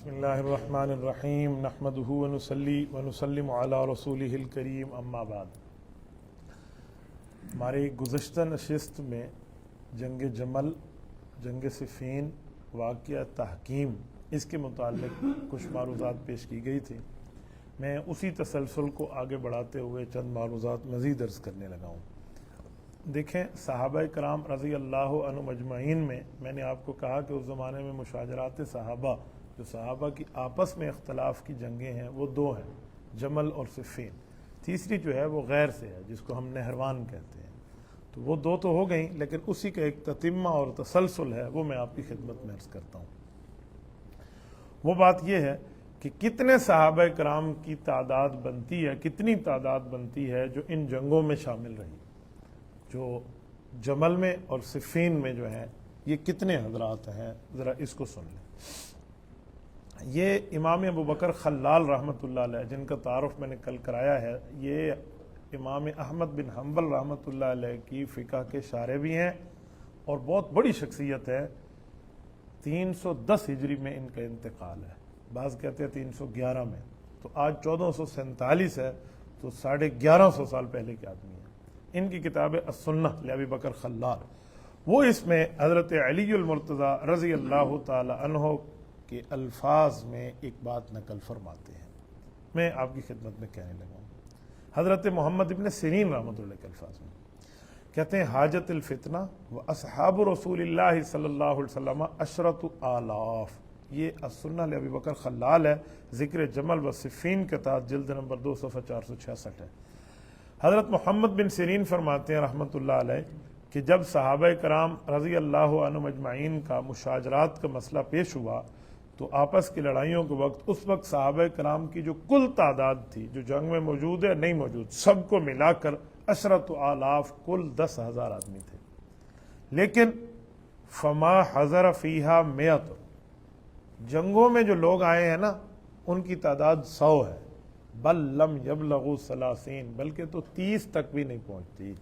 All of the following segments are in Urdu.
بسم اللہ الرحمن الرحیم نحمدہ ونصلی ونسلم علی رسولہ الکریم اما بعد۔ ہماری گزشتہ نشست میں جنگ جمل، جنگ صفین، واقعہ تحکیم، اس کے متعلق کچھ معروضات پیش کی گئی تھی۔ میں اسی تسلسل کو آگے بڑھاتے ہوئے چند معروضات مزید عرض کرنے لگا ہوں۔ دیکھیں، صحابہ کرام رضی اللہ عنہم اجمعین میں نے آپ کو کہا کہ اس زمانے میں مشاجرات صحابہ، جو صحابہ کی آپس میں اختلاف کی جنگیں ہیں، وہ دو ہیں، جمل اور صفین۔ تیسری جو ہے وہ غیر سے ہے، جس کو ہم نہروان کہتے ہیں۔ تو وہ دو تو ہو گئیں، لیکن اسی کا ایک تتمہ اور تسلسل ہے، وہ میں آپ کی خدمت میں عرض کرتا ہوں۔ وہ بات یہ ہے کہ کتنے صحابہ کرام کی تعداد بنتی ہے، کتنی تعداد بنتی ہے جو ان جنگوں میں شامل رہی، جو جمل میں اور صفین میں جو ہیں، یہ کتنے حضرات ہیں، ذرا اس کو سن لیں۔ یہ امام ابو بکر خلال رحمۃ اللہ علیہ، جن کا تعارف میں نے کل کرایا ہے، یہ امام احمد بن حنبل رحمۃ اللہ علیہ کی فقہ کے شارح بھی ہیں اور بہت بڑی شخصیت ہے۔ 310 ہجری میں ان کا انتقال ہے، بعض کہتے ہیں 311 میں، تو آج 1447 ہے، تو 1150 سال پہلے کے آدمی ہیں۔ ان کی کتاب السنہ لابی بکر خلال، وہ اس میں حضرت علی المرتضیٰ رضی اللہ تعالی عنہ کے الفاظ میں ایک بات نقل فرماتے ہیں، میں آپ کی خدمت میں کہنے لگا ہوں۔ حضرت محمد ابن سیرین رحمۃ اللہ کے الفاظ میں کہتے ہیں، حاجت الفتنہ و اصحاب رسول اللہ صلی اللہ علیہ وسلم عشرۃ آلاف۔ یہ السنہ لابی بکر خلال ہے، ذکر جمل و صفین کے تحت، جلد نمبر 2 صفحہ 466 ہے۔ حضرت محمد بن سیرین فرماتے ہیں رحمۃ اللہ علیہ کہ جب صحابہ کرام رضی اللہ عنہم اجمعین کا مشاجرات کا مسئلہ پیش ہوا، تو آپس کی لڑائیوں کے وقت، اس وقت صحابہ کرام کی جو کل تعداد تھی، جو جنگ میں موجود ہے نہیں موجود، سب کو ملا کر عشرۃ آلاف، کل 10,000 آدمی تھے۔ لیکن فما حضر فیہا مئۃ، جنگوں میں جو لوگ آئے ہیں نا، ان کی تعداد 100 ہے، بل لم یبلغوا 30، بلکہ تو 30 تک بھی نہیں پہنچتی۔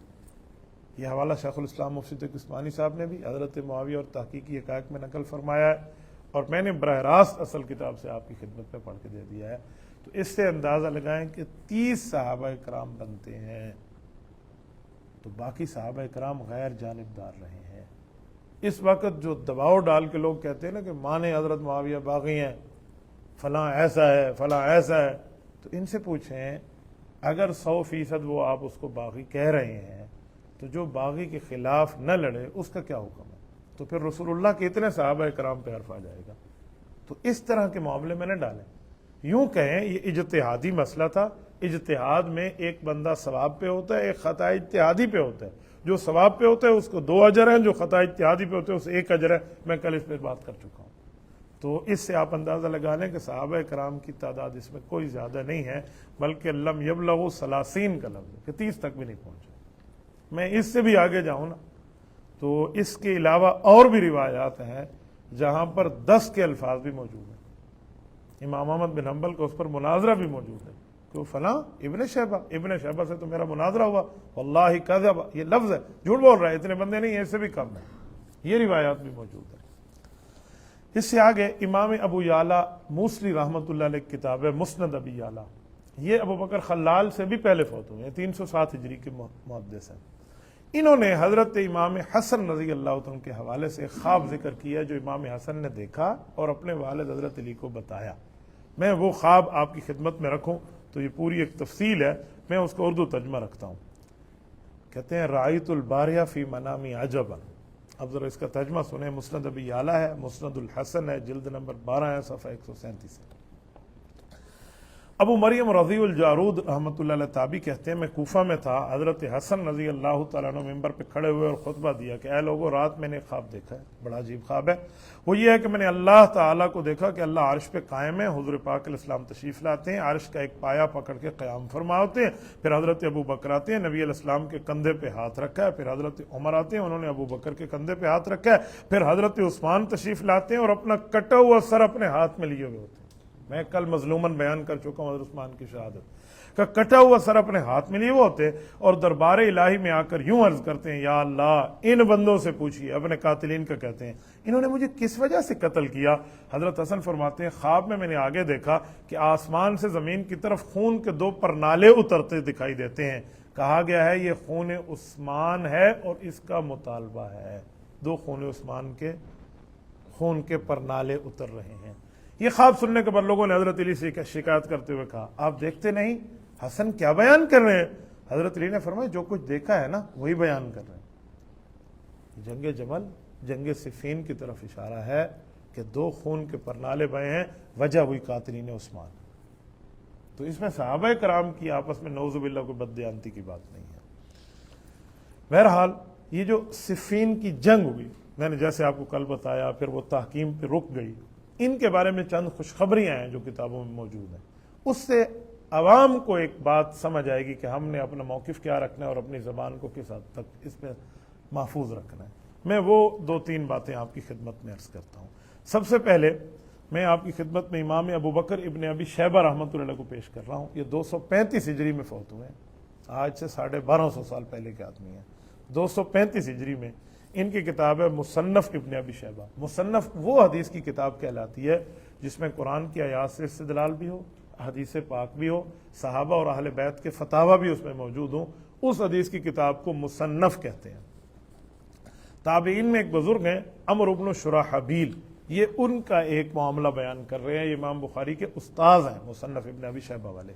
یہ حوالہ شیخ الاسلام مفتی تقی عثمانی صاحب نے بھی حضرت معاویہ اور تحقیقی حقائق میں نقل فرمایا ہے، اور میں نے براہ راست اصل کتاب سے آپ کی خدمت میں پڑھ کے دے دیا ہے۔ تو اس سے اندازہ لگائیں کہ 30 صحابہ کرام بنتے ہیں، تو باقی صحابہ کرام غیر جانبدار رہے ہیں۔ اس وقت جو دباؤ ڈال کے لوگ کہتے ہیں نا کہ مانے حضرت معاویہ باغی ہیں، فلاں ایسا ہے، فلاں ایسا ہے، تو ان سے پوچھیں، اگر 100% وہ آپ اس کو باغی کہہ رہے ہیں، تو جو باغی کے خلاف نہ لڑے، اس کا کیا حکم ہے؟ تو پھر رسول اللہ کے اتنے صحابہ کرام پہ حرف آ جائے گا۔ تو اس طرح کے معاملے میں نہ ڈالیں۔ یوں کہیں یہ اجتہادی مسئلہ تھا، اجتہاد میں ایک بندہ ثواب پہ ہوتا ہے، ایک خطا اجتہادی پہ ہوتا ہے۔ جو ثواب پہ ہوتا ہے اس کو 2 اجر ہیں، جو خطا اجتہادی پہ ہوتے ہیں اس 1 اجر ہے۔ میں کل اس پہ بات کر چکا ہوں۔ تو اس سے آپ اندازہ لگا لیں کہ صحابہ کرام کی تعداد اس میں کوئی زیادہ نہیں ہے، بلکہ لم یبلغوا 30 کا لفظ ہے کہ 30 تک بھی نہیں پہنچے۔ میں اس سے بھی آگے جاؤں نا، تو اس کے علاوہ اور بھی روایات ہیں جہاں پر 10 کے الفاظ بھی موجود ہیں۔ امام احمد بن حنبل کو اس پر مناظرہ بھی موجود ہے کہ فلاں ابن شیبہ سے تو میرا مناظرہ ہوا، واللہ کذب، یہ لفظ ہے، جھوٹ بول رہا ہے، اتنے بندے نہیں، ایسے بھی کم ہے۔ یہ روایات بھی موجود ہیں۔ اس سے آگے امام ابو یعلا موصلی رحمۃ اللہ علیہ کتاب ہے مسند ابی یعلا، یہ ابو بکر خلال سے بھی پہلے فوت ہوئے ہیں، 307 ہجری کے محدث ہیں۔ انہوں نے حضرت امام حسن رضی اللہ عنہ کے حوالے سے خواب ذکر کیا جو امام حسن نے دیکھا اور اپنے والد حضرت علی کو بتایا۔ میں وہ خواب آپ کی خدمت میں رکھوں تو یہ پوری ایک تفصیل ہے، میں اس کو اردو ترجمہ رکھتا ہوں۔ کہتے ہیں، رأیت البارحہ فی منامی عجبا۔ اب ذرا اس کا ترجمہ سنیں۔ مسند ابی یعلا ہے، مسند الحسن ہے، جلد نمبر 12 ہے، صفحہ 137 ہے۔ ابو مریم رضی الجارود رحمۃ اللہ علیہ تابعی کہتے ہیں، میں کوفہ میں تھا، حضرت حسن رضی اللہ تعالیٰ عنہ ممبر پہ کھڑے ہوئے اور خطبہ دیا کہ اے لوگوں، رات میں نے خواب دیکھا ہے، بڑا عجیب خواب ہے۔ وہ یہ ہے کہ میں نے اللہ تعالیٰ کو دیکھا کہ اللہ عرش پہ قائم ہے، حضور پاک علیہ السلام تشریف لاتے ہیں، عرش کا ایک پایا پکڑ کے قیام فرما ہوتے ہیں، پھر حضرت ابو بکر آتے ہیں، نبی علیہ السلام کے کندھے پہ ہاتھ رکھا ہے، پھر حضرت عمر آتے ہیں، انہوں نے ابو بکر کے کندھے پہ ہاتھ رکھا ہے، پھر حضرت عثمان تشریف لاتے ہیں اور اپنا کٹا ہوا سر اپنے ہاتھ میں لیے ہوئے ہوتے ہیں۔ میں کل مظلوماً بیان کر چکا ہوں حضرت عثمان کی شہادت کا کٹا ہوا سر اپنے ہاتھ میں لیے وہ ہوتے اور دربار الہی میں آ کر یوں عرض کرتے ہیں یا اللہ ان بندوں سے پوچھیے، اپنے قاتلین کا کہتے ہیں انہوں نے مجھے کس وجہ سے قتل کیا؟ حضرت حسن فرماتے ہیں خواب میں نے آگے دیکھا کہ آسمان سے زمین کی طرف خون کے 2 پرنالے اترتے دکھائی دیتے ہیں، کہا گیا ہے یہ خون عثمان ہے اور اس کا مطالبہ ہے، 2 خون عثمان کے خون کے پرنالے اتر رہے ہیں۔ یہ خواب سننے کے بعد لوگوں نے حضرت علی سے شکایت کرتے ہوئے کہا آپ دیکھتے نہیں حسن کیا بیان کر رہے ہیں؟ حضرت علی نے فرمایا جو کچھ دیکھا ہے نا وہی بیان کر رہے ہیں۔ جنگ جمل جنگ صفین کی طرف اشارہ ہے کہ 2 خون کے پرنالے بہے ہیں، وجہ ہوئی قاتلین عثمان۔ تو اس میں صحابہ کرام کی آپس میں نعوذ باللہ کوئی بددیانتی کی بات نہیں ہے۔ بہرحال یہ جو صفین کی جنگ ہوئی، میں نے جیسے آپ کو کل بتایا، پھر وہ تحکیم پہ رک گئی، ان کے بارے میں چند خوشخبریاں ہیں جو کتابوں میں موجود ہیں، اس سے عوام کو ایک بات سمجھ آئے گی کہ ہم نے اپنا موقف کیا رکھنا ہے اور اپنی زبان کو کس حد تک اس پہ محفوظ رکھنا ہے۔ میں وہ 2-3 باتیں آپ کی خدمت میں عرض کرتا ہوں۔ سب سے پہلے میں آپ کی خدمت میں امام ابو بکر ابن ابی شیبہ رحمۃ اللہ علیہ کو پیش کر رہا ہوں۔ یہ 235 ہجری میں فوت ہوئے ہیں، آج سے 1250 سال پہلے کے آدمی ہیں۔ 235 ہجری میں ان کی کتاب ہے مصنف ابن ابی شیبہ۔ مصنف وہ حدیث کی کتاب کہلاتی ہے جس میں قرآن کی آیات سے استدلال بھی ہو، حدیث پاک بھی ہو، صحابہ اور اہل بیت کے فتاوی بھی اس میں موجود ہوں، اس حدیث کی کتاب کو مصنف کہتے ہیں۔ تابعین میں ایک بزرگ ہیں عمرو بن شراحبیل، یہ ان کا ایک معاملہ بیان کر رہے ہیں، یہ امام بخاری کے استاد ہیں مصنف ابن ابی شیبہ والے۔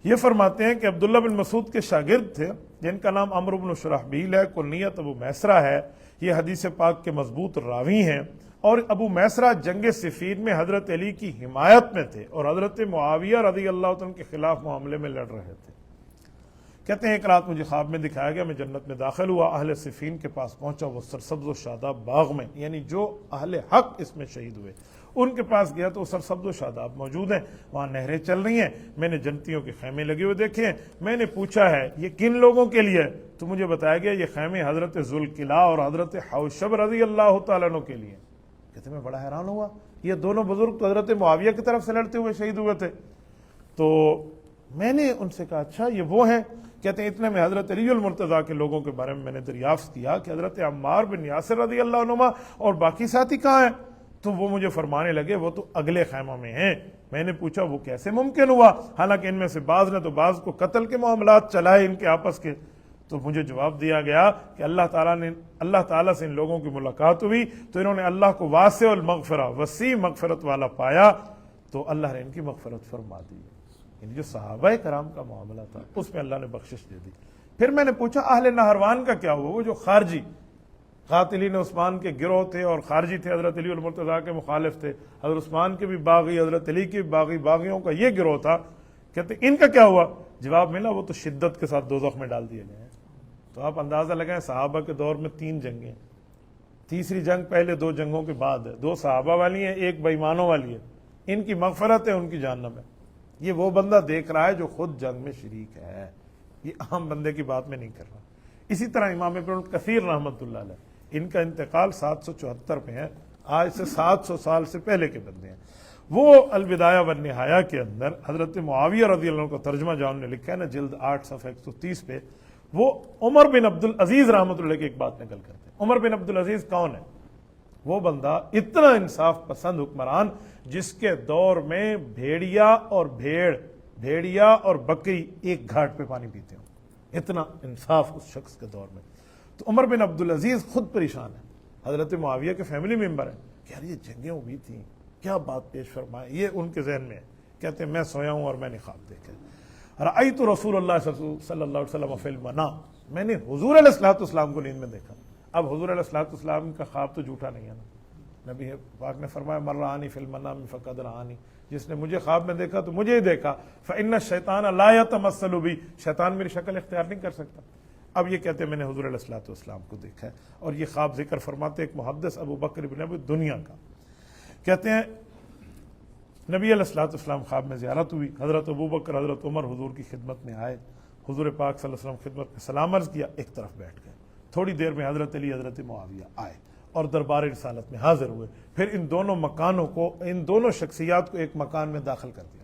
یہ فرماتے ہیں کہ عبداللہ بن مسعود کے شاگرد تھے جن کا نام عمرو بن شراحبیل ہے، کنیت ابو میسرہ ہے، یہ حدیث پاک کے مضبوط راوی ہیں، اور ابو میسرہ جنگ صفین میں حضرت علی کی حمایت میں تھے اور حضرت معاویہ رضی اللہ عنہ کے خلاف معاملے میں لڑ رہے تھے۔ کہتے ہیں ایک رات مجھے خواب میں دکھایا گیا، میں جنت میں داخل ہوا، اہل صفین کے پاس پہنچا، وہ سرسبز و شاداب باغ میں، یعنی جو اہل حق اس میں شہید ہوئے ان کے پاس گیا تو سرسبز و شاداب موجود ہیں، وہاں نہریں چل رہی ہیں، میں نے جنتیوں کے خیمے لگے ہوئے دیکھے ہیں، میں نے پوچھا ہے یہ کن لوگوں کے لیے؟ تو مجھے بتایا گیا یہ خیمے حضرت ذوالقلع اور حضرت حوشب رضی اللہ تعالیٰ عنہ کے لیے۔ کہتے میں بڑا حیران ہوا، یہ دونوں بزرگ تو حضرت معاویہ کی طرف سے لڑتے ہوئے شہید ہوئے تھے۔ تو میں نے ان سے کہا اچھا یہ وہ ہیں؟ کہتے ہیں اتنے میں حضرت علی المرتضیٰ کے لوگوں کے بارے میں میں نے دریافت کیا کہ حضرت عمار بن یاسر رضی اللہ عنہما اور باقی ساتھی کہاں ہیں؟ تو وہ مجھے فرمانے لگے وہ تو اگلے خیمہ میں ہیں۔ میں نے پوچھا وہ کیسے ممکن ہوا، حالانکہ ان میں سے بعض نے تو بعض کو قتل کے معاملات چلائے ان کے آپس کے۔ تو مجھے جواب دیا گیا کہ اللہ تعالیٰ سے ان لوگوں کی ملاقات ہوئی تو انہوں نے اللہ کو واسع المغفرہ، وسیع مغفرت والا پایا، تو اللہ نے ان کی مغفرت فرما دی۔ یعنی جو صحابہ کرام کا معاملہ تھا اس میں اللہ نے بخشش دے دی۔ پھر میں نے پوچھا اہل نہروان کا کیا ہوا؟ وہ جو خارجی قاتلین عثمان کے گروہ تھے اور خارجی تھے، حضرت علی المرتضیٰ کے مخالف تھے، حضرت عثمان کے بھی باغی، حضرت علی کے بھی باغی، باغیوں کا یہ گروہ تھا، کہتے ان کا کیا ہوا؟ جواب ملا وہ تو شدت کے ساتھ دوزخ میں ڈال دیے گئے ہیں۔ تو آپ اندازہ لگائیں صحابہ کے دور میں 3 جنگیں، تیسری جنگ پہلے 2 جنگوں کے بعد ہے، 2 صحابہ والی ہیں، 1 بے ایمانوں والی ہے، ان کی مغفرت ہے، ان کی جہنم ہے۔ یہ وہ بندہ دیکھ رہا ہے جو خود جنگ میں شریک ہے، یہ عام بندے کی بات میں نہیں کر رہا۔ اسی طرح امام ابن کثیر رحمۃ اللہ علیہ، ان کا انتقال 774 میں ہے، آج سے 700 سال سے پہلے کے بندے ہیں۔ وہ البدایہ والنہایہ کے اندر حضرت معاویہ رضی اللہ عنہ کا ترجمہ جہاں نے لکھا ہے نا، جلد 8 صفحہ 130 پہ، وہ عمر بن عبدالعزیز رحمۃ اللہ کی ایک بات نقل کرتے ہیں۔ عمر بن عبدالعزیز کون ہے؟ وہ بندہ اتنا انصاف پسند حکمران جس کے دور میں بھیڑیا اور بکری ایک گھاٹ پہ پانی پیتے ہوں، اتنا انصاف اس شخص کے دور میں۔ تو عمر بن عبدالعزیز خود پریشان ہے، حضرت معاویہ کے فیملی ممبر ہیں کہ یار یہ جنگیں ہوئی تھیں، کیا بات پیش فرمائے، یہ ان کے ذہن میں ہے۔ کہتے ہیں میں سویا ہوں اور میں نے خواب دیکھا، رأیت رسول اللہ صلی اللہ علیہ وسلم فی المنام، میں نے حضور علیہ الصلوۃ والسلام کو نیند میں دیکھا۔ اب حضور علیہ الصلوۃ والسلام کا خواب تو جھوٹا نہیں ہے نا، نبی پاک نے فرمایا من رآنی فی المنام فقد رآنی، جس نے مجھے خواب میں دیکھا تو مجھے ہی دیکھا، فإن الشیطان لا یتمثل بی، شیطان میری شکل اختیار نہیں کر سکتا۔ اب یہ کہتے ہیں میں نے حضور علیہ الصلوۃ والسلام کو دیکھا ہے، اور یہ خواب ذکر فرماتے ایک محدث ابو بکر بن ابی دنیا کا، کہتے ہیں نبی علیہ الصلوۃ والسلام خواب میں زیارت ہوئی، حضرت ابو بکر حضرت عمر حضور کی خدمت میں آئے، حضور پاک صلی اللہ علیہ وسلم خدمت میں سلام عرض کیا، ایک طرف بیٹھ گئے۔ تھوڑی دیر میں حضرت علی حضرت معاویہ آئے اور دربار رسالت میں حاضر ہوئے. پھر ان دونوں مکانوں کو، ان دونوں شخصیات کو ایک مکان میں داخل کر دیا،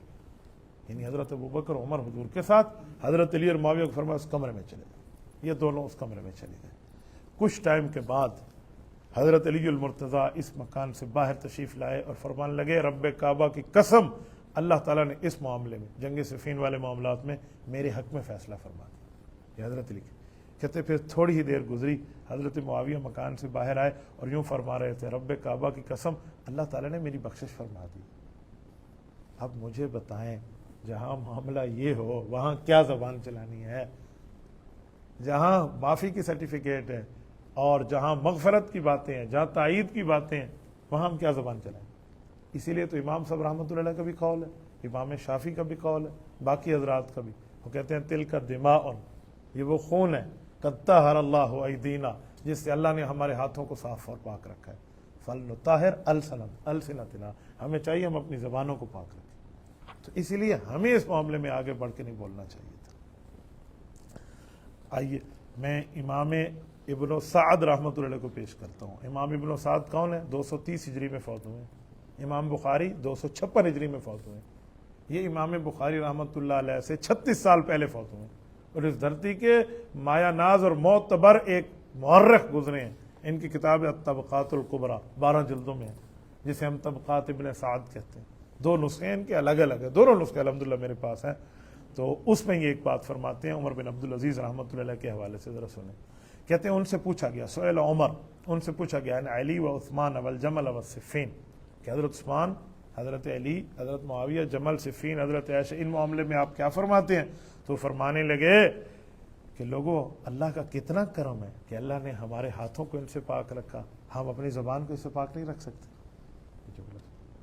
یعنی حضرت ابوبکر عمر حضور کے ساتھ، حضرت علی اور معاویہ کو فرمایا اس کمرے میں چلے گئے. یہ دونوں اس کمرے میں چلے گئے. کچھ ٹائم کے بعد حضرت علی المرتضیٰ اس مکان سے باہر تشریف لائے اور فرمانے لگے رب کعبہ کی قسم، اللہ تعالیٰ نے اس معاملے میں، جنگ صفین والے معاملات میں میرے حق میں فیصلہ فرما دیا. یہ حضرت علی کہتے پھر تھوڑی ہی دیر گزری، حضرت معاویہ مکان سے باہر آئے اور یوں فرما رہے تھے رب کعبہ کی قسم، اللہ تعالیٰ نے میری بخشش فرما دی. اب مجھے بتائیں، جہاں معاملہ یہ ہو وہاں کیا زبان چلانی ہے؟ جہاں معافی کی سرٹیفکیٹ ہے اور جہاں مغفرت کی باتیں ہیں، جہاں تائید کی باتیں ہیں، وہاں ہم کیا زبان چلائیں؟ اسی لیے تو امام صاحب رحمۃ اللہ علیہ کا بھی قول ہے، امام شافعی کا بھی قول ہے، باقی حضرات کا بھی. وہ کہتے ہیں تل کا دماء، یہ وہ خون ہے، قد طہر اللہ ایدینا، جس سے اللہ نے ہمارے ہاتھوں کو صاف اور پاک رکھا ہے. فلنطہر السنتنا، ہمیں چاہیے ہم اپنی زبانوں کو پاک رکھیں. تو اسی لیے ہمیں اس معاملے میں آگے بڑھ کے نہیں بولنا چاہیے تھا. آئیے میں امام ابن سعد رحمۃ اللہ علیہ کو پیش کرتا ہوں. امام ابن سعد کون ہے؟ 230 ہجری میں فوت ہوئے. امام بخاری 256 ہجری میں فوت ہوئے. یہ امام بخاری رحمۃ اللہ علیہ سے 36 سال پہلے فوت ہوئے اور اس دھرتی کے مایہ ناز اور معتبر ایک مورخ گزرے ہیں. ان کی کتاب الطبقات الکبریٰ 12 جلدوں میں ہے، جسے ہم طبقات ابن سعد کہتے ہیں. 2 نسخے ان کے الگ الگ ہیں، دونوں نسخے الحمدللہ میرے پاس ہیں. تو اس میں یہ ایک بات فرماتے ہیں عمر بن عبدالعزیز رحمۃ اللہ علیہ کے حوالے سے، ذرا سنیں. کہتے ہیں ان سے پوچھا گیا، سئل عمر، ان سے پوچھا گیا علی و عثمان والجمل والصفین، کہ حضرت عثمان، حضرت علی، حضرت معاویہ، جمل، صفین، حضرت عائشہ، ان معاملے میں آپ کیا فرماتے ہیں؟ تو فرمانے لگے کہ لوگوں، اللہ کا کتنا کرم ہے کہ اللہ نے ہمارے ہاتھوں کو ان سے پاک رکھا، ہم اپنی زبان کو اس سے پاک نہیں رکھ سکتے.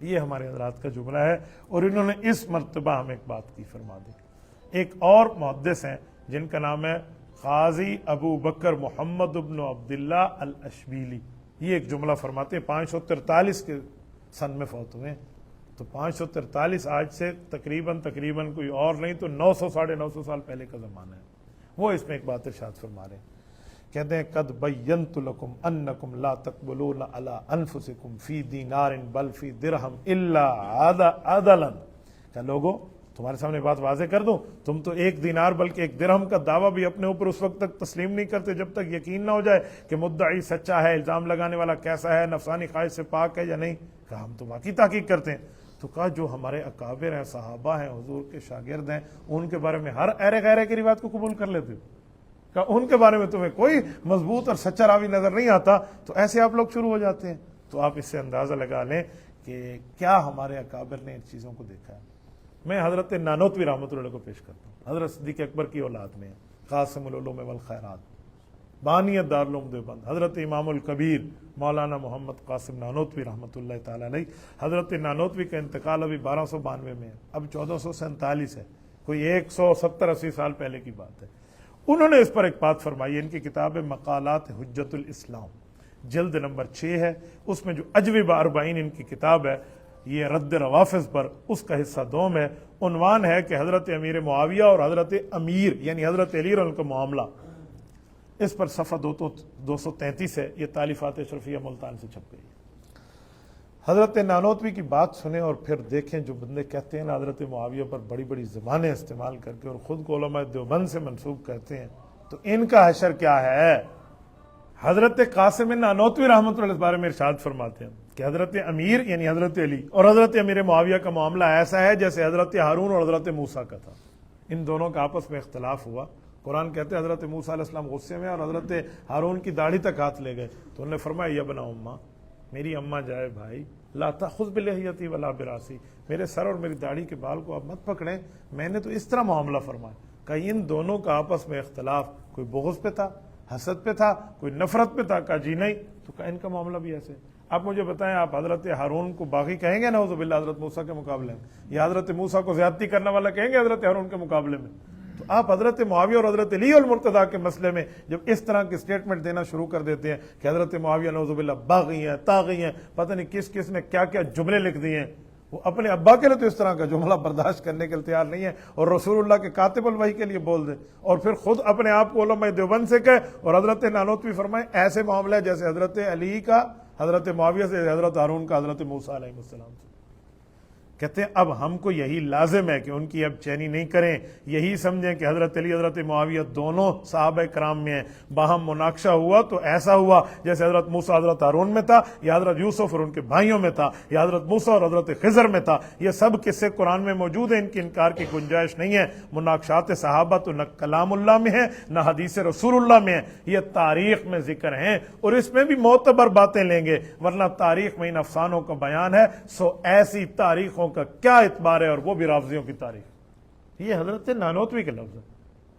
یہ ہمارے حضرات کا جملہ ہے اور انہوں نے اس مرتبہ ہمیں ایک بات کی فرما دی. ایک اور محدث ہیں جن کا نام ہے قاضی ابو بکر محمد ابن عبداللہ الاشبیلی. یہ ایک جملہ فرماتے ہیں، 543 کے سن میں فوت ہوئے. تو 543 آج سے تقریباً کوئی اور نہیں تو 900 ساڑھے 900 سال پہلے کا زمانہ ہے. وہ اس میں ایک بات ارشاد فرما رہے ہیں، کہتے ہیں قد بینت لکم انکم لا تقبلون علی انفسکم فی دینار بل فی درہم الا عدلا. کہ لوگوں، تمہارے سامنے بات واضح کر دوں، تم تو 1 دینار بلکہ 1 درہم کا دعویٰ بھی اپنے اوپر اس وقت تک تسلیم نہیں کرتے جب تک یقین نہ ہو جائے کہ مدعی سچا ہے، الزام لگانے والا کیسا ہے، نفسانی خواہش سے پاک ہے یا نہیں. کہ ہم تو واقعی تحقیق کرتے ہیں. تو کہا جو ہمارے اکابر ہیں، صحابہ ہیں، حضور کے شاگرد ہیں، ان کے بارے میں ہر ایرے غیرے کی روایت کو قبول کر لیتے ہو؟ کہ ان کے بارے میں تمہیں کوئی مضبوط اور سچا راوی نظر نہیں آتا تو ایسے آپ لوگ شروع ہو جاتے ہیں. تو آپ اس سے اندازہ لگا لیں کہ کیا ہمارے اکابر نے ان چیزوں کو دیکھا ہے. میں حضرت نانوتوی رحمۃ اللہ کو پیش کرتا ہوں. حضرت صدیق اکبر کی اولاد میں قاسم العلوم والخیرات، بانی دارالعلوم دیوبند، حضرت امام الکبیر مولانا محمد قاسم نانوتوی رحمۃ اللہ تعالی علیہ. حضرت نانوتوی کا انتقال ابھی 1292 میں ہے، اب 1447 ہے، کوئی 170-80 سال پہلے کی بات ہے. انہوں نے اس پر ایک بات فرمائی. ان کی کتاب مقالات حجت الاسلام جلد نمبر 6 ہے، اس میں جو اجوبہ 40 ان کی کتاب ہے، یہ رد روافظ پر، اس کا حصہ 2 ہے. عنوان ہے کہ حضرت امیر معاویہ اور حضرت امیر یعنی حضرت علی اور ان کا معاملہ. اس پر صفحہ 233 ہے. یہ تالیفات اشرفیہ ملتان سے چھپ گئی. حضرت نانوتوی کی بات سنیں اور پھر دیکھیں جو بندے کہتے ہیں نا حضرت معاویہ پر بڑی بڑی زبانیں استعمال کر کے اور خود کو علماء دیوبند سے منسوب کرتے ہیں، تو ان کا حشر کیا ہے. حضرت قاسم نانوتوی رحمۃ اللہ کے بارے میں ارشاد فرماتے ہیں کہ حضرت امیر یعنی حضرت علی اور حضرت امیر معاویہ کا معاملہ ایسا ہے جیسے حضرت ہارون اور حضرت موسیٰ کا تھا. ان دونوں کا آپس میں اختلاف ہوا. قرآن کہتے ہیں حضرت موسیٰ علیہ السلام غصے میں اور حضرت ہارون کی داڑھی تک ہاتھ لے گئے تو انہوں نے فرمایا یا ابن اماں، میری اماں جائے بھائی، لا تأخذ بلحیتی ولا براسی، میرے سر اور میری داڑھی کے بال کو آپ مت پکڑیں، میں نے تو اس طرح معاملہ فرمایا. کہ ان دونوں کا آپس میں اختلاف کوئی بغض پہ تھا، حسد پہ تھا، کوئی نفرت پہ تھا. کہا جی نہیں. تو کہا ان کا معاملہ بھی ایسے. آپ مجھے بتائیں، آپ حضرت ہارون کو باغی کہیں گے نعوذ باللہ حضرت موسیٰ کے مقابلے میں، یا حضرت موسیٰ کو زیادتی کرنے والا کہیں گے حضرت ہارون کے مقابلے میں؟ تو آپ حضرت معاویہ اور حضرت علی المرتضیٰ کے مسئلے میں جب اس طرح کی سٹیٹمنٹ دینا شروع کر دیتے ہیں کہ حضرت معاویہ نعوذ باللہ باغی ہیں، طاغی ہیں، پتہ نہیں کس کس نے کیا کیا جملے لکھ دیے ہیں، وہ اپنے ابا کے لیے تو اس طرح کا جملہ برداشت کرنے کے لیے تیار نہیں ہے، اور رسول اللہ کے کاتب الوحی کے لیے بول دے، اور پھر خود اپنے آپ کو علماء دیوبند سے کہے، اور حضرت نانوتوی فرمائے ایسے معاملہ ہے جیسے حضرت علی کا حضرت معاویہ سے، حضرت ہارون کا حضرت موسیٰ علیہ السلام سے۔ کہتے ہیں اب ہم کو یہی لازم ہے کہ ان کی اب چینی نہیں کریں، یہی سمجھیں کہ حضرت علی حضرت معاویہ دونوں صحابہ کرام میں ہیں، باہم مناقشہ ہوا تو ایسا ہوا جیسے حضرت موسیٰ حضرت ہارون میں تھا، یا حضرت یوسف اور ان کے بھائیوں میں تھا، یا حضرت موسیٰ اور حضرت خضر میں تھا۔ یہ سب قصے قرآن میں موجود ہیں، ان کی انکار کی گنجائش نہیں ہے۔ مناقشات صحابہ تو نہ کلام اللہ میں ہے نہ حدیث رسول اللہ میں ہے، یہ تاریخ میں ذکر ہیں، اور اس میں بھی معتبر باتیں لیں گے، ورنہ تاریخ میں ان افسانوں کا بیان ہے، سو ایسی تاریخوں کا کیا اعتبار ہے، اور وہ بھی رافضیوں کی تاریخ۔ یہ حضرت نانوتوی کے لفظ ہے،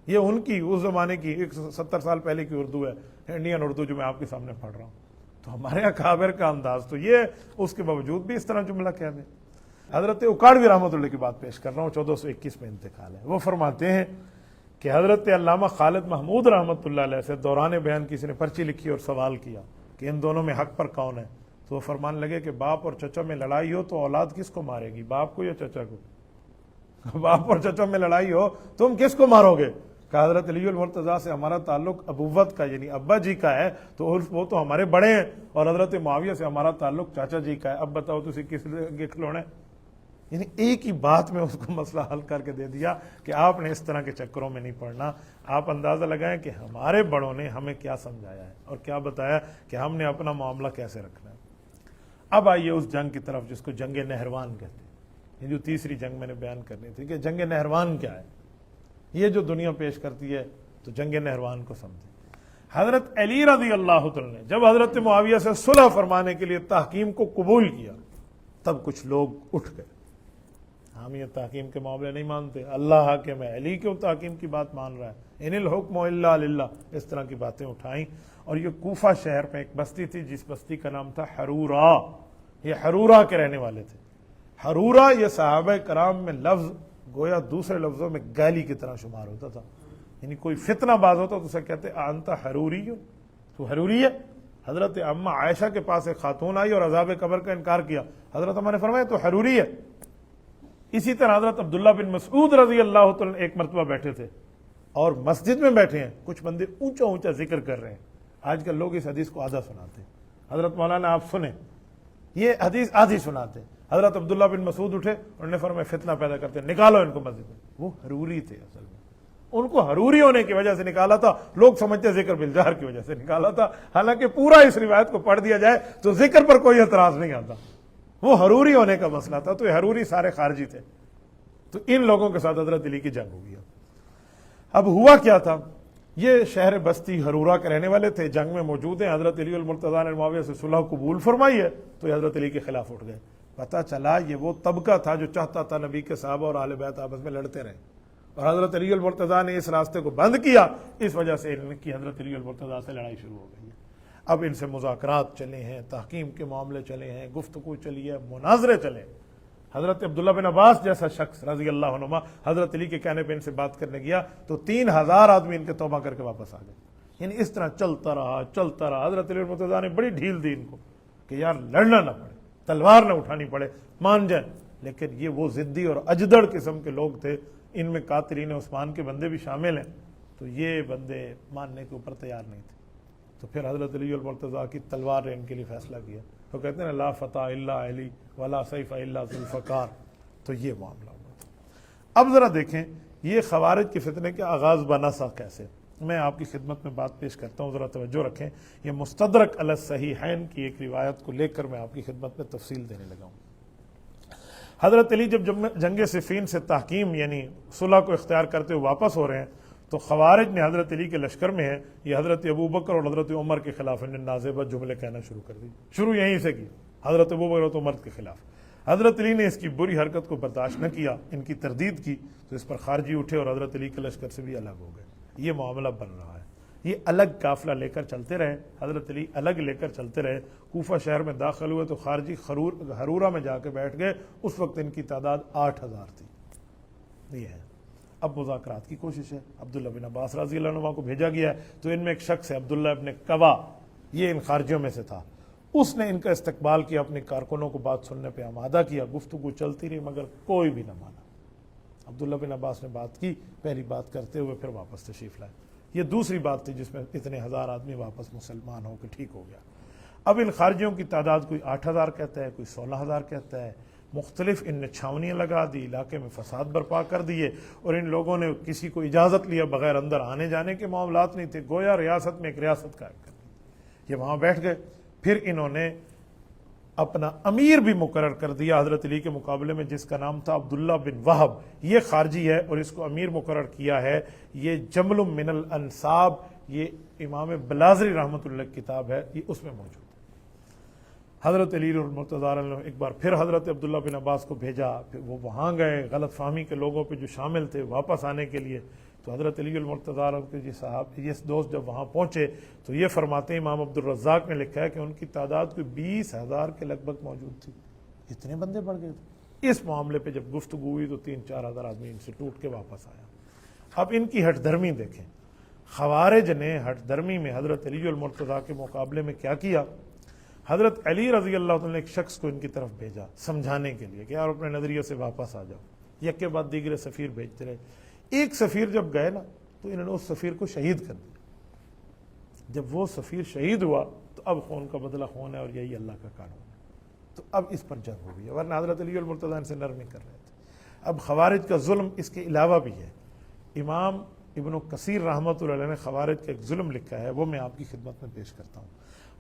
یہ ان کی اس زمانے کی 70 سال پہلے کی اردو ہے، انڈین اردو جو میں آپ کے سامنے پڑھ رہا ہوں۔ تو ہمارے اکابر کا انداز تو یہ، اس کے باوجود بھی اس طرح جملہ کہہ دیں۔ حضرت اکاڑوی رحمۃ اللہ کی بات پیش کر رہا ہوں، 1421 میں انتقال ہے۔ وہ فرماتے ہیں کہ حضرت علامہ خالد محمود رحمۃ اللہ علیہ سے دوران بیان کسی نے پرچی لکھی اور سوال کیا کہ ان دونوں میں حق پر کون ہے، تو وہ فرمان لگے کہ باپ اور چچا میں لڑائی ہو تو اولاد کس کو مارے گی، باپ کو یا چچا کو؟ باپ اور چچا میں لڑائی ہو تم کس کو مارو گے؟ کہ حضرت علی المرتضیٰ سے ہمارا تعلق ابوت کا یعنی ابا جی کا ہے، تو وہ تو ہمارے بڑے ہیں، اور حضرت معاویہ سے ہمارا تعلق چاچا جی کا ہے، اب بتاؤ تسی کس کے کھلونے؟ یعنی ایک ہی بات میں اس کو مسئلہ حل کر کے دے دیا کہ آپ نے اس طرح کے چکروں میں نہیں پڑنا۔ آپ اندازہ لگائیں کہ ہمارے بڑوں نے ہمیں کیا سمجھایا ہے اور کیا بتایا کہ ہم نے اپنا معاملہ کیسے رکھنا ہے۔ اب آئیے اس جنگ کی طرف جس کو جنگ نہروان کہتے ہیں، یہ جو تیسری جنگ میں نے بیان کرنی تھی کہ جنگ نہروان کیا ہے، یہ جو دنیا پیش کرتی ہے، تو جنگ نہروان کو سمجھیں۔ حضرت علی رضی اللہ عنہ نے جب حضرت معاویہ سے صلح فرمانے کے لیے تحکیم کو قبول کیا، تب کچھ لوگ اٹھ گئے، ہم یہ تحکیم کے معاملے نہیں مانتے، اللہ حاکم ہے، علی کیوں تحکیم کی بات مان رہا ہے، ان الحکم الا للہ، اس طرح کی باتیں اٹھائیں۔ اور یہ کوفہ شہر میں ایک بستی تھی جس بستی کا نام تھا حرورہ، یہ حرورہ کے رہنے والے تھے۔ حرورہ یہ صحابہ کرام میں لفظ گویا دوسرے لفظوں میں گالی کی طرح شمار ہوتا تھا، یعنی کوئی فتنہ باز ہوتا تو اسے کہتے انت حروری، تو حروری ہے۔ حضرت اماں عائشہ کے پاس ایک خاتون آئی اور عذاب قبر کا انکار کیا، حضرت اماں نے فرمایا تو حروری ہے۔ اسی طرح حضرت عبداللہ بن مسعود رضی اللہ عنہ ایک مرتبہ بیٹھے تھے اور مسجد میں بیٹھے ہیں، کچھ بندے اونچا اونچا ذکر کر رہے ہیں، آج کل لوگ اس حدیث کو آدھا سناتے ہیں، حضرت مولانا آپ سنیں، یہ حدیث آدھی سناتے ہیں۔ حضرت عبداللہ بن مسعود اٹھے، انہوں نے فرمایا فتنہ پیدا کرتے ہیں، نکالو ان کو مسجد میں۔ وہ حروری تھے، اصل میں ان کو حروری ہونے کی وجہ سے نکالا تھا، لوگ سمجھتے ذکر بالجہر کی وجہ سے نکالا تھا، حالانکہ پورا اس روایت کو پڑھ دیا جائے تو ذکر پر کوئی اعتراض نہیں آتا، وہ حروری ہونے کا مسئلہ تھا۔ تو یہ حروری سارے خارجی تھے، تو ان لوگوں کے ساتھ حضرت علی کی جنگ ہو گیا۔ اب ہوا کیا تھا، یہ شہر بستی حرورہ کے رہنے والے تھے، جنگ میں موجود ہیں، حضرت علی المرتضیٰ نے معاویہ سے صلح قبول فرمائی ہے، تو یہ حضرت علی کے خلاف اٹھ گئے۔ پتہ چلا یہ وہ طبقہ تھا جو چاہتا تھا نبی کے صحابہ اور اہل بیت آپس میں لڑتے رہیں، اور حضرت علی المرتضیٰ نے اس راستے کو بند کیا، اس وجہ سے ان کی حضرت علی المرتضیٰ سے لڑائی شروع ہو گئی ہے۔ اب ان سے مذاکرات چلے ہیں، تحکیم کے معاملے چلے ہیں، گفتگو چلی ہے، مناظرے چلے۔ حضرت عبداللہ بن عباس جیسا شخص رضی اللہ عنہما حضرت علی کے کہنے پہ ان سے بات کرنے گیا تو 3000 آدمی ان کے توبہ کر کے واپس آ گئے۔ یعنی اس طرح چلتا رہا۔ حضرت علی المرتضیٰ نے بڑی ڈھیل دی ان کو کہ یار لڑنا نہ پڑے، تلوار نہ اٹھانی پڑے، مان جائیں، لیکن یہ وہ ضدی اور اجدڑ قسم کے لوگ تھے، ان میں قاتلین عثمان کے بندے بھی شامل ہیں، تو یہ بندے ماننے کے اوپر تیار نہیں تھے۔ تو پھر حضرت علی المرتضیٰ کی تلوار نے ان کے لیے فیصلہ کیا، تو کہتے ہیں لا فتح الا علی ولا سیف الا ذوالفقار، تو یہ معاملہ ہوا تھا۔ اب ذرا دیکھیں یہ خوارج کے فتنے کے آغاز بنا سا کیسے، میں آپ کی خدمت میں بات پیش کرتا ہوں، ذرا توجہ رکھیں۔ یہ مستدرک علی الصحیحین کی ایک روایت کو لے کر میں آپ کی خدمت میں تفصیل دینے لگا ہوں۔ حضرت علی جب جنگ صفین سے تحکیم یعنی صلح کو اختیار کرتے ہوئے واپس ہو رہے ہیں تو خوارج نے حضرت علی کے لشکر میں ہے یہ حضرت ابوبکر اور حضرت عمر کے خلاف انہیں نازیبہ جملے کہنا شروع کر دی، شروع یہیں سے کی، حضرت ابوبکر اور عمر کے خلاف۔ حضرت علی نے اس کی بری حرکت کو برداشت نہ کیا، ان کی تردید کی، تو اس پر خارجی اٹھے اور حضرت علی کے لشکر سے بھی الگ ہو گئے۔ یہ معاملہ بن رہا ہے، یہ الگ قافلہ لے کر چلتے رہے، حضرت علی الگ لے کر چلتے رہے۔ کوفہ شہر میں داخل ہوئے تو خارجی حرورہ میں جا کے بیٹھ گئے، اس وقت ان کی تعداد 8000 تھی۔ یہ ہے اب مذاکرات کی کوشش ہے، عبداللہ بن عباس رضی اللہ عنہ کو بھیجا گیا ہے، تو ان میں ایک شخص ہے عبداللہ ابن قوا، یہ ان خارجیوں میں سے تھا، اس نے ان کا استقبال کیا، اپنے کارکنوں کو بات سننے پہ آمادہ کیا، گفتگو چلتی رہی مگر کوئی بھی نہ مانا۔ عبداللہ بن عباس نے بات کی، پہلی بات کرتے ہوئے پھر واپس تشریف لائے۔ یہ دوسری بات تھی جس میں اتنے ہزار آدمی واپس مسلمان ہو کے ٹھیک ہو گیا۔ اب ان خارجیوں کی تعداد کوئی 8,000 کہتا ہے، کوئی 16,000 کہتا ہے، مختلف ان نے چھاونیاں لگا دی، علاقے میں فساد برپا کر دیے، اور ان لوگوں نے کسی کو اجازت لیا بغیر اندر آنے جانے کے معاملات نہیں تھے، گویا ریاست میں ایک ریاست قائم کر دی۔ یہ وہاں بیٹھ گئے، پھر انہوں نے اپنا امیر بھی مقرر کر دیا حضرت علی کے مقابلے میں، جس کا نام تھا عبداللہ بن وہب۔ یہ خارجی ہے اور اس کو امیر مقرر کیا ہے۔ یہ جمل من الانصاب، یہ امام بلازری رحمۃ اللہ کی کتاب ہے، یہ اس میں موجود ہے۔ حضرت علی المرتضیٰ نے ایک بار پھر حضرت عبداللہ بن عباس کو بھیجا، پھر وہ وہاں گئے، غلط فہمی کے لوگوں پہ جو شامل تھے واپس آنے کے لیے۔ تو حضرت علی المرتضیٰ کے یہ دوست جب وہاں پہنچے تو یہ فرماتے ہیں، امام عبد الرزاق نے لکھا ہے کہ ان کی تعداد کوئی 20,000 کے لگ بھگ موجود تھی، اتنے بندے بڑھ گئے تھے۔ اس معاملے پہ جب گفتگو ہوئی تو 3-4 ہزار آدمی ان سے ٹوٹ کے واپس آیا۔ اب ان کی ہٹ دھرمی دیکھیں، خوارج نے ہٹ دھرمی میں حضرت علی المرتضیٰ کے مقابلے میں کیا کیا؟ حضرت علی رضی اللہ عنہ نے ایک شخص کو ان کی طرف بھیجا سمجھانے کے لیے کہ یار اپنے نظریے سے واپس آ جاؤ۔ یک کے بعد دیگر سفیر بھیجتے رہے۔ ایک سفیر جب گئے نا تو انہوں نے اس سفیر کو شہید کر دیا۔ جب وہ سفیر شہید ہوا تو اب خون کا بدلہ خون ہے اور یہی اللہ کا قانون ہے، تو اب اس پر جنگ ہو گئی، ورنہ حضرت علی المرتضیٰ ان سے نرمی کر رہے تھے۔ اب خوارج کا ظلم اس کے علاوہ بھی ہے۔ امام ابن کثیر رحمۃ اللہ علیہ نے خوارج کا ایک ظلم لکھا ہے، وہ میں آپ کی خدمت میں پیش کرتا ہوں۔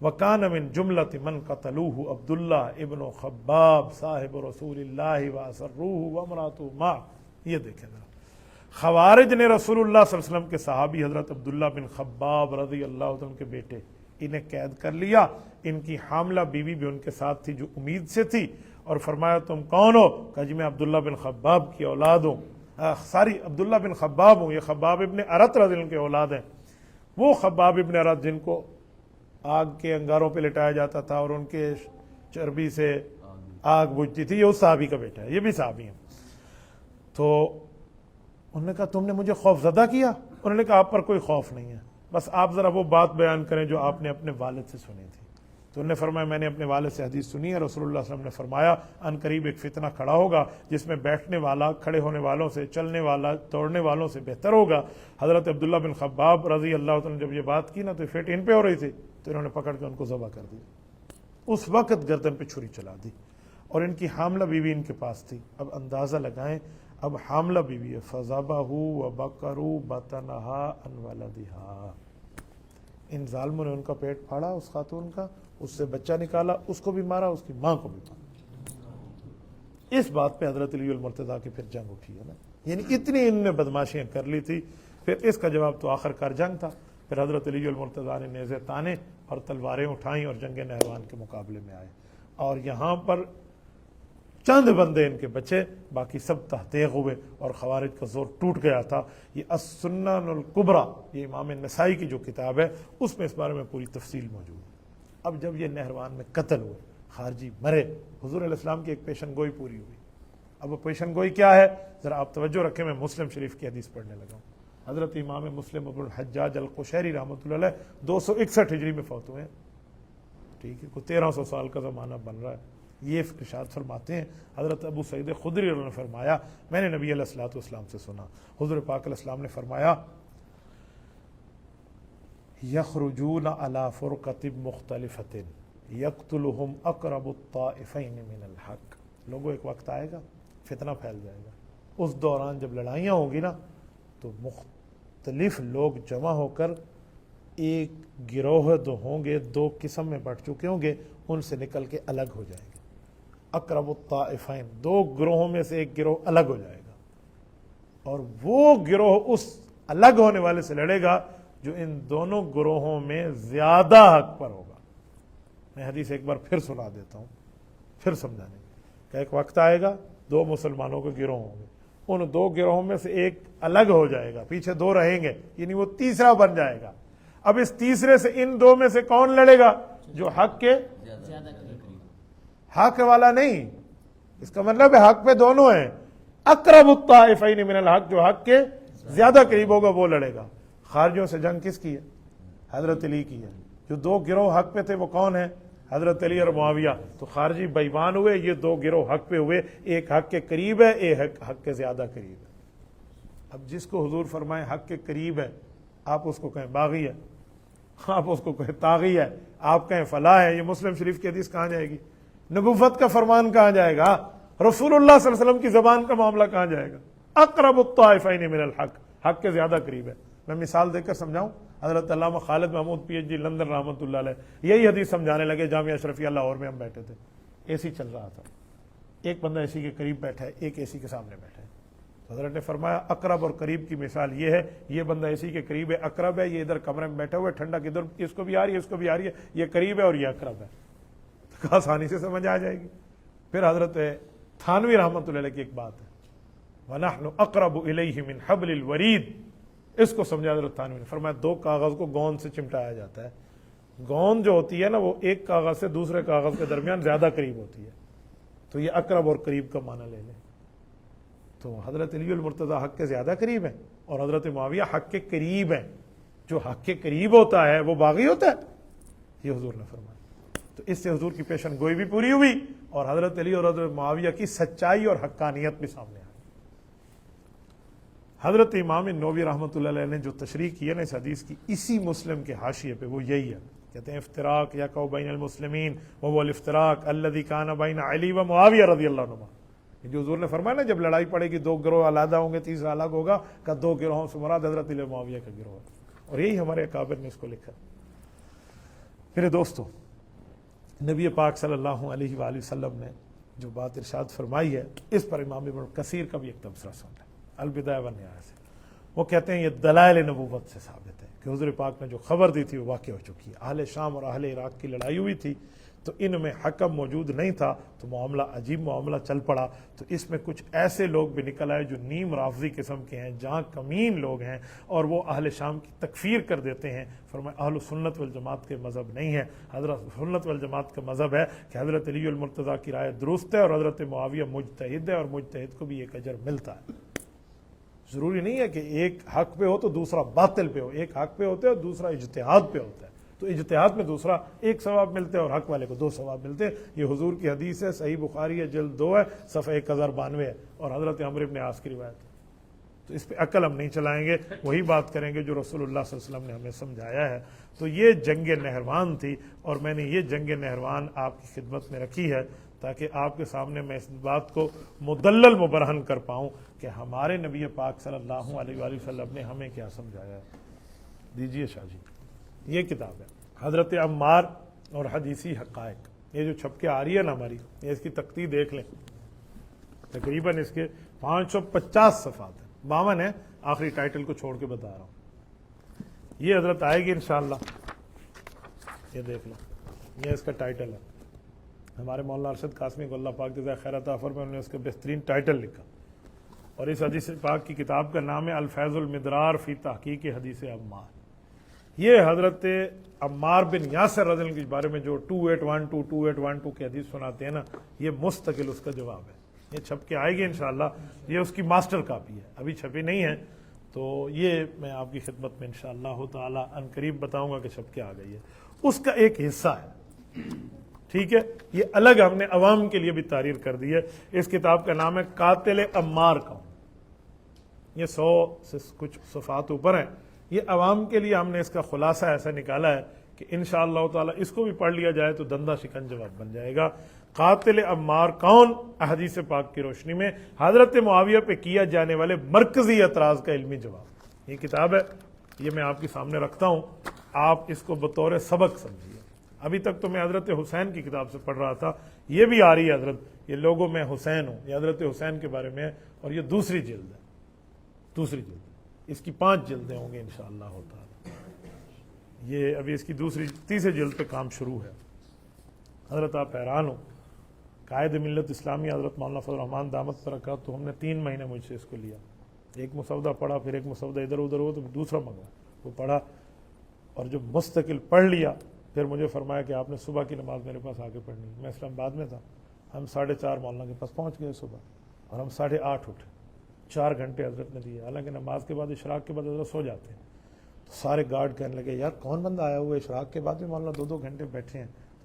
وَكَانَ مِن جُمْلَةِ مَنْ قَتَلُوهُ عبداللہ ابن خباب صاحب رسول اللہ وَأَسَرُّوهُ وَامْرَأَتُهُ مَعَهُ۔ یہ دیکھیں ذرا، خوارج نے رسول اللہ صلی اللہ علیہ وسلم کے صحابی حضرت عبداللہ بن خباب رضی اللہ عنہ کے بیٹے انہیں قید کر لیا، ان کی حاملہ بیوی بھی ان کے ساتھ تھی جو امید سے تھی، اور فرمایا تم کون ہو؟ کہا جی میں عبداللہ بن خباب کی اولاد ہوں، عبداللہ بن خباب ہوں، یہ خباب ابن ارت رضی اللہ عنہ کے اولاد ہیں۔ وہ خباب ابن ارت جن کو آگ کے انگاروں پہ لٹایا جاتا تھا اور ان کے چربی سے آگ بجھتی تھی، یہ اس صحابی کا بیٹا ہے، یہ بھی صحابی ہیں۔ تو انہوں نے کہا تم نے مجھے خوف زدہ کیا؟ انہوں نے کہا آپ پر کوئی خوف نہیں ہے، بس آپ ذرا وہ بات بیان کریں جو آپ نے اپنے والد سے سنی تھی۔ تو انہوں نے فرمایا میں نے اپنے والد سے حدیث سنی ہے، رسول اللہ صلی اللہ علیہ وسلم نے فرمایا ان قریب ایک فتنہ کھڑا ہوگا جس میں بیٹھنے والا کھڑے ہونے والوں سے، چلنے والا دوڑنے والوں سے بہتر ہوگا۔ حضرت عبداللہ بن خباب رضی اللہ عنہ جب یہ بات کی نا تو فٹ ان پہ ہو رہی تھی، تو انہوں نے پکڑ کے ان کو ذبح کر دیا، اس وقت گردن پہ چھری چلا دی، اور ان کی حاملہ بیوی ان کے پاس تھی۔ اب اندازہ لگائیں، اب حاملہ بیوی ہے، فَذَبَحُوا وَبَكَرُوا بَطَنَهَا عَنْ وَلَدِهَا، ان ظالموں نے ان کا پیٹ پھاڑا، اس خاتون کا، اس سے بچہ نکالا، اس کو بھی مارا، اس کی ماں کو بھی مارا۔ اس بات پہ حضرت علی المرتضیٰ کی پھر جنگ اٹھی ہے نا، یعنی اتنی ان نے بدماشیاں کر لی تھی، پھر اس کا جواب تو آخر کار جنگ تھا۔ پھر حضرت علی المرتضیٰ نے نیزے تانے اور تلواریں اٹھائیں اور جنگ نہروان کے مقابلے میں آئے، اور یہاں پر چند بندے ان کے بچے، باقی سب تحتیغ ہوئے اور خوارج کا زور ٹوٹ گیا تھا۔ یہ السنن الکبریٰ، یہ امام نسائی کی جو کتاب ہے اس میں اس بارے میں پوری تفصیل موجود ہے۔ اب جب یہ نہروان میں قتل ہوئے، خارجی مرے، حضور علیہ السلام کی ایک پیشن گوئی پوری ہوئی۔ اب وہ پیشن گوئی کیا ہے ذرا آپ توجہ رکھیں، میں مسلم شریف کی حدیث پڑھنے لگا ہوں۔ حضرت امام مسلم ابن الحجاج القشیری رحمۃ اللہ علیہ 261 ہجری میں فوت ہوئے ہیں، ٹھیک ہے، کوئی 1300 سال کا زمانہ بن رہا ہے۔ یہ ارشاد فرماتے ہیں، حضرت ابو سعید خدری نے فرمایا میں نے نبی علیہ الصلوۃ والسلام سے سنا، حضور پاک علیہ السلام نے فرمایا یخرجون علی فرقۃ مختلفۃ یقتلہم اقرب الطائفین من الحق۔ لوگوں ایک وقت آئے گا فتنہ پھیل جائے گا، اس دوران جب لڑائیاں ہوں گی نا تو مختلف لوگ جمع ہو کر ایک گروہ جو ہوں گے، دو قسم میں بٹ چکے ہوں گے، ان سے نکل کے الگ ہو جائیں گے۔ اقرب الطائفین، دو گروہوں میں سے ایک گروہ الگ ہو جائے گا، اور وہ گروہ اس الگ ہونے والے سے لڑے گا جو ان دونوں گروہوں میں زیادہ حق پر ہوگا۔ میں حدیث ایک بار پھر سنا دیتا ہوں، پھر سمجھانے کہ ایک وقت آئے گا دو مسلمانوں کے گروہ ہوں گے، ان دو گروہوں میں سے ایک الگ ہو جائے گا، پیچھے دو رہیں گے، یعنی وہ تیسرا بن جائے گا۔ اب اس تیسرے سے ان دو میں سے کون لڑے گا؟ جو حق کے حق والا نہیں، اس کا مطلب ہے حق پہ دونوں ہیں۔ اقرب الطائفین من الحق، جو حق کے زیادہ قریب ہوگا وہ لڑے گا۔ خارجیوں سے جنگ کس کی ہے؟ حضرت علی کی ہے۔ جو دو گروہ حق پہ تھے وہ کون ہیں؟ حضرت علی اور معاویہ تو خارجی بےمان ہوئے، یہ دو گروہ حق پہ ہوئے، ایک حق کے قریب ہے، ایک حق کے زیادہ قریب ہے۔ اب جس کو حضور فرمائے حق کے قریب ہے، آپ اس کو کہیں باغی ہے، آپ اس کو کہیں طاغی ہے، آپ کہیں فلاح ہے، یہ مسلم شریف کی حدیث کہاں جائے گی؟ نبوت کا فرمان کہاں جائے گا؟ رسول اللہ صلی اللہ علیہ وسلم کی زبان کا معاملہ کہاں جائے گا؟ اقرب الطائفین من الحق، حق کے زیادہ قریب ہے۔ میں مثال دے کر سمجھاؤں، حضرت علامہ خالد محمود پی ایچ ڈی لندن رحمۃ اللہ علیہ یہی حدیث سمجھانے لگے، جامعہ اشرفیہ لاہور میں ہم بیٹھے تھے، اے سی چل رہا تھا، ایک بندہ اے سی کے قریب بیٹھا ہے، ایک اے سی کے سامنے بیٹھا ہے، تو حضرت نے فرمایا اقرب اور قریب کی مثال یہ ہے، یہ بندہ اے سی کے قریب ہے، اقرب ہے، یہ ادھر کمرے میں بیٹھا ہوا ہے، ٹھنڈک ادھر اس کو بھی آ رہی ہے، اس کو بھی آ رہی ہے، یہ قریب ہے اور یہ اقرب ہے، تو آسانی سے سمجھ آ جائے گی۔ پھر حضرت تھانوی رحمۃ اللہ علیہ کی ایک بات ہے، وَنَحْنُ أَقْرَبُ إِلَيْهِ مِنْ حَبْلِ الْوَرِيدِ، اس کو سمجھا حضرت تھانوی نے، فرمایا دو کاغذ کو گوند سے چمٹایا جاتا ہے، گوند جو ہوتی ہے نا وہ ایک کاغذ سے دوسرے کاغذ کے درمیان زیادہ قریب ہوتی ہے، تو یہ اقرب اور قریب کا معنی لے لیں۔ تو حضرت علی المرتضیٰ حق کے زیادہ قریب ہیں اور حضرت معاویہ حق کے قریب ہیں، جو حق کے قریب ہوتا ہے وہ باغی ہوتا ہے، یہ حضور نے فرمایا۔ تو اس سے حضور کی پیشن گوئی بھی پوری ہوئی اور حضرت علی اور حضرت معاویہ کی سچائی اور حقانیت بھی سامنے آئی۔ حضرت امام نووی رحمۃ اللہ علیہ نے جو تشریح کی ہے نا اس حدیث کی، اسی مسلم کے حاشیے پہ وہ یہی ہے، کہتے ہیں افتراق یقع بین المسلمین وهو الافتراق الذي كان بین علی و معاویہ رضی اللہ عنہما، جو حضور نے فرمایا نا جب لڑائی پڑے گی دو گروہ علیحدہ ہوں گے، تیسرا الگ ہوگا، کہ دو گروہوں سے مراد حضرت علی و معاویہ کا گروہ ہے، اور یہی ہمارے اکابر نے اس کو لکھا۔ میرے دوستو، نبی پاک صلی اللہ علیہ وآلہ وسلم نے جو بات ارشاد فرمائی ہے، اس پر امام ابن کثیر کا بھی ایک تبصرہ سن لیں البدایہ والنہایہ سے۔ وہ کہتے ہیں یہ دلائل نبوت سے ثابت ہے کہ حضور پاک نے جو خبر دی تھی وہ واقع ہو چکی ہے۔ اہل شام اور اہل عراق کی لڑائی ہوئی تھی تو ان میں حکم موجود نہیں تھا، تو معاملہ عجیب معاملہ چل پڑا، تو اس میں کچھ ایسے لوگ بھی نکل آئے جو نیم رافضی قسم کے ہیں، جہاں کمین لوگ ہیں، اور وہ اہل شام کی تکفیر کر دیتے ہیں۔ فرمایا اہل سنت والجماعت کے مذہب نہیں ہے، حضرت سنت والجماعت کا مذہب ہے کہ حضرت علی المرتضیٰ کی رائے درست ہے اور حضرت معاویہ مجتہد ہے، اور مجتہد کو بھی ایک اجر ملتا ہے۔ ضروری نہیں ہے کہ ایک حق پہ ہو تو دوسرا باطل پہ ہو، ایک حق پہ ہوتا ہے اور دوسرا اجتہاد پہ ہوتا ہے، تو اجتہاد میں دوسرا ایک ثواب ملتے ہیں اور حق والے کو دو ثواب ملتے ہیں۔ یہ حضور کی حدیث ہے، صحیح بخاری ہے، جلد 2 ہے، صفحہ 1092 ہے، اور حضرت عمرو بن عاص کی روایت ہے۔ تو اس پہ عقل ہم نہیں چلائیں گے، وہی بات کریں گے جو رسول اللہ صلی اللہ علیہ وسلم نے ہمیں سمجھایا ہے۔ تو یہ جنگ نہروان تھی، اور میں نے یہ جنگ نہروان آپ کی خدمت میں رکھی ہے تاکہ آپ کے سامنے میں اس بات کو مدلل مبرہن کر پاؤں کہ ہمارے نبی پاک صلی اللہ علیہ وآلہ وسلم نے ہمیں کیا سمجھایا ہے۔ دیجیے شاہ جی، یہ کتاب ہے حضرت عمار اور حدیثی حقائق، یہ جو چھپ کے آ رہی ہے نا ہماری، یہ اس کی تختی دیکھ لیں، تقریباً اس کے 550 صفحات ہیں، 52 ہے، آخری ٹائٹل کو چھوڑ کے بتا رہا ہوں۔ یہ حضرت آئے گی انشاءاللہ، یہ دیکھ لو، یہ اس کا ٹائٹل ہے۔ ہمارے مولانا ارشد قاسمی کو اللہ پاک جزائے خیر عطا فرمائے، انہوں نے اس کا بہترین ٹائٹل لکھا، اور اس حدیث پاک کی کتاب کا نام ہے الفیض المدرار فی تحقیق حدیث عمار۔ یہ حضرت عمار بن یاسر رضی اللہ عنہ کے بارے میں جو 2812 کی حدیث سناتے ہیں نا، یہ مستقل اس کا جواب ہے، یہ چھپ کے آئے گی انشاءاللہ، یہ اس کی ماسٹر کاپی ہے، ابھی چھپی نہیں ہے، تو یہ میں آپ کی خدمت میں انشاءاللہ تعالی ان قریب بتاؤں گا کہ چھپ کے آ گئی ہے، اس کا ایک حصہ ہے، ٹھیک ہے۔ یہ الگ ہم نے عوام کے لیے بھی تحریر کر دی ہے۔ اس کتاب کا نام ہے قاتل عمار کون، یہ 100 سے کچھ صفحات اوپر ہیں۔ یہ عوام کے لیے ہم نے اس کا خلاصہ ایسا نکالا ہے کہ انشاءاللہ تعالی اس کو بھی پڑھ لیا جائے تو دندہ شکن جواب بن جائے گا۔ قاتل عمار کون، احادیث پاک کی روشنی میں حضرت معاویہ پہ کیا جانے والے مرکزی اعتراض کا علمی جواب، یہ کتاب ہے، یہ میں آپ کے سامنے رکھتا ہوں، آپ اس کو بطور سبق سمجھیے۔ ابھی تک تو میں حضرت حسین کی کتاب سے پڑھ رہا تھا، یہ بھی آ رہی ہے حضرت، یہ لوگوں میں حسین ہوں، یہ حضرت حسین کے بارے میں ہے، اور یہ دوسری جلد ہے، دوسری جلد، اس کی 5 جلدیں ہوں گے انشاءاللہ تعالی۔ یہ ابھی اس کی تیسری جلد پہ کام شروع ہے۔ حضرت آپ حیران ہو، قائد ملت اسلامی حضرت مولانا فضل الرحمان دامت برکاتہ، تو ہم نے 3 مہینے مجھ سے اس کو لیا، ایک مسودہ پڑھا، پھر ایک مسودہ ادھر ادھر ہوا تو دوسرا منگا، وہ پڑھا، اور جب مستقل پڑھ لیا پھر مجھے فرمایا کہ آپ نے صبح کی نماز میرے پاس آ کے پڑھنی، میں اسلام آباد میں تھا، ہم 4:30 مولانا کے پاس پہنچ گئے صبح، اور ہم 8:30 اٹھے، 4 گھنٹے حضرت نے دیے، حالانکہ نماز کے بعد اشراق کے بعد حضرت سو جاتے ہیں، تو سارے گارڈ کہنے لگے یار کون بندہ آیا ہوا ہے اشراق کے بعد بھی مولانا 2 گھنٹے بیٹھے ہیں،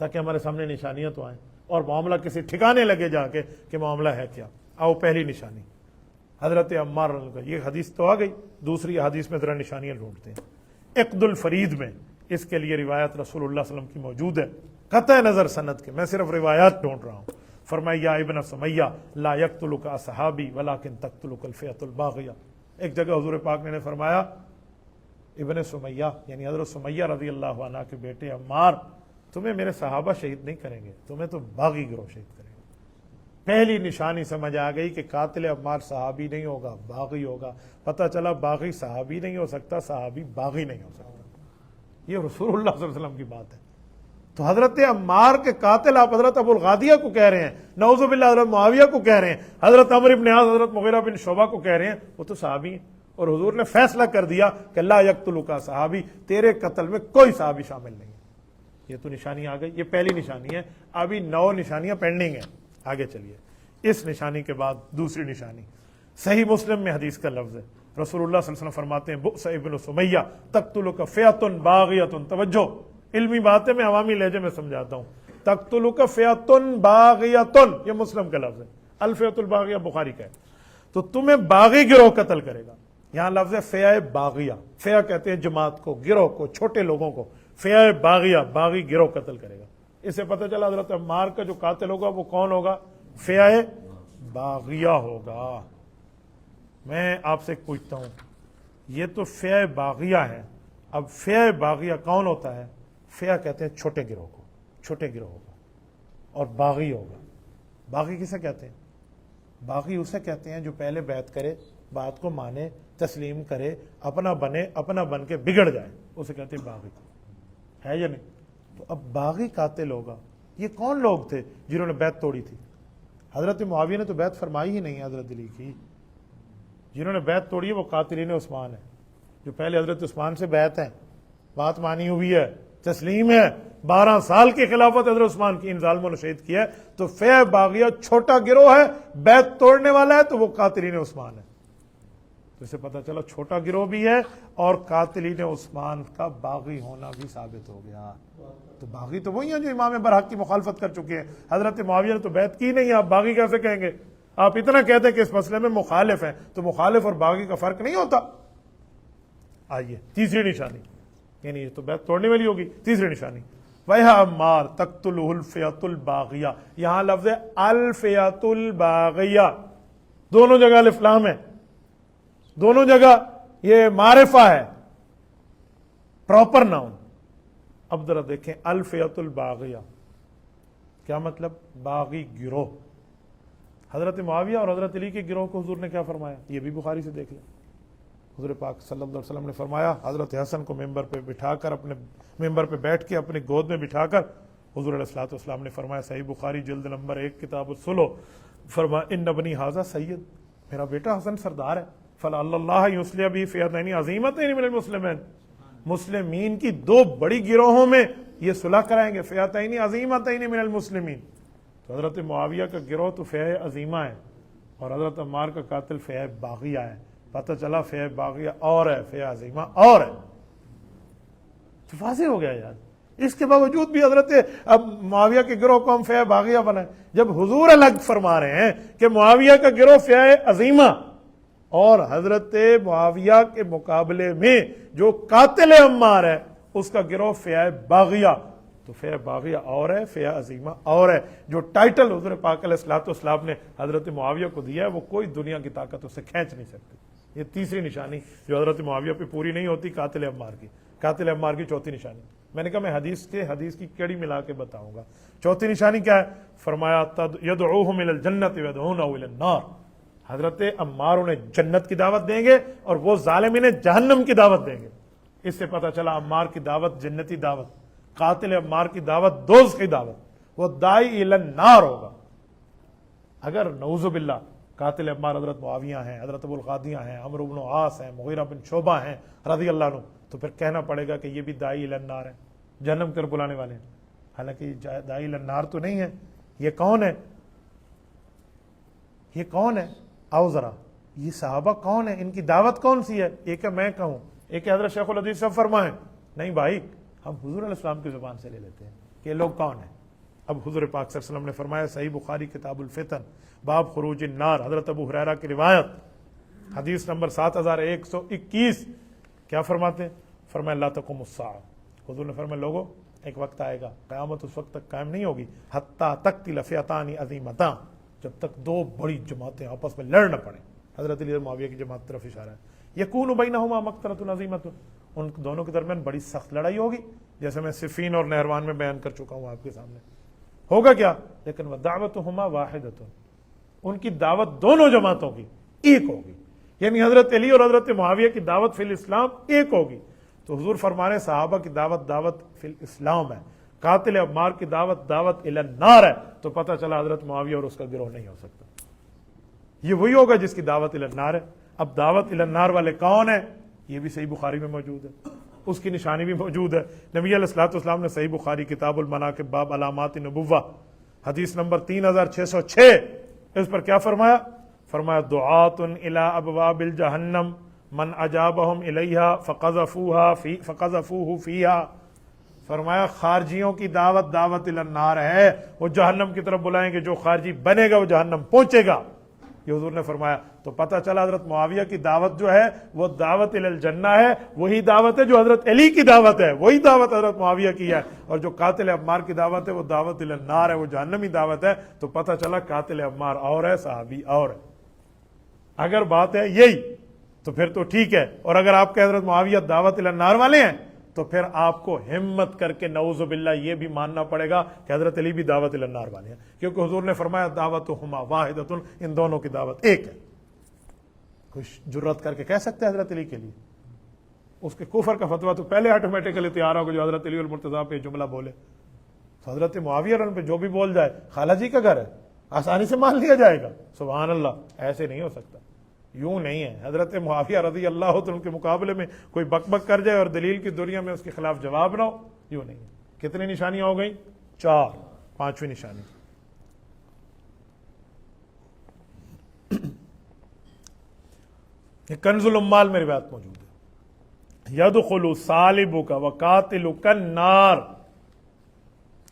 تاکہ ہمارے سامنے نشانیاں تو آئیں اور معاملہ کسی ٹھکانے لگے جا کے کہ معاملہ ہے کیا. آؤ پہلی نشانی حضرت عمار رضی اللہ عنہ. یہ حدیث تو آ گئی, دوسری حدیث میں ذرا نشانیاں ڈھونڈتے ہیں. عقد الفرید میں اس کے لیے روایت رسول اللہ صلی اللہ علیہ وسلم کی موجود ہے, قطع نظر سند کے, میں صرف روایات ڈھونڈ رہا ہوں. فرمایا یا ابن سمیہ لا یقتلک اصحابی ولکن تقتلک الفئۃ الباغیہ. ایک جگہ حضور پاک نے فرمایا ابن سمیہ یعنی حضرت سمیہ رضی اللہ عنہ کے بیٹے عمار, تمہیں میرے صحابہ شہید نہیں کریں گے, تمہیں تو باغی گروہ شہید کریں گے. پہلی نشانی سمجھ آ گئی کہ قاتل عمار صحابی نہیں ہوگا, باغی ہوگا. پتہ چلا باغی صحابی نہیں ہو سکتا, صحابی باغی نہیں ہو سکتا. یہ رسول اللہ صلی اللہ علیہ وسلم کی بات ہے. تو حضرت عمار کے قاتل آپ حضرت ابو الغادیہ کو کہہ رہے ہیں, نعوذ باللہ حضرت معاویہ کو کہہ رہے ہیں, حضرت عمرو بن عاص, حضرت مغیرہ بن شعبہ کو کہہ رہے ہیں, وہ تو صحابی ہیں. اور حضور نے فیصلہ کر دیا کہ لا یقتلک صحابی, تیرے قتل میں کوئی صحابی شامل نہیں ہے. یہ تو نشانی آ گئی, یہ پہلی نشانی ہے. ابھی 9 نشانیاں پینڈنگ ہیں. آگے چلیے. اس نشانی کے بعد دوسری نشانی, صحیح مسلم میں حدیث کا لفظ ہے, رسول اللہ صلی اللہ علیہ وسلم فرماتے ہیں بؤس ابن سمیہ تقتلک فئۃ باغیۃ. توجہ, علمی بات ہے, میں عوامی لہجے میں سمجھاتا ہوں. تقتلک فئۃ باغیۃ, یہ مسلم کا لفظ ہے, الفئۃ الباغیہ بخاری کا ہے. تو تمہیں باغی گروہ قتل کرے گا. یہاں لفظ ہے فئہ باغیہ. فئہ کہتے ہیں جماعت کو, گروہ کو, چھوٹے لوگوں کو. فئہ باغیہ, باغی گروہ قتل کرے گا. اس سے پتہ چلا حضرت عمار کا جو قاتل ہوگا وہ کون ہوگا؟ فئہ باغیہ ہوگا. میں آپ سے پوچھتا ہوں, یہ تو فئہ باغیہ ہے, اب فئہ باغیہ کون ہوتا ہے؟ فئہ کہتے ہیں چھوٹے گروہ کو, چھوٹے گروہ ہوگا. اور باغی ہوگا, باغی کسے کہتے ہیں؟ باغی اسے کہتے ہیں جو پہلے بیعت کرے, بات کو مانے, تسلیم کرے, اپنا بنے, اپنا بن کے بگڑ جائے, اسے کہتے ہیں باغی. ہے یا نہیں؟ تو اب باغی قاتل ہوگا. یہ کون لوگ تھے جنہوں نے بیعت توڑی تھی؟ حضرت معاویہ نے تو بیعت فرمائی ہی نہیں حضرت علی کی. جنہوں نے بیعت توڑی ہے وہ قاتلین عثمان ہیں, جو پہلے حضرت عثمان سے بیعت ہیں, بات مانی ہوئی ہے, تسلیم ہے, 12 سال کی خلافت حضرت عثمان کی, ان ظالموں نے شہید کیا ہے. تو فئہ باغیہ چھوٹا گروہ ہے, بیعت توڑنے والا ہے, تو وہ قاتلین عثمان ہے. تو اسے پتہ چلا چھوٹا گروہ بھی ہے اور قاتلین عثمان کا باغی ہونا بھی ثابت ہو گیا. تو باغی تو وہی ہیں جو امام برحق کی مخالفت کر چکے ہیں. حضرت معاویہ نے تو بیعت کی نہیں, آپ باغی کیسے کہیں گے؟ آپ اتنا کہتے ہیں کہ اس مسئلے میں مخالف ہیں, تو مخالف اور باغی کا فرق نہیں ہوتا. آئیے تیسری نشانی, یعنی یہ تو بیعت توڑنے والی ہوگی. تیسری نشانی وَيْهَا عَمَّارٌ تَقْتُلُهُ الْفِئَةُ الْبَاغِيَةُ. یہاں لفظ ہے الفئۃ الباغیہ, دونوں جگہ الف لام ہے, دونوں جگہ یہ معرفہ ہے, پراپر ناؤن. اب ذرا دیکھیں الفئۃ الباغیہ کیا مطلب؟ باغی گروہ. حضرت معاویہ اور حضرت علی کے گروہ کو حضور نے کیا فرمایا؟ یہ بھی بخاری سے دیکھ لیں. حضور پاک صلی اللہ علیہ وسلم نے فرمایا, حضرت حسن کو ممبر پہ بٹھا کر, اپنے ممبر پہ بیٹھ کے اپنی گود میں بٹھا کر حضور علیہ الصلوۃ والسلام نے فرمایا, صحیح بخاری جلد نمبر 1 کتاب الصلح, فرمایا ان ابنی ھذا سید, میرا بیٹا حسن سردار ہے. فلعل اللہ یصلح بہ فئتین عظیمتین من المسلمین, مسلمین کی 2 بڑی گروہوں میں یہ صلح کرائیں گے. فئتین عظیمتین من المسلمین. تو حضرت معاویہ کا گروہ تو فئہ عظیمہ ہے اور حضرت عمار کا قاتل فئہ باغیہ ہے. پتہ چلا فئہ باغیہ اور ہے, فئہ عظیمہ اور ہے. تو واضح ہو گیا یار. اس کے باوجود بھی حضرت اب معاویہ کے گروہ کو ہم فئہ باغیہ بنائیں, جب حضور الگ فرما رہے ہیں کہ معاویہ کا گروہ فئہ عظیمہ, اور حضرت معاویہ کے مقابلے میں جو قاتل عمار ہے اس کا گروہ فئہ باغیہ. تو فئہ باغیہ اور ہے, فئہ عظیمہ اور ہے. جو ٹائٹل حضور پاک علیہ الصلوۃ والسلام نے حضرت معاویہ کو دیا ہے وہ کوئی دنیا کی طاقت اسے کھینچ نہیں سکتی. یہ تیسری نشانی جو حضرت معاویہ پہ پوری نہیں ہوتی قاتل عمار کی. قاتل عمار کی چوتھی نشانی, میں نے کہا میں حدیث کی کڑی ملا کے بتاؤں گا. چوتھی نشانی کیا ہے؟ فرمایا یدعوہم الی الجنۃ ویدعونہ الی النار. حضرت عمار انہیں جنت کی دعوت دیں گے اور وہ ظالمین جہنم کی دعوت دیں گے. اس سے پتہ چلا عمار کی دعوت جنتی دعوت, قاتل عمار کی دعوت دوزخ کی دعوت. وہ داعی الی النار ہوگا. اگر نعوذ باللہ قاتل عمار حضرت معاویہ ہیں, حضرت ابو الغادیہ ہیں, عمرو بن عاص ہیں, مغیرہ بن شعبہ ہیں رضی اللہ عنہ, تو پھر کہنا پڑے گا کہ یہ بھی داعی الی النار ہیں, جہنم کر بلانے والے ہیں. حالانکہ یہ داعی الی النار تو نہیں ہے. یہ کون ہے؟ یہ کون ہے؟ آؤ ذرا, یہ صحابہ کون ہیں؟ ان کی دعوت کون سی ہے؟ ایک ہے میں کہوں, ایک ہے حضرت شیخ الحدیث صاحب فرمائیں. نہیں بھائی, ہم حضور علیہ السلام کی زبان سے لے لیتے ہیں. کہ یہ لوگ کون ہیں. اب حضور پاک صلی اللہ علیہ وسلم نے فرمایا, صحیح بخاری کتاب الفتن باب خروج النار, حضرت ابو ہریرہ کی روایت, حدیث نمبر 7121, کیا فرماتے ہیں؟ فرمایا لا تقوم الساعہ, حضور نے فرمایا لوگوں ایک وقت آئے گا, قیامت اس وقت تک قائم نہیں ہوگی, حتیٰ تقتل فئتان عظیمتان, جب تک دو بڑی جماعتیں آپس میں لڑ نہ پڑیں. حضرت علی معاویہ کی جماعت طرف اشارہ ہے. یکون بینہما مقتلۃ عظیمۃ, ان دونوں کے درمیان بڑی سخت لڑائی ہوگی, جیسے میں صفین اور نہروان میں بیان کر چکا ہوں آپ کے سامنے. ہوگا کیا؟ لیکن ودعوتہما واحدۃ, ان کی دعوت دونوں جماعتوں کی ایک ہوگی, یعنی حضرت علی اور حضرت معاویہ کی دعوت فی الاسلام ایک ہوگی. تو حضور فرما رہے ہیں صحابہ کی دعوت فی الاسلام ہے, قاتل عمار کی دعوت الی النار ہے. تو پتہ چلا حضرت معاویہ اور اس کا گروہ نہیں ہو سکتا, یہ وہی ہوگا جس کی دعوت الی النار ہے. اب دعوت الی النار والے کون ہیں؟ یہ بھی صحیح بخاری میں موجود ہے, اس کی نشانی بھی موجود ہے. نبی علیہ الصلوۃ والسلام نے صحیح بخاری کتاب المناقب باب علامات نبوہ حدیث نمبر 3606 اس پر کیا فرمایا؟ فرمایا دعات الی ابواب الجہنم من اجابہم الیہا فقذفوہ فیہا. فرمایا خارجیوں کی دعوت الی النار ہے, وہ جہنم کی طرف بلائیں گے, جو خارجی بنے گا وہ جہنم پہنچے گا. یہ حضور نے فرمایا. تو پتہ چلا حضرت معاویہ کی دعوت جو ہے وہ دعوت الی الجنہ ہے, وہی دعوت ہے جو حضرت علی کی دعوت ہے, وہی دعوت حضرت معاویہ کی ہے. اور جو قاتل عمار کی دعوت ہے وہ دعوت الی النار ہے, وہ جہنمی دعوت ہے. تو پتہ چلا قاتل عمار اور ہے, صحابی اور ہے. اگر بات ہے یہی تو پھر تو ٹھیک ہے, اور اگر آپ کے حضرت معاویہ دعوت الی النار والے ہیں تو پھر آپ کو ہمت کر کے نعوذ باللہ یہ بھی ماننا پڑے گا کہ حضرت علی بھی دعوت الی النار والے ہیں, کیونکہ حضور نے فرمایا دعوتہما واحدۃ, ان دونوں کی دعوت ایک ہے. کچھ جرت کر کے کہہ سکتے ہیں حضرت علی کے لیے؟ اس کے کفر کا فتویٰ تو پہلے آٹومیٹکلی تیار ہوگا جو حضرت علی المرتضیٰ پہ جملہ بولے. تو حضرت معاویہ رن پہ جو بھی بول جائے, خالہ جی کا گھر ہے, آسانی سے مان لیا جائے گا. سبحان اللہ, ایسے نہیں ہو سکتا, یوں نہیں ہے. حضرت معاویہ رضی اللہ عنہ کے مقابلے میں کوئی بک بک کر جائے اور دلیل کی دنیا میں اس کے خلاف جواب نہ ہو, یوں نہیں ہے. کتنی نشانیاں ہو گئیں؟ 4. 5ویں نشانی یہ کنز الاموال میں روایت موجود ہے, یدخل صالبک وقاتلک النار.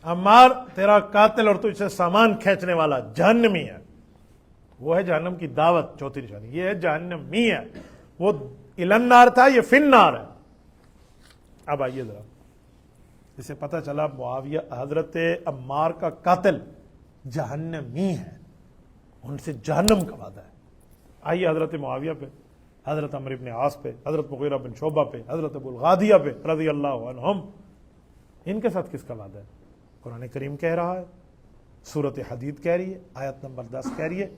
عمار تیرا قاتل اور تجھ سے سامان کھینچنے والا جہنمی ہے, وہ ہے جہنم کی دعوت. 4تھی نشانی یہ ہے جہنمی ہے, وہ الی النار تھا, یہ فی النار ہے. اب آئیے ذرا, اسے پتہ چلا معاویہ حضرت عمار کا قاتل جہنمی ہے, ان سے جہنم کا وعدہ ہے. آئیے حضرت معاویہ پہ, حضرت عمرو بن عاص پہ, حضرت مغیرہ بن شعبہ پہ, حضرت ابو الغادیہ پہ رضی اللہ عنہم, ان کے ساتھ کس کا وعدہ ہے؟ قرآن کریم کہہ رہا ہے, سورۃ حدید کہہ رہی ہے, آیت نمبر 10 کہہ رہی ہے,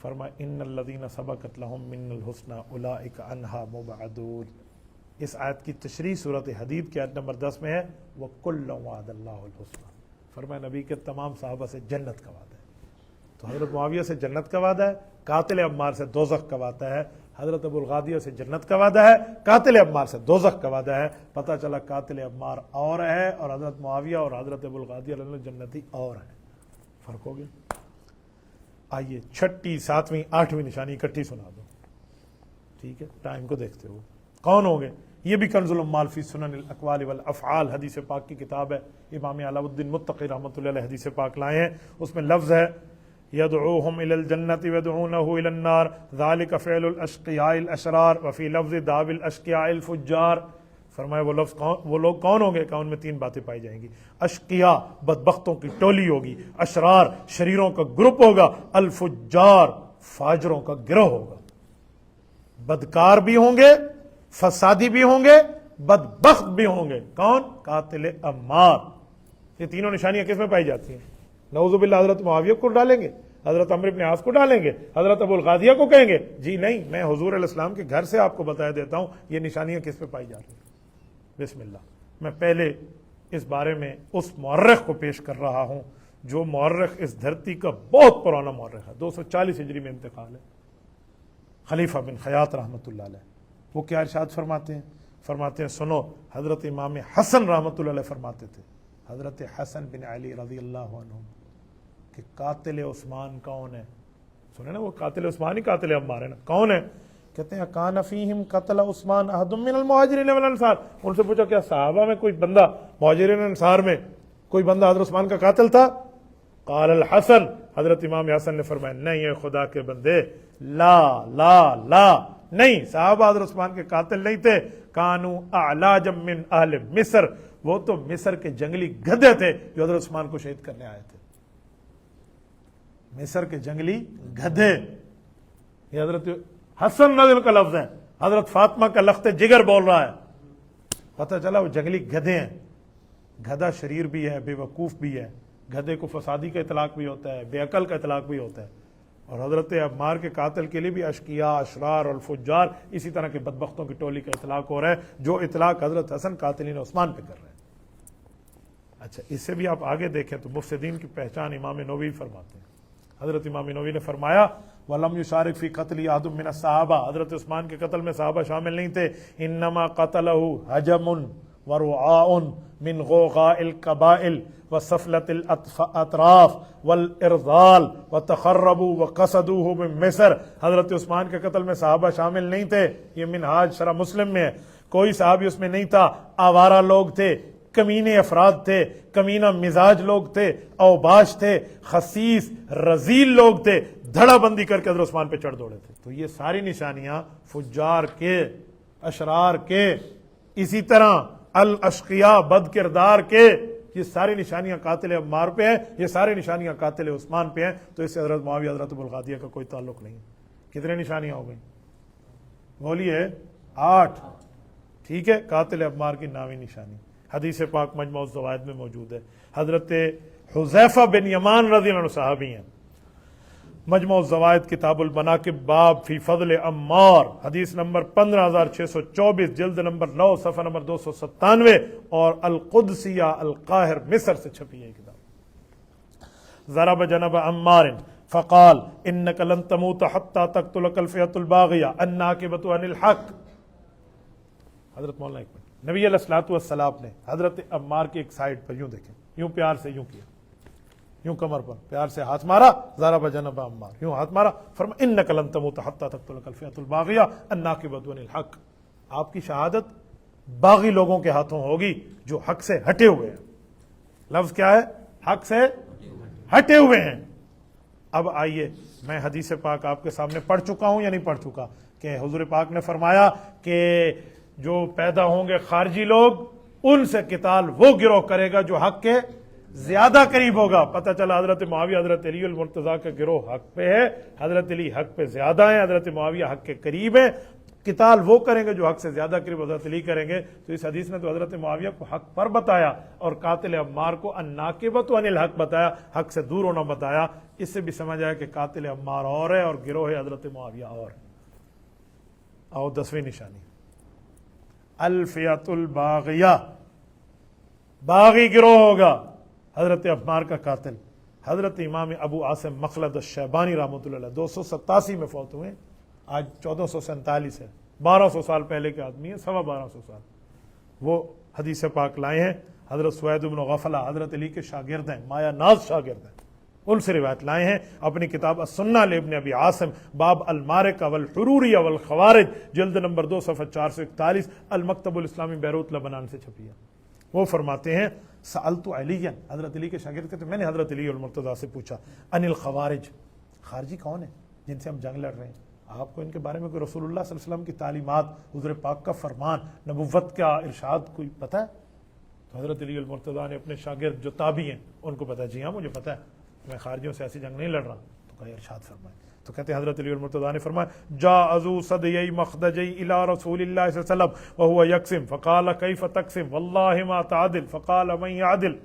فرمایا ان الذین سبقت لهم من الحسنى اولئک عنہا مبعدون. اس آیت کی تشریح سورۃ حدید کی آیت نمبر 10 میں ہے, وَكُلًّا وَعَدَ اللَّهُ الْحُسْنَى. فرمایا نبی کے تمام صحابہ سے جنت کا وعدہ ہے. تو حضرت معاویہ سے جنت کا وعدہ ہے, قاتل عمار سے دوزخ کا وعدہ ہے. حضرت ابو الغادیہ سے جنت کا وعدہ ہے, قاتل عمار سے دوزخ کا وعدہ ہے. پتہ چلا قاتل عمار اور ہے, اور حضرت معاویہ اور حضرت ابو الغادیہ جنتی اور ہیں. فرق ہو گیا. آئیے 6ٹھی 7ویں 8ویں نشانی اکٹھی سنا دو, ٹھیک ہے, ٹائم کو دیکھتے ہو. کون ہوں گے؟ یہ بھی کنز الاموال فی سنن الاقوال والافعال حدیث پاک کی کتاب ہے, امام علاء الدین متقی رحمۃ اللہ علیہ حدیث پاک لائے ہیں. اس میں لفظ ہے یدعوہم الی الجنۃ ویدعونہ الی النار ذالک فعل الاشقیاء الاشرار وفی لفظ دعو الاشقیاء الفجار. فرمایا وہ لوگ کون ہوں گے؟ کہ ان میں 3 باتیں پائی جائیں گی. اشقیاء بدبختوں کی ٹولی ہوگی, اشرار شریروں کا گروپ ہوگا, الفجار فاجروں کا گروہ ہوگا. بدکار بھی ہوں گے, فسادی بھی ہوں گے, بدبخت بھی ہوں گے. کون؟ قاتل عمار. یہ تینوں نشانیاں کس میں پائی جاتی ہیں؟ نعوذ باللہ حضرت معاویہ کو ڈالیں گے, حضرت عمرو بن عاص کو ڈالیں گے, حضرت ابو الغادیہ کو کہیں گے؟ جی نہیں, میں حضور علیہ السلام کے گھر سے آپ کو بتایا دیتا ہوں یہ نشانیاں کس پہ پائی جاتی ہیں. بسم اللہ. میں پہلے اس بارے میں اس مورخ کو پیش کر رہا ہوں جو مورخ اس دھرتی کا بہت پرانا مورخ ہے, 240 ہجری میں انتقال ہے, خلیفہ بن خیاط رحمۃ اللہ علیہ. وہ کیا ارشاد فرماتے ہیں؟ فرماتے ہیں سنو, حضرت امام حسن رحمۃ اللہ علیہ فرماتے تھے, حضرت حسن بن علی رضی اللہ عنہ, کہ قاتل عثمان کون ہے؟ سنے نا, وہ قاتل عثمان ہی قاتل عمار ہے نا. کون ہے؟ کہتے ہیں کان فیہم قتل عثمان احد من المہاجرین والانصار، ان سے پوچھا کیا صحابہ میں کوئی بندہ، مہاجرین انصار میں کوئی بندہ حضرت عثمان کا قاتل تھا؟ قال الحسن، حضرت امام حسن نے فرمایا نہیں اے خدا کے بندے، لا لا لا، نہیں، صحابہ حضرت عثمان کے قاتل نہیں تھے، کانو اعلاجا من اہل مصر، وہ تو مصر کے جنگلی گدھے تھے جو حضرت عثمان کو شہید کرنے آئے تھے، مصر کے جنگلی گدھے۔ یہ حضرت حسن رضی اللہ کا لفظ ہے، حضرت فاطمہ کا لخت جگر بول رہا ہے، پتہ چلا وہ جنگلی گدھے ہیں۔ گدھا شریر بھی ہے، بے وقوف بھی ہے، گدھے کو فسادی کا اطلاق بھی ہوتا ہے، بے عقل کا اطلاق بھی ہوتا ہے، اور حضرت عمار کے قاتل کے لیے بھی اشقیاء، اشرار اور الفجار، اسی طرح کے بدبختوں کی ٹولی کا اطلاق ہو رہا ہے، جو اطلاق حضرت حسن قاتلین عثمان پہ کر رہے ہیں۔ اچھا، اس سے بھی آپ آگے دیکھیں تو مفسدین کی پہچان امام نووی فرماتے ہیں۔ حضرت امام نووی نے فرمایا وَلَمْ يُشَارِكْ فِي قَتْلِ أَحَدٌ مِّنَ الصَّحَابَةِ، حضرت عثمان کے قتل میں صحابہ شامل نہیں تھے، انما قتلہ حجم ورعاء من غوغاء القبائل وسفلة الاطراف والارذال وتخربوا وقصدوه من مصر، حضرت عثمان کے قتل میں صحابہ شامل نہیں تھے، یہ منہاج شرح مسلم میں ہے، کوئی صحابی اس میں نہیں تھا، آوارہ لوگ تھے، کمینے افراد تھے، کمینہ مزاج لوگ تھے، اوباش تھے، خسیس رذیل لوگ تھے، دھڑا بندی کر کے حضرت عثمان پہ چڑھ دوڑے تھے۔ تو یہ ساری نشانیاں فجار کے، اشرار کے، اسی طرح الاشقیاء بد کردار کے، یہ ساری نشانیاں قاتل عمار پہ ہیں، یہ ساری نشانیاں قاتل عثمان پہ ہیں، تو اس سے حضرت معاویہ حضرت ابو الغادیہ کا کوئی تعلق نہیں۔ کتنے نشانیاں ہو گئیں؟ بولیے 8۔ ٹھیک ہے، قاتل عمار کی نامی نشانی حدیث پاک مجموع الزوائد میں موجود ہے۔ حضرت حذیفہ بن یمان رضی اللہ عنہ صحابی ہیں، مجموع الزوائد کتاب المناقب باب فی فضل عمار، حدیث نمبر 15624، جلد نمبر 9، صفحہ نمبر 297، اور القدسیہ القاہر مصر سے چھپی ہے کتاب۔ ضرب جنب عمار فقال انک لن تموت حتی تقتلک الفئۃ الباغیہ الناکبۃ عن الحق۔ حضرت مولانا ایک منٹ، نبی علیہ الصلوۃ والسلام نے حضرت عمار کی ایک سائڈ پر یوں دیکھیں، یوں پیار سے یوں کیا، یوں کمر پر پیار سے ہاتھ مارا، ضرب جنب عمار، یوں ہاتھ مارا، فرمایا انک لن تموت حتی تقتلک الفئۃ الباغیہ الناکبۃ عن الحق، آپ کی شہادت باغی لوگوں کے ہاتھوں ہوگی جو حق سے ہٹے ہوئے ہیں۔ لفظ کیا ہے؟ حق سے ہٹے ہوئے ہیں۔ اب آئیے، میں حدیث پاک آپ کے سامنے پڑھ چکا ہوں یا نہیں پڑھ چکا، کہ حضور پاک نے فرمایا کہ جو پیدا ہوں گے خارجی لوگ، ان سے قتال وہ گروہ کرے گا جو حق کے زیادہ قریب ہوگا۔ پتہ چلا حضرت معاویہ حضرت علی المرتضیٰ کا گروہ حق پہ ہے، حضرت علی حق پہ زیادہ ہیں، حضرت معاویہ حق کے قریب ہیں، قتال وہ کریں گے جو حق سے زیادہ قریب حضرت علی کریں گے۔ تو اس حدیث نے تو حضرت معاویہ کو حق پر بتایا اور قاتل عمار کو الناکبۃ عن الحق بتایا، حق سے دور ہونا بتایا۔ اس سے بھی سمجھ آیا کہ قاتل عمار اور ہے اور گروہ حضرت معاویہ اور ہے۔ آؤ 10ویں نشانی، الفئۃ الباغیہ، باغی گروہ ہوگا، حضرت عمار کا قاتل حضرت امام ابو عاصم مخلد الشیبانی رحمۃ اللہ علیہ 287 میں فوت ہوئے، آج 1447 ہے، 1200 سال پہلے کے آدمی ہیں، 1250 سال۔ وہ حدیث پاک لائے ہیں، حضرت سوید بن غفلہ حضرت علی کے شاگرد ہیں، مایا ناز شاگرد ہیں، ان سے روایت لائے ہیں اپنی کتاب السنہ لابن ابی عاصم باب المارکہ والحروریہ والخوارج، جلد نمبر 2، صفحہ 441، المکتب الاسلامی بیروت لبنان سے چھپی ہے۔ وہ فرماتے ہیں سألت علیًا، حضرت علی کے شاگرد کہتے ہیں میں نے حضرت علی المرتضیٰ سے پوچھا، ان الخوارج، خارجی کون ہیں جن سے ہم جنگ لڑ رہے ہیں؟ آپ کو ان کے بارے میں کوئی رسول اللہ صلی اللہ علیہ وسلم کی تعلیمات، حضور پاک کا فرمان، نبوت کا ارشاد کوئی پتہ ہے؟ تو حضرت علی المرتضیٰ نے اپنے شاگرد جو تابعی ہیں ان کو پتہ، جی ہاں مجھے پتہ ہے، میں خارجیوں سے ایسی جنگ نہیں لڑ رہا۔ تو کہا ارشاد فرمائے، تو کہتے ہیں حضرت علی المرتضیٰ نے فرمایا جاءذو صدیی مخدجی الی رسول اللہ صلی اللہ علیہ وسلم وهو یقسم فقال کیف تقسم واللہ ما تعدل فقال من یعدل،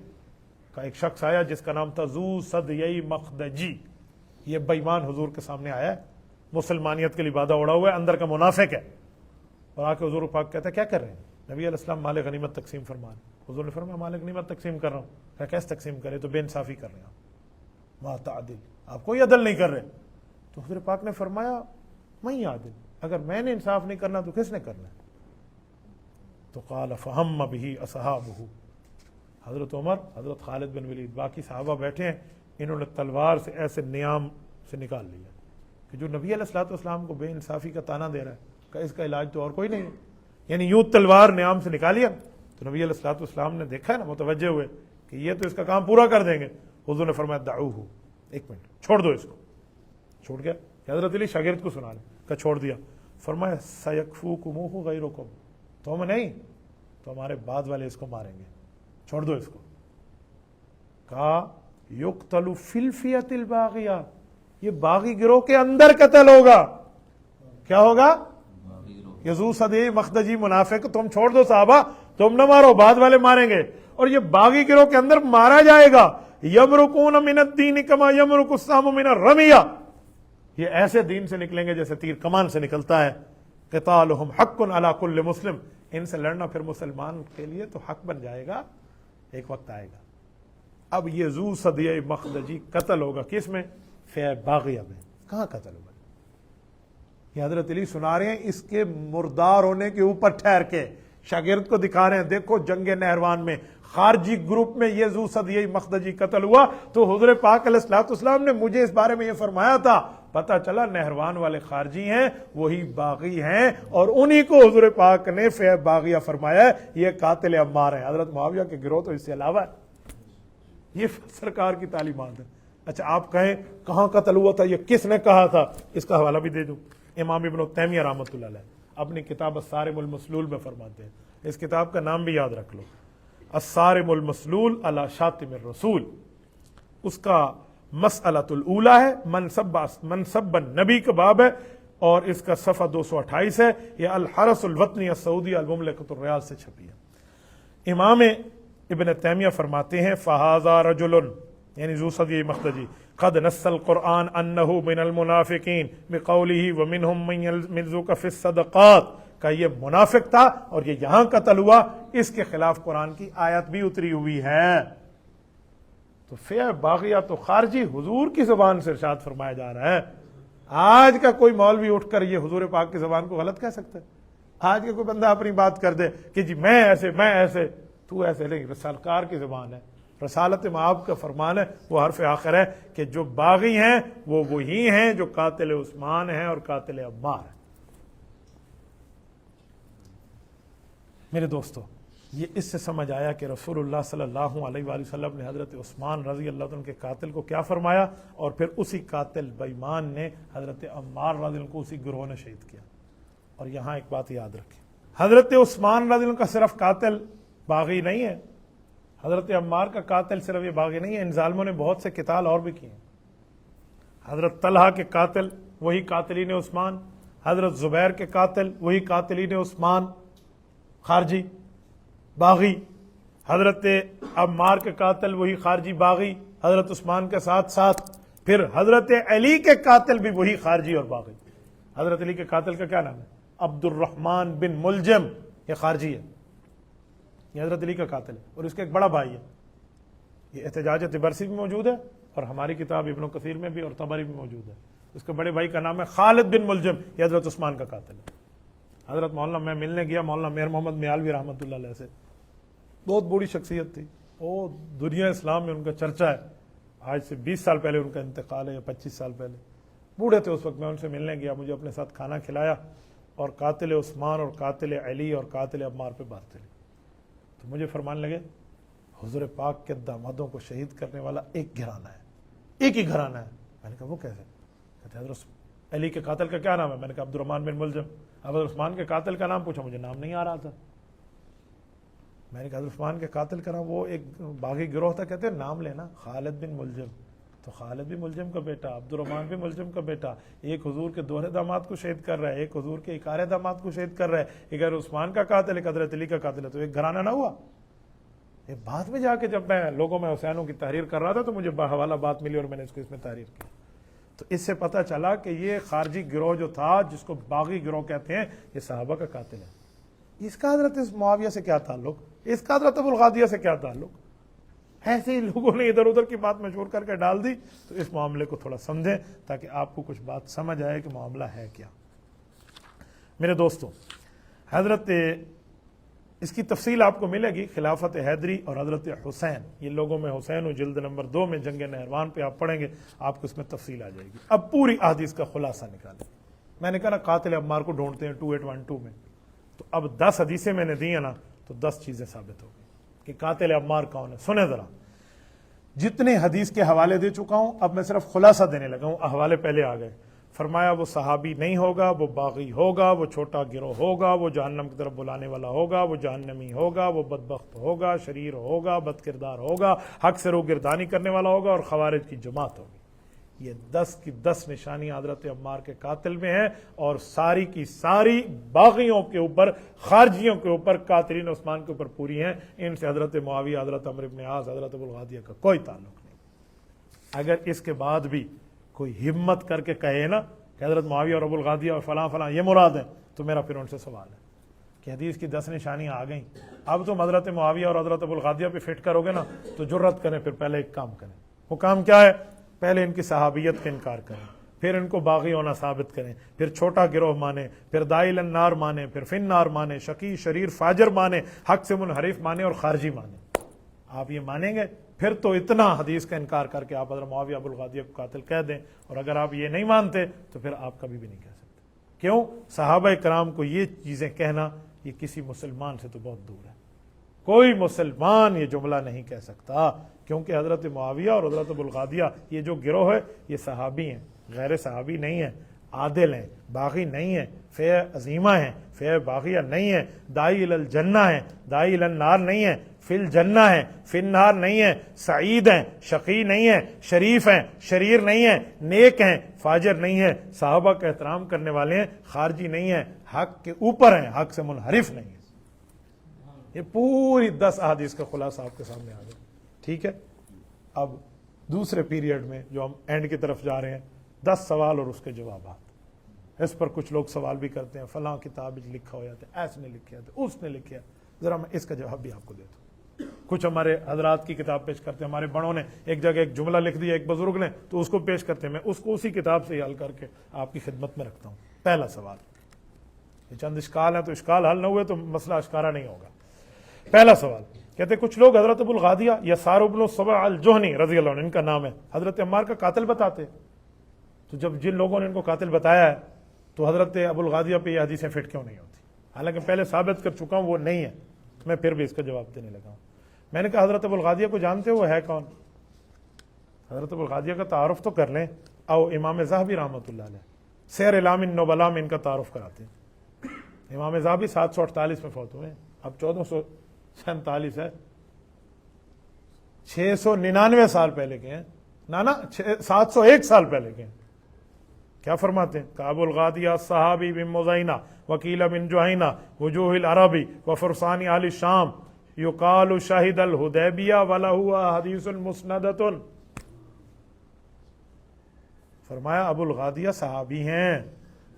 کا ایک شخص آیا جس کا نام تھا ذو صدیی مخدجی، یہ بے ایمان حضور کے سامنے آیا ہے، مسلمانیت کے لبادہ اڑا ہوا ہے، اندر کا منافق ہے، اور آ کے حضور پاک کہتا ہے کیا کر رہے ہیں؟ نبی علیہ السلام مال غنیمت تقسیم فرمان، حضور نے فرمایا مال غنیمت تقسیم کر رہا ہوں، کہا کیسے تقسیم کرے؟ تو بے انصافی کر رہے ہیں، ما تعدل، آپ کوئی عدل نہیں کر رہے۔ تو حضور پاک نے فرمایا میں عادل، اگر میں نے انصاف نہیں کرنا تو کس نے کرنا ہے؟ تو قال فہم بہ اصحابہ، حضرت عمر، حضرت خالد بن ولید، باقی صحابہ بیٹھے ہیں، انہوں نے تلوار سے ایسے نیام سے نکال لیا کہ جو نبی علیہ الصلوۃ والسلام کو بے انصافی کا طعنہ دے رہا ہے کہ اس کا علاج تو اور کوئی نہیں ہے، یعنی یوں تلوار نیام سے نکالیا، تو نبی علیہ الصلوۃ والسلام نے دیکھا ہے نا، متوجہ ہوئے کہ یہ تو اس کا کام پورا کر دیں گے، حضور نے فرمایا دعوہ، ایک منٹ چھوڑ دو اس کو، چھوڑ گیا کہ حضرت علی شاگرد کو سنا لیں کہ چھوڑ دیا، فرمایا سیکفوکموہ غیرکم، تم نہیں تو ہمارے بعد والے اس کو ماریں گے، چھوڑ دو اس کو۔ کہا یقتل فی الفیۃ الباغیہ، یہ باغی گروہ کے اندر قتل ہوگا، کیا ہوگا؟ یزو صدی مخدجی منافق، تم چھوڑ دو صحابہ، تم نہ مارو، بعد والے ماریں گے، اور یہ باغی گروہ کے اندر مارا جائے گا۔ یمرقون من الدین کما یمرق السہم من الرمیہ، یہ ایسے دین سے نکلیں گے جیسے تیر کمان سے نکلتا ہے۔ قتالہم حق علی کل مسلم، ان سے لڑنا پھر مسلمان کے لیے تو حق بن جائے گا، ایک وقت آئے گا۔ اب یہ ذو صدیہ مخدجی قتل ہوگا کس میں؟ فیع باغیہ میں۔ کہاں قتل ہوگا؟ یہ حضرت علی سنا رہے ہیں اس کے مردار ہونے کے اوپر ٹھہر کے، شاگرد کو دکھا رہے ہیں دیکھو جنگ نہروان میں خارجی گروپ میں یہ ذو صدیہ مخدجی قتل ہوا، تو حضور پاک علیہ الصلوۃ والسلام نے مجھے اس بارے میں یہ فرمایا تھا، پتہ چلا نہروان والے خارجی ہیں، وہی باغی ہیں، اور انہی کو حضور پاک نے فیع باغیہ فرمایا ہے، یہ قاتل عمار ہیں۔ حضرت معاویہ کے گروہ تو اس سے علاوہ ہے، یہ سرکار کی تعلیمات ہے۔ اچھا آپ کہیں کہاں قتل ہوا تھا، یہ کس نے کہا تھا، اس کا حوالہ بھی دے دوں۔ امام ابن تیمیہ رحمۃ اللہ علیہ اپنی کتاب الصارم المسلول میں فرماتے ہیں، اس کتاب کا نام بھی یاد رکھ لو، الصارم المسلول علی شاتم الرسول، اس کا مسئلۃ الاولی ہے، منصب النبی کا باب ہے، اور اس کا صفحہ 228 ہے، یہ الحرس الوطنی السعودی المملکۃ الریاض سے چھپی ہے۔ امام ابن تیمیہ فرماتے ہیں فہذا رجل، یعنی ذو صدیہ مخدجی، قد نص القرآن انہ من المنافقین بقولہ ومنہم من یلمزک فی الصدقات، کہ یہ منافق تھا اور یہ یہاں قتل ہوا، اس کے خلاف قرآن کی آیت بھی اتری ہوئی ہے۔ تو فیع باغیہ تو خارجی حضور کی زبان سے ارشاد فرمایا جا رہا ہے۔ آج کا کوئی مولوی اٹھ کر یہ حضور پاک کی زبان کو غلط کہہ سکتا ہے؟ آج کا کوئی بندہ اپنی بات کر دے کہ جی میں ایسے، تو ایسے نہیں، رسالکار کی زبان ہے، رسالت مآب کا فرمان ہے، وہ حرف آخر ہے کہ جو باغی ہیں وہ وہی ہیں جو قاتل عثمان ہیں اور قاتل عمار ہیں۔ میرے دوستو، یہ اس سے سمجھ آیا کہ رسول اللہ صلی اللہ علیہ وآلہ وسلم نے حضرت عثمان رضی اللہ عنہ کے قاتل کو کیا فرمایا، اور پھر اسی قاتل بے ایمان نے حضرت عمار رضی اللہ عنہ کو اسی گروہ نے شہید کیا۔ اور یہاں ایک بات یاد رکھیں، حضرت عثمان رضی اللہ عنہ کا صرف قاتل باغی نہیں ہے، حضرت عمار کا قاتل صرف یہ باغی نہیں ہے، ان ظالموں نے بہت سے قتال اور بھی کیے ہیں۔ حضرت طلحہ کے قاتل وہی قاتلین عثمان، حضرت زبیر کے قاتل وہی قاتلین عثمان خارجی باغی، حضرت عمار کے قاتل وہی خارجی باغی حضرت عثمان کے ساتھ ساتھ، پھر حضرت علی کے قاتل بھی وہی خارجی اور باغی۔ حضرت علی کے قاتل کا کیا نام ہے؟ عبد الرحمن بن ملجم، یہ خارجی ہے، یہ حضرت علی کا قاتل ہے، اور اس کا ایک بڑا بھائی ہے، یہ احتجاج طبرسی بھی موجود ہے، اور ہماری کتاب ابن کثیر میں بھی اور طبری بھی موجود ہے۔ اس کے بڑے بھائی کا نام ہے خالد بن ملجم، یہ حضرت عثمان کا قاتل ہے۔ حضرت مولانا میں ملنے گیا مولانا میر محمد میالوی رحمۃ اللہ علیہ سے، بہت بڑی شخصیت تھی، وہ دنیا اسلام میں ان کا چرچا ہے، آج سے 20 سال پہلے ان کا انتقال ہے یا 25 سال پہلے، بوڑھے تھے اس وقت، میں ان سے ملنے گیا، مجھے اپنے ساتھ کھانا کھلایا، اور قاتل عثمان اور قاتل علی اور قاتل عمار پہ بات چلی، تو مجھے فرمانے لگے حضور پاک کے دامادوں کو شہید کرنے والا ایک گھرانہ ہے، ایک ہی گھرانہ ہے۔ میں نے کہا وہ کیسے؟ کہتے حضرت علی کے قاتل کا کیا نام ہے؟ میں نے کہا عبد الرحمن بن ملجم۔ حضرت عثمان کے قاتل کا نام پوچھا، مجھے نام نہیں آ رہا تھا۔ میں نے کہا حضرت عثمان کے قاتل کا نام وہ ایک باغی گروہ تھا، کہتے ہیں نام لینا، خالد بن ملجم، تو خالد بھی ملجم کا بیٹا، عبد الرحمن بھی ملجم کا بیٹا، ایک حضور کے دوہرے داماد کو شہید کر رہا ہے، ایک حضور کے اکارے داماد کو شہید کر رہا ہے، ایک حضرت عثمان کا قاتل، ایک حضرت علی کا قاتل ہے، تو ایک گھرانہ نہ ہوا؟ یہ بعد میں جا کے جب میں لوگوں میں حسینوں کی تحریر کر رہا تھا تو مجھے باحوالہ بات ملی اور میں نے اس کو اس میں تحریر کی، تو اس سے پتہ چلا کہ یہ خارجی گروہ جو تھا جس کو باغی گروہ کہتے ہیں، یہ صحابہ کا قاتل ہے۔ اس کا حضرت معاویہ سے کیا تعلق؟ اس کا حضرت ابو الغادیہ سے کیا تعلق؟ ایسے ہی لوگوں نے ادھر ادھر کی بات مشہور کر کے ڈال دی۔ تو اس معاملے کو تھوڑا سمجھیں تاکہ آپ کو کچھ بات سمجھ آئے کہ معاملہ ہے کیا۔ میرے دوستوں، حضرت اس کی تفصیل آپ کو ملے گی خلافت حیدری اور حضرت حسین، یہ لوگوں میں حسین جلد نمبر 2 میں جنگ نہروان پہ آپ پڑھیں گے، آپ کو اس میں تفصیل آ جائے گی۔ اب پوری احادیث کا خلاصہ نکالیں۔ میں نے کہا نا قاتل عمار کو ڈھونڈتے ہیں 2812 میں، تو اب 10 حدیثیں میں نے دی ہیں نا، تو 10 چیزیں ثابت ہو گئی کہ قاتل عمار کون ہے۔ سنیں ذرا، جتنے حدیث کے حوالے دے چکا ہوں اب میں صرف خلاصہ دینے لگا ہوں، حوالے پہلے آ گئے۔ فرمایا وہ صحابی نہیں ہوگا، وہ باغی ہوگا، وہ چھوٹا گروہ ہوگا، وہ جہنم کی طرف بلانے والا ہوگا، وہ جہنمی ہوگا، وہ بدبخت ہوگا، شریر ہوگا، بد کردار ہوگا، حق سے روگردانی کرنے والا ہوگا، اور خوارج کی جماعت ہوگی۔ یہ 10 کی 10 نشانیاں حضرت عمار کے قاتل میں ہیں، اور ساری کی ساری باغیوں کے اوپر، خارجیوں کے اوپر، قاتلین عثمان کے اوپر پوری ہیں۔ ان سے حضرت معاویہ، حضرت عمرو بن عاص، حضرت ابو الغادیہ کا کوئی تعلق نہیں۔ اگر اس کے بعد بھی کوئی ہمت کر کے کہے نا کہ حضرت معاویہ اور ابو الغادیہ اور فلاں فلاں یہ مراد ہے، تو میرا پھر ان سے سوال ہے کہ حدیث کی 10 نشانیاں آ گئیں، اب تم حضرت معاویہ اور حضرت ابو الغادیہ پہ فٹ کرو گے نا، تو جرت کریں، پھر پہلے ایک کام کریں۔ وہ کام کیا ہے؟ پہلے ان کی صحابیت کا انکار کریں، پھر ان کو باغی ہونا ثابت کریں، پھر چھوٹا گروہ مانے، پھر داعی النار مانے، پھر فن نار مانے، شقی شریر فاجر مانے، حق سے منحرف مانے، اور خارجی مانے۔ آپ یہ مانیں گے پھر تو اتنا حدیث کا انکار کر کے آپ حضرت معاویہ ابو الغادیہ کو قاتل کہہ دیں، اور اگر آپ یہ نہیں مانتے تو پھر آپ کبھی بھی نہیں کہہ سکتے۔ کیوں؟ صحابہ کرام کو یہ چیزیں کہنا یہ کسی مسلمان سے تو بہت دور ہے، کوئی مسلمان یہ جملہ نہیں کہہ سکتا، کیونکہ حضرت معاویہ اور حضرت ابو الغادیہ یہ جو گروہ ہے یہ صحابی ہیں، غیر صحابی نہیں ہیں، عادل ہیں، باغی نہیں ہیں، فیع عظیمہ ہیں، فیع باغیہ نہیں ہیں، داعی الی الجنہ ہیں، داعی الی النار نہیں ہیں، فی الجنہ ہیں، فی النار نہیں ہیں، سعید ہیں، شقی نہیں ہیں، شریف ہیں، شریر نہیں ہیں، نیک ہیں، فاجر نہیں ہیں، صحابہ کا احترام کرنے والے ہیں، خارجی نہیں ہیں، حق کے اوپر ہیں، حق سے منحرف نہیں ہیں۔ یہ پوری 10 احادیث کا خلاصہ آپ کے سامنے آ گیا، ٹھیک ہے۔ اب دوسرے پیریڈ میں جو ہم اینڈ کی طرف جا رہے ہیں، 10 سوال اور اس کے جوابات۔ اس پر کچھ لوگ سوال بھی کرتے ہیں، فلاں کتاب لکھا ہو جاتا ہے، ایس نے لکھا ہے، اس نے لکھا ہے، ذرا میں اس کا جواب بھی آپ کو دیتا ہوں۔ کچھ ہمارے حضرات کی کتاب پیش کرتے ہیں، ہمارے بڑوں نے ایک جگہ ایک جملہ لکھ دیا ایک بزرگ نے، تو اس کو پیش کرتے ہیں، میں اس کو اسی کتاب سے حل کر کے آپ کی خدمت میں رکھتا ہوں۔ پہلا سوال، یہ چند اشکال ہیں تو اشکال حل نہ ہوئے تو مسئلہ اشکارا نہیں ہوگا۔ پہلا سوال کہتے ہیں کچھ لوگ حضرت ابو الغادیہ یا یسار بن الصبع الجہنی رضی اللہ عنہ، ان کا نام ہے، حضرت عمار کا قاتل بتاتے، تو جب جن لوگوں نے ان کو قاتل بتایا ہے تو حضرت ابو الغادیہ پہ یہ حدیثیں فٹ کیوں نہیں ہوتی؟ حالانکہ پہلے ثابت کر چکا ہوں وہ نہیں ہے، میں پھر بھی اس کا جواب دینے لگا ہوں۔ میں نے کہا حضرت ابو الغادیہ کو جانتے ہو، وہ ہے کون؟ حضرت ابو الغادیہ کا تعارف تو کر لیں، او امام ذہبی رحمۃ اللہ علیہ سیر اعلام النبلاء میں ان کا تعارف کراتے ہیں۔ امام ذہبی 748 میں فوت ہوئے ہیں، اب 1447 ہے، 699 سال پہلے کے ہیں، نا 701 سال پہلے کے ہیں۔ کیا فرماتے ہیں؟ کہ ابو الغادیہ صحابی بن مزینہ وکیل بن جوہینہ وجوہ العربی وفرسان اہل الشام یقال شہد الحدیبیہ ولہ حدیث مسندۃ۔ فرمایا ابو الغادیہ صحابی ہیں،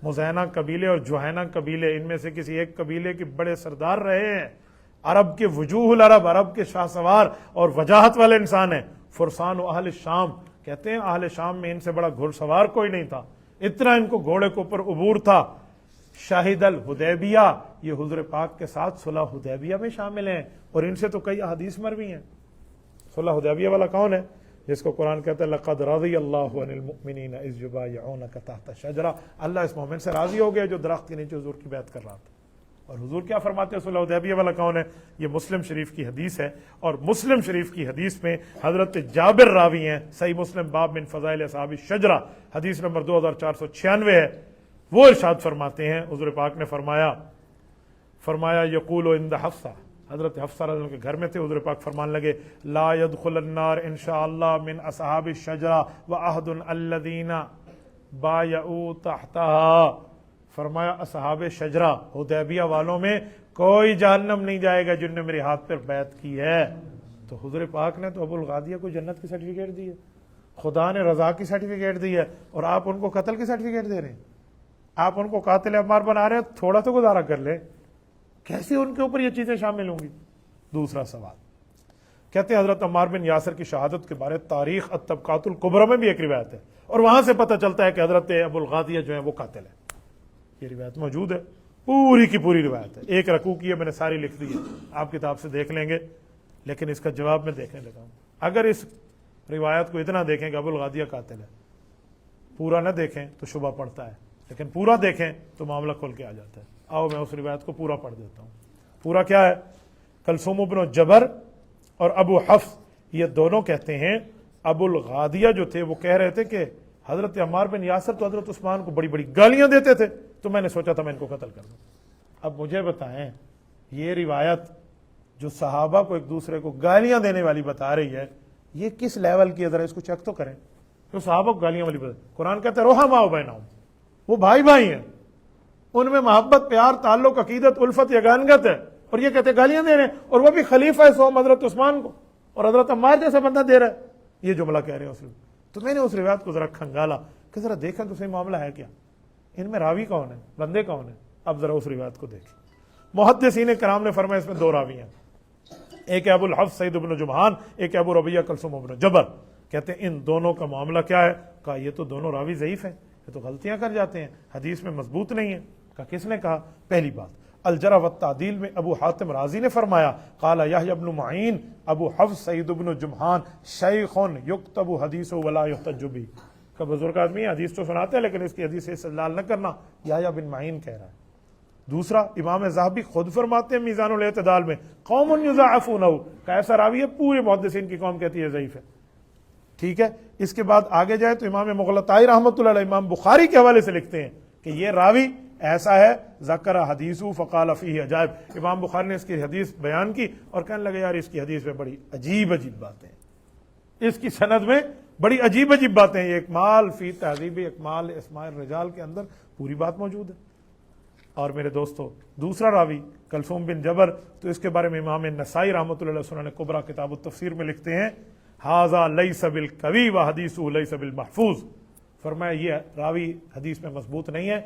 مزینہ قبیلے اور جوہینہ قبیلے، ان میں سے کسی ایک قبیلے کے بڑے سردار رہے ہیں، عرب کے وجوہ العرب، عرب کے شاہ سوار اور وجاہت والے انسان ہیں۔ فرسان و اہل الشام، کہتے ہیں اہل شام میں ان سے بڑا گھڑ سوار کوئی نہیں تھا، اتنا ان کو گھوڑے کے اوپر عبور تھا۔ شاہد الحدیبیہ، یہ حضور پاک کے ساتھ صلح حدیبیہ میں شامل ہیں، اور ان سے تو کئی احادیث مروی ہیں۔ صلح حدیبیہ والا کون ہے؟ جس کو قرآن کہتا ہے لقد رضی اللہ عن المؤمنین اذ یبایعونک تحت الشجرہ، اللہ اس مومن سے راضی ہو گیا جو درخت کے نیچے حضور کی بیعت کر رہا تھا۔ اور حضور کیا فرماتے ہیں؟ صلح حدیبیہ والا کون ہے؟ یہ مسلم شریف کی حدیث ہے، اور مسلم شریف کی حدیث میں حضرت جابر راوی ہیں، صحیح مسلم باب من فضائل اصحاب الشجرہ حدیث نمبر 2496 ہے۔ وہ ارشاد فرماتے ہیں، حضور پاک نے فرمایا یقول عند حفصہ، حضرت حفصہ رضی اللہ عنہ کے گھر میں تھے، حضور پاک فرمان لگے لا يدخل النار انشاءاللہ من اصحاب الشجرہ وعہد الذین بایعوا تحتها۔ فرمایا اصحاب شجرہ حدیبیہ والوں میں کوئی جہنم نہیں جائے گا جن نے میرے ہاتھ پر بیعت کی ہے۔ تو حضور پاک نے تو ابو الغادیہ کو جنت کی سرٹیفکیٹ دی ہے، خدا نے رضا کی سرٹیفکیٹ دی ہے، اور آپ ان کو قتل کی سرٹیفکیٹ دے رہے ہیں، آپ ان کو قاتل عمار بنا رہے ہیں۔ تھوڑا تو گزارا کر لیں، کیسے ان کے اوپر یہ چیزیں شامل ہوں گی؟ دوسرا سوال کہتے ہیں حضرت عمار بن یاسر کی شہادت کے بارے تاریخ الطبقات الکبریٰ میں بھی ایک روایت ہے، اور وہاں سے پتہ چلتا ہے کہ حضرت ابو الغادیہ جو ہیں وہ قاتل ہیں، یہ روایت موجود ہے۔ پوری کی پوری روایت ہے، ایک رکوع کی ہے، میں نے ساری لکھ دی ہے، آپ کتاب سے دیکھ لیں گے، لیکن اس کا جواب میں دیکھنے لگا ہوں۔ اگر اس روایت کو اتنا دیکھیں کہ ابو الغادیہ قاتل ہے، پورا نہ دیکھیں تو شبہ پڑتا ہے، لیکن پورا دیکھیں تو معاملہ کھل کے آ جاتا ہے۔ آؤ میں اس روایت کو پورا پڑھ دیتا ہوں۔ پورا کیا ہے؟ کلثوم بن جبر اور ابو حفص یہ دونوں کہتے ہیں ابو الغادیہ جو تھے وہ کہہ رہے تھے کہ حضرت عمار بن یاسر تو حضرت عثمان کو بڑی بڑی گالیاں دیتے تھے، تو میں نے سوچا تھا میں ان کو قتل کر دوں۔ اب مجھے بتائیں، یہ روایت جو صحابہ کو ایک دوسرے کو گالیاں دینے والی بتا رہی ہے، یہ کس لیول کی ہے؟ ذرا اس کو چیک تو کریں۔ تو صحابہ کو گالیاں والی بتا، قرآن کہتا ہے رحماء بینہم، وہ بھائی بھائی ہیں، ان میں محبت، پیار، تعلق، عقیدت، الفت، یگانگت ہے، اور یہ کہتے ہیں گالیاں دے رہے ہیں، اور وہ بھی خلیفہ سوم حضرت عثمان کو، اور حضرت عمار جیسا بندہ دے رہا ہے، یہ جملہ کہہ رہے ہیں اس میں۔ تو میں نے اس روایت کو ذرا کھنگالا کہ ذرا دیکھا تو صحیح معاملہ ہے کیا، ان میں راوی کون ہے، بندے کون ہیں۔ اب ذرا اس روایت کو دیکھیں۔ محدثین کرام نے فرمایا اس میں دو راوی ہیں، ایک ابو الحفص سعید بن جمحان، ایک ابو ربیعہ کلثوم بن جبر۔ کہتے ہیں ان دونوں کا معاملہ کیا ہے؟ کہا یہ تو دونوں راوی ضعیف ہیں، یہ تو غلطیاں کر جاتے ہیں، حدیث میں مضبوط نہیں ہے۔ کہا کس نے کہا؟ پہلی بات الجرح والتعدیل میں ابو حاتم رازی نے فرمایا قال یحییٰ بن معین ابو حفص سعید بن جمحان شیخ یکتب حدیث ولا یحتج بہ۔ کہ بزرگ آدمی ہے، حدیث تو سناتے ہیں لیکن اس کی حدیث سے استدلال نہ کرنا، یحییٰ بن معین کہہ رہا ہے۔ دوسرا امام ذہبی خود فرماتے ہیں میزان الاعتدال میں قوم یضاعفونہ، کہ ایسا راوی ہے پورے محدثین کی قوم کہتی ہے ضعیف ہے۔ ٹھیک ہے، اس کے بعد آگے جائے تو امام مغلطائی رحمۃ اللہ علیہ امام بخاری کے حوالے سے لکھتے ہیں کہ یہ راوی ایسا ہے ذکر حدیث فقال فیہ عجائب، امام بخاری نے اس کی حدیث بیان کی اور کہنے لگے یار اس کی حدیث میں بڑی عجیب عجیب باتیں ہیں، اس کی سند میں بڑی عجیب عجیب باتیں ہیں۔ یہ اکمال فی تہذیب اکمال اسماء الرجال کے اندر پوری بات موجود ہے۔ اور میرے دوستو دوسرا راوی کلثوم بن جبر، تو اس کے بارے میں امام نسائی رحمۃ اللہ علیہ سنن کبریٰ کتاب التفسیر میں لکھتے ہیں ھذا لیس بالقوی وحدیثہ لیس بالمحفوظ، فرمایا یہ راوی حدیث میں مضبوط نہیں ہے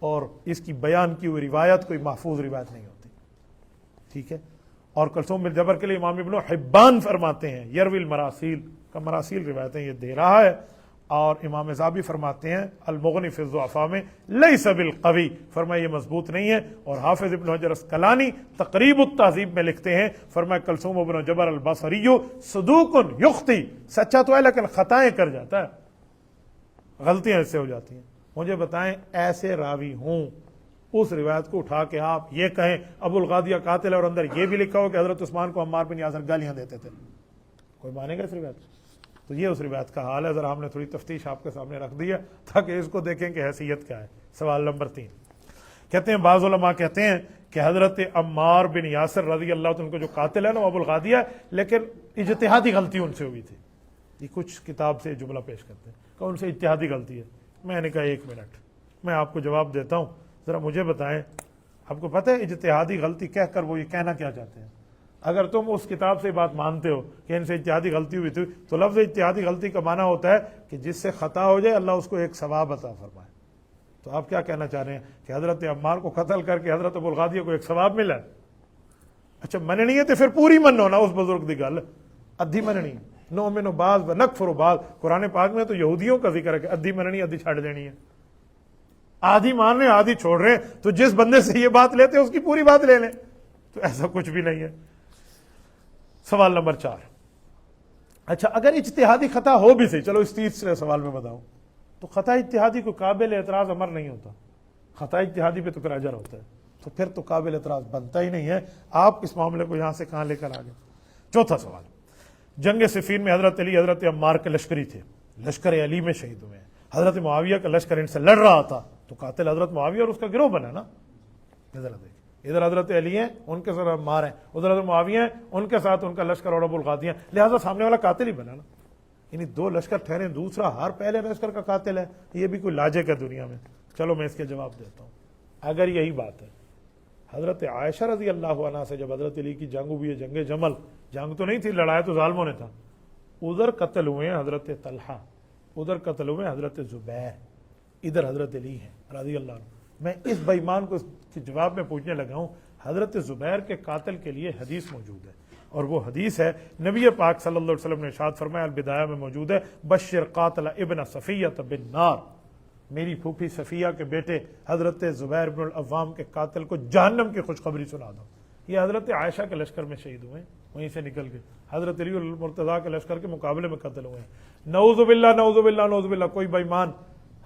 اور اس کی بیان کی ہوئی روایت کوئی محفوظ روایت نہیں ہوتی۔ ٹھیک ہے، اور کلثوم بن جبر کے لیے امام ابن حبان فرماتے ہیں یروی المراسیل کا مراسیل روایتیں یہ دے رہا ہے، اور امام ذہبی فرماتے ہیں المغنی فی الضعفاء میں لیس بالقوی، فرمایا یہ مضبوط نہیں ہے۔ اور حافظ ابن حجر اسقلانی تقریب التہذیب میں لکھتے ہیں، فرمایا کلثوم بن جبر البصری صدوق یخطی، سچا تو ہے لیکن خطائیں کر جاتا ہے، غلطیاں اس سے ہو جاتی ہیں۔ مجھے بتائیں ایسے راوی ہوں، اس روایت کو اٹھا کے آپ یہ کہیں ابو الغادیہ قاتل ہے اور اندر یہ بھی لکھا ہو کہ حضرت عثمان کو عمار بن یاسر گالیاں دیتے تھے، کوئی مانے گا اس روایت؟ تو یہ اس روایت کا حال ہے، ذرا ہم نے تھوڑی تفتیش آپ کے سامنے رکھ دی ہے تاکہ اس کو دیکھیں کہ حیثیت کیا ہے۔ سوال نمبر 3 کہتے ہیں بعض علماء کہتے ہیں کہ حضرت عمار بن یاسر رضی اللہ عنہ کو جو قاتل ہے نا وہ ابو الغادیہ ہے، لیکن اجتہادی غلطی ان سے ہوئی تھی۔ یہ کچھ کتاب سے جملہ پیش کرتے ہیں کہ ان سے اجتہادی غلطی ہے۔ میں نے کہا ایک منٹ میں آپ کو جواب دیتا ہوں، ذرا مجھے بتائیں آپ کو پتہ ہے اجتہادی غلطی کہہ کر وہ یہ کہنا کیا چاہتے ہیں؟ اگر تم اس کتاب سے بات مانتے ہو کہ ان سے اجتہادی غلطی ہوئی تھی تو لفظ اجتہادی غلطی کا معنی ہوتا ہے کہ جس سے خطا ہو جائے اللہ اس کو ایک ثواب عطا فرمائے۔ تو آپ کیا کہنا چاہ رہے ہیں کہ حضرت عمار کو قتل کر کے حضرت ابو الغادیہ کو ایک ثواب ملا ہے؟ اچھا مننی ہے تو پھر پوری منو نا اس بزرگ دی گل، ادھی مننی نؤمن بعض و نکفر بعض۔ قرآن پاک میں تو یہودیوں کا ذکر ہے کہ ادھی مننی ادھی چھاڑ دینی ہے، آدھی مان رہے آدھی چھوڑ رہے ہیں، تو جس بندے سے یہ بات لیتے ہیں اس کی پوری بات لے لیں، تو ایسا کچھ بھی نہیں ہے۔ سوال نمبر 4، اچھا اگر اجتہادی خطا ہو بھی صحیح، چلو اس تیسرے سوال میں بتاؤں، تو خطا اجتہادی کو قابل اعتراض امر نہیں ہوتا، خطا اجتہادی پہ تو پھر اجر ہوتا ہے، تو پھر تو قابل اعتراض بنتا ہی نہیں ہے۔ آپ اس معاملے کو یہاں سے کہاں لے کر آگے؟ چوتھا سوال، جنگ صفین میں حضرت علی حضرت عمار کے لشکری تھے، لشکر علی میں شہید ہوئے ہیں، حضرت معاویہ کا لشکر ان سے لڑ رہا تھا، تو قاتل حضرت معاویہ اور اس کا گروہ بنا نا۔ ادھر حضرت علی ہیں ان کے ساتھ عمار ہیں، ادھر حضرت معاویہ ہیں ان کے ساتھ ان کا لشکر اور ابو الغادیہ، لہٰذا سامنے والا قاتل ہی بنا نا، یعنی دو لشکر ٹھہرے، دوسرا ہر پہلے لشکر کا قاتل ہے، یہ بھی کوئی لاجک ہے دنیا میں؟ چلو میں اس کے جواب دیتا ہوں۔ اگر یہی بات ہے، حضرت عائشہ رضی اللہ عنہ سے جب حضرت علی کی جنگ ہوئی ہے، جنگ جمل، جنگ تو نہیں تھی، لڑائی تو ظالموں نے تھا، ادھر قتل ہوئے ہیں حضرت طلحہ، ادھر قتل ہوئے حضرت زبیر، ادھر حضرت علی ہیں رضی اللہ عنہ۔ میں اس بے ایمان کو اس کے جواب میں پوچھنے لگا ہوں، حضرت زبیر کے قاتل کے لیے حدیث موجود ہے، اور وہ حدیث ہے نبی پاک صلی اللہ علیہ وسلم نے ارشاد فرمایا، البدایہ میں موجود ہے، بشر قاتل ابن صفیہ بالنار، میری پھوپھی صفیہ کے بیٹے حضرت زبیر بن العوام کے قاتل کو جہنم کی خوشخبری سنا دو. یہ حضرت عائشہ کے لشکر میں شہید ہوئے ہیں, وہیں سے نکل کے حضرت علی المرتضیٰ کے لشکر کے مقابلے میں قتل ہوئے ہیں. نعوذ باللہ نعوذ باللہ نعوذ باللہ. کوئی بے ایمان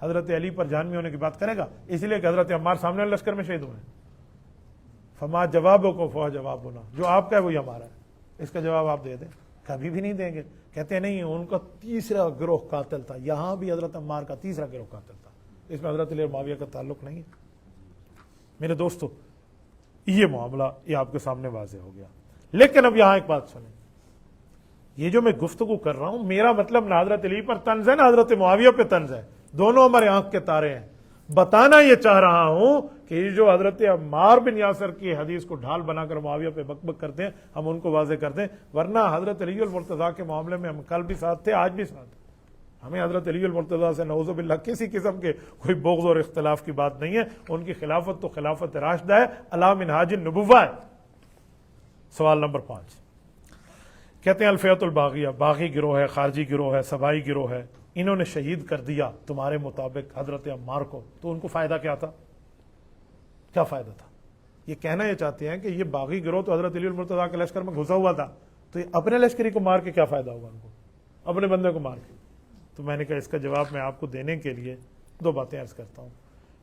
حضرت علی پر جہنمی ہونے کی بات کرے گا اس لیے کہ حضرت عمار سامنے والے لشکر میں شہید ہوئے ہیں. فما جوابوں کو فوا جواب ہونا, جو آپ کا ہے وہی ہمارا ہے, اس کا جواب آپ دے دیں. کبھی بھی نہیں دیں گے. کہتے ہیں نہیں ان کا تیسرا گروہ قاتل تھا, یہاں بھی حضرت عمار کا تیسرا گروہ قاتل تھا, اس میں حضرت علی اور معاویہ کا تعلق نہیں ہے. میرے دوستو یہ معاملہ یہ آپ کے سامنے واضح ہو گیا. لیکن اب یہاں ایک بات سنیں, یہ جو میں گفتگو کر رہا ہوں میرا مطلب نہ حضرت علی پر طنز ہے نہ حضرت معاویہ پہ طنز ہے, دونوں ہمارے آنکھ کے تارے ہیں. بتانا یہ چاہ رہا ہوں کہ یہ جو حضرت عمار بن یاسر کی حدیث کو ڈھال بنا کر معاویہ پہ بک بک کرتے ہیں, ہم ان کو واضح کر دیں, ورنہ حضرت علی المرتضیٰ کے معاملے میں ہم کل بھی ساتھ تھے, آج بھی ساتھ ہیں. ہمیں حضرت علی المرتضیٰ سے نعوذ باللہ کسی قسم کے کوئی بغض اور اختلاف کی بات نہیں ہے. ان کی خلافت تو خلافت راشدہ ہے, علی منہاج النبوہ ہے. سوال نمبر 5 کہتے ہیں الفیۃ الباغیہ باغی گروہ ہے, خارجی گروہ ہے, سبائی گروہ ہے, انہوں نے شہید کر دیا تمہارے مطابق حضرت عمار کو, تو ان کو فائدہ کیا تھا؟ کیا فائدہ تھا؟ یہ کہنا یہ چاہتے ہیں کہ یہ باغی گروہ تو حضرت علی المرتضیٰ کے لشکر میں گھسا ہوا تھا, تو یہ اپنے لشکری کو مار کے کیا فائدہ ہوگا ان کو, اپنے بندے کو مار کے؟ تو میں نے کہا اس کا جواب میں آپ کو دینے کے لیے 2 باتیں عرض کرتا ہوں.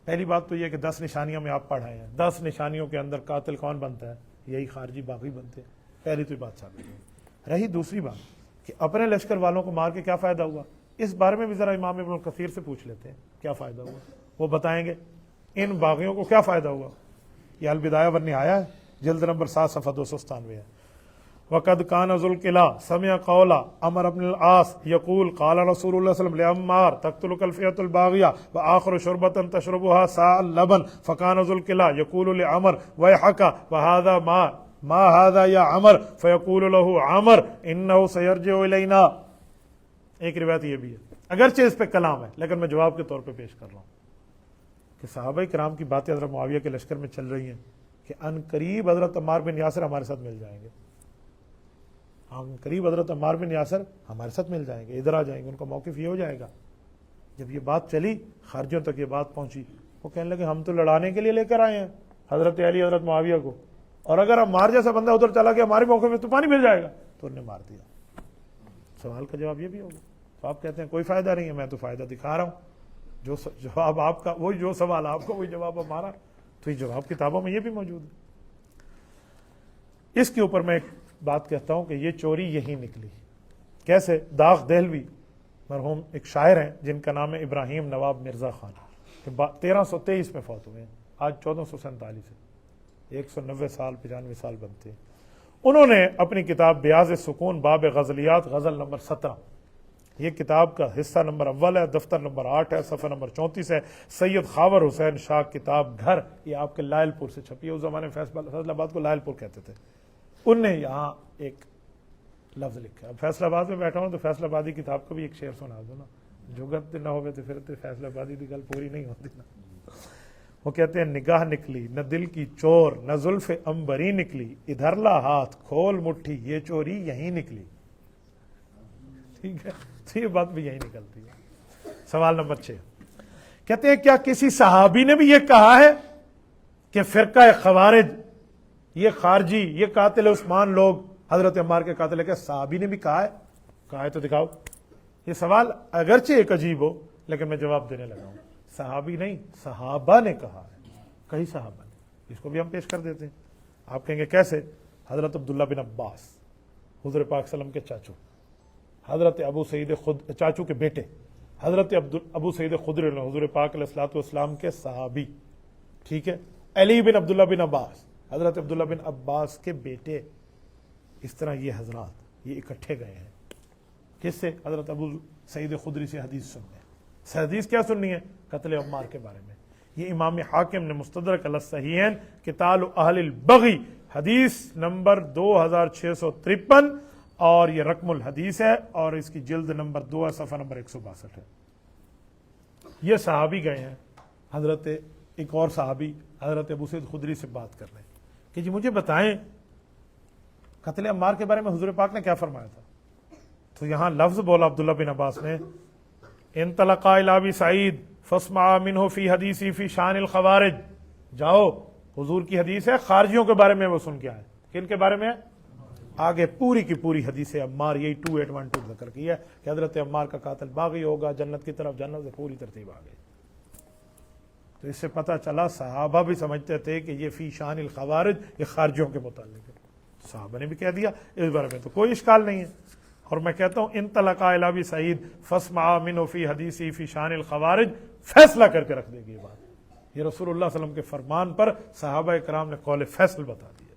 پہلی بات تو یہ کہ 10 نشانیاں میں آپ پڑھائے ہیں, 10 نشانیوں کے اندر قاتل کون بنتا ہے؟ یہی خارجی باغی بنتے ہیں. پہلی تو یہ بات ثابت ہے. رہی دوسری بات کہ اپنے لشکر والوں کو مار کے کیا فائدہ ہوا, اس بارے میں بھی ذرا امام ابن کثیر سے پوچھ لیتے ہیں کیا فائدہ ہوا, وہ بتائیں گے ان باغیوں کو کیا فائدہ ہوا. یہ البدایہ والنہایہ ہے, جلد نمبر 7 صفحہ 297 ہے. وقد کان ذو القلع سمع قول عمر بن العاص یقول قال رسول اللہ صلی اللہ علیہ وسلم لعمار تقتلک الفئۃ الباغیہ وآخر شربۃ تشربها ساء اللبن فکان ذو القلع یقول لعمر ویحک وهذا ما هذا یا عمر فیقول له عمر انه سیرجع الینا. ایک روایت یہ بھی ہے, اگرچہ اس پہ کلام ہے لیکن میں جواب کے طور پہ پیش کر رہا ہوں کہ صحابہ کرام کی باتیں حضرت معاویہ کے لشکر میں چل رہی ہیں کہ ان قریب حضرت عمار بن یاسر ہمارے ساتھ مل جائیں گے, ان قریب حضرت عمار بن یاسر ہمارے ساتھ مل جائیں گے, ادھر آ جائیں گے. ان کا موقف یہ ہو جائے گا. جب یہ بات چلی خارجیوں تک یہ بات پہنچی, وہ کہنے لگے ہم تو لڑانے کے لیے لے کر آئے ہیں حضرت علی حضرت معاویہ کو, اور اگر عمار جیسا بندہ ادھر چلا گیا ہمارے موقع میں تو پانی مل جائے گا, تو انہوں نے مار دیا. سوال کا جواب یہ بھی ہوگا. تو آپ کہتے ہیں کوئی فائدہ نہیں ہے, میں تو فائدہ دکھا رہا ہوں. جو جواب آپ کا وہی, جو سوال آپ کا وہی جواب ہمارا, تو یہ جواب کتابوں میں یہ بھی موجود ہے. اس کے اوپر میں ایک بات کہتا ہوں کہ یہ چوری یہی نکلی. کیسے؟ داغ دہلوی مرحوم ایک شاعر ہیں جن کا نام ہے ابراہیم نواب مرزا خان, 1323 میں فوت ہوئے ہیں, آج 1447 ہے, 190 سال 95 سال بنتے ہیں. انہوں نے اپنی کتاب بیاض سکون باب غزلیات غزل نمبر 17, یہ کتاب کا حصہ نمبر اول ہے, دفتر نمبر 8 ہے, صفحہ نمبر 34 ہے. سید خاور حسین شاہ کتاب گھر, یہ آپ کے لائل پور سے چھپی ہے, اس زمانے میں فیصل آباد کو لائل پور کہتے تھے. ان نے یہاں ایک لفظ لکھا. اب فیصل آباد میں بیٹھا ہوں تو فیصل آبادی کتاب کا بھی ایک شعر سنا دو نا, جگت نہ ہوئے تو پھر تو فیصل آبادی کی گل پوری نہیں ہوتی نا. وہ کہتے ہیں نگاہ نکلی نہ دل کی چور نہ زلف امبری نکلی, ادھر لا ہاتھ کھول مٹھی یہ چوری یہیں نکلی. ٹھیک ہے, تو یہ بات بھی یہی نکلتی ہے. سوال نمبر 6 کہتے ہیں کیا کسی صحابی نے بھی یہ کہا ہے کہ فرقہ خوارج, یہ خارجی, یہ قاتل عثمان لوگ حضرت عمار کے قاتل ہے, کیا صحابی نے بھی کہا ہے؟ کہا ہے تو دکھاؤ. یہ سوال اگرچہ ایک عجیب ہو لیکن میں جواب دینے لگا ہوں. صحابی نہیں, صحابہ نے کہا ہے, کئی صحابہ نے. اس کو بھی ہم پیش کر دیتے ہیں. آپ کہیں گے کیسے؟ حضرت عبداللہ بن عباس حضور پاک صلی اللہ علیہ وسلم کے چاچو, حضرت ابو سعید چاچو کے بیٹے حضرت ابو سعید خدری حضور پاک علیہ الصلوۃ والسلام کے صحابی, ٹھیک ہے. علی بن عبداللہ بن عباس حضرت عبداللہ بن عباس کے بیٹے. اس طرح یہ حضرات یہ اکٹھے گئے ہیں. کس سے؟ حضرت ابو سعید خدری سے حدیث سننے. حدیث کیا سننی ہے؟ قتل عمار کے بارے میں. یہ امام حاکم نے مستدرک علی الصحیحین قتال اہل البغی حدیث نمبر 2653 اور یہ رقم الحدیث ہے, اور اس کی جلد نمبر 2 ہے, صفحہ نمبر 162 ہے. یہ صحابی گئے ہیں حضرت ایک اور صحابی حضرت ابو سعید خدری سے بات کر رہے ہیں کہ جی مجھے بتائیں قتل عمار کے بارے میں حضور پاک نے کیا فرمایا تھا. تو یہاں لفظ بولا عبداللہ بن عباس نے, انطلقا الی ابی سعید فاسمع منہ فی حدیثی فی شان الخوارج، جاؤ حضور کی حدیث ہے خارجیوں کے بارے میں، وہ سن کے آئے. کن کے بارے میں؟ آگے پوری کی پوری حدیث عمار، یہی 2812 ذکر کی ہے کہ حضرت عمار کا قاتل باغی ہوگا، جنت کی طرف، جنت سے پوری ترتیب آ گئی. تو اس سے پتہ چلا صحابہ بھی سمجھتے تھے کہ یہ فی شان الخوارج یہ خارجیوں کے متعلق ہے، صحابہ نے بھی کہہ دیا، اس بارے میں تو کوئی اشکال نہیں ہے. اور میں کہتا ہوں انطلق الی ابی سعید فاسمع منہ فی حدیثی فی شان الخوارج، فیصلہ کر کے رکھ دے گی یہ بات. یہ رسول اللہ صلی اللہ علیہ وسلم کے فرمان پر صحابہ کرام نے قول فیصل بتا دیا.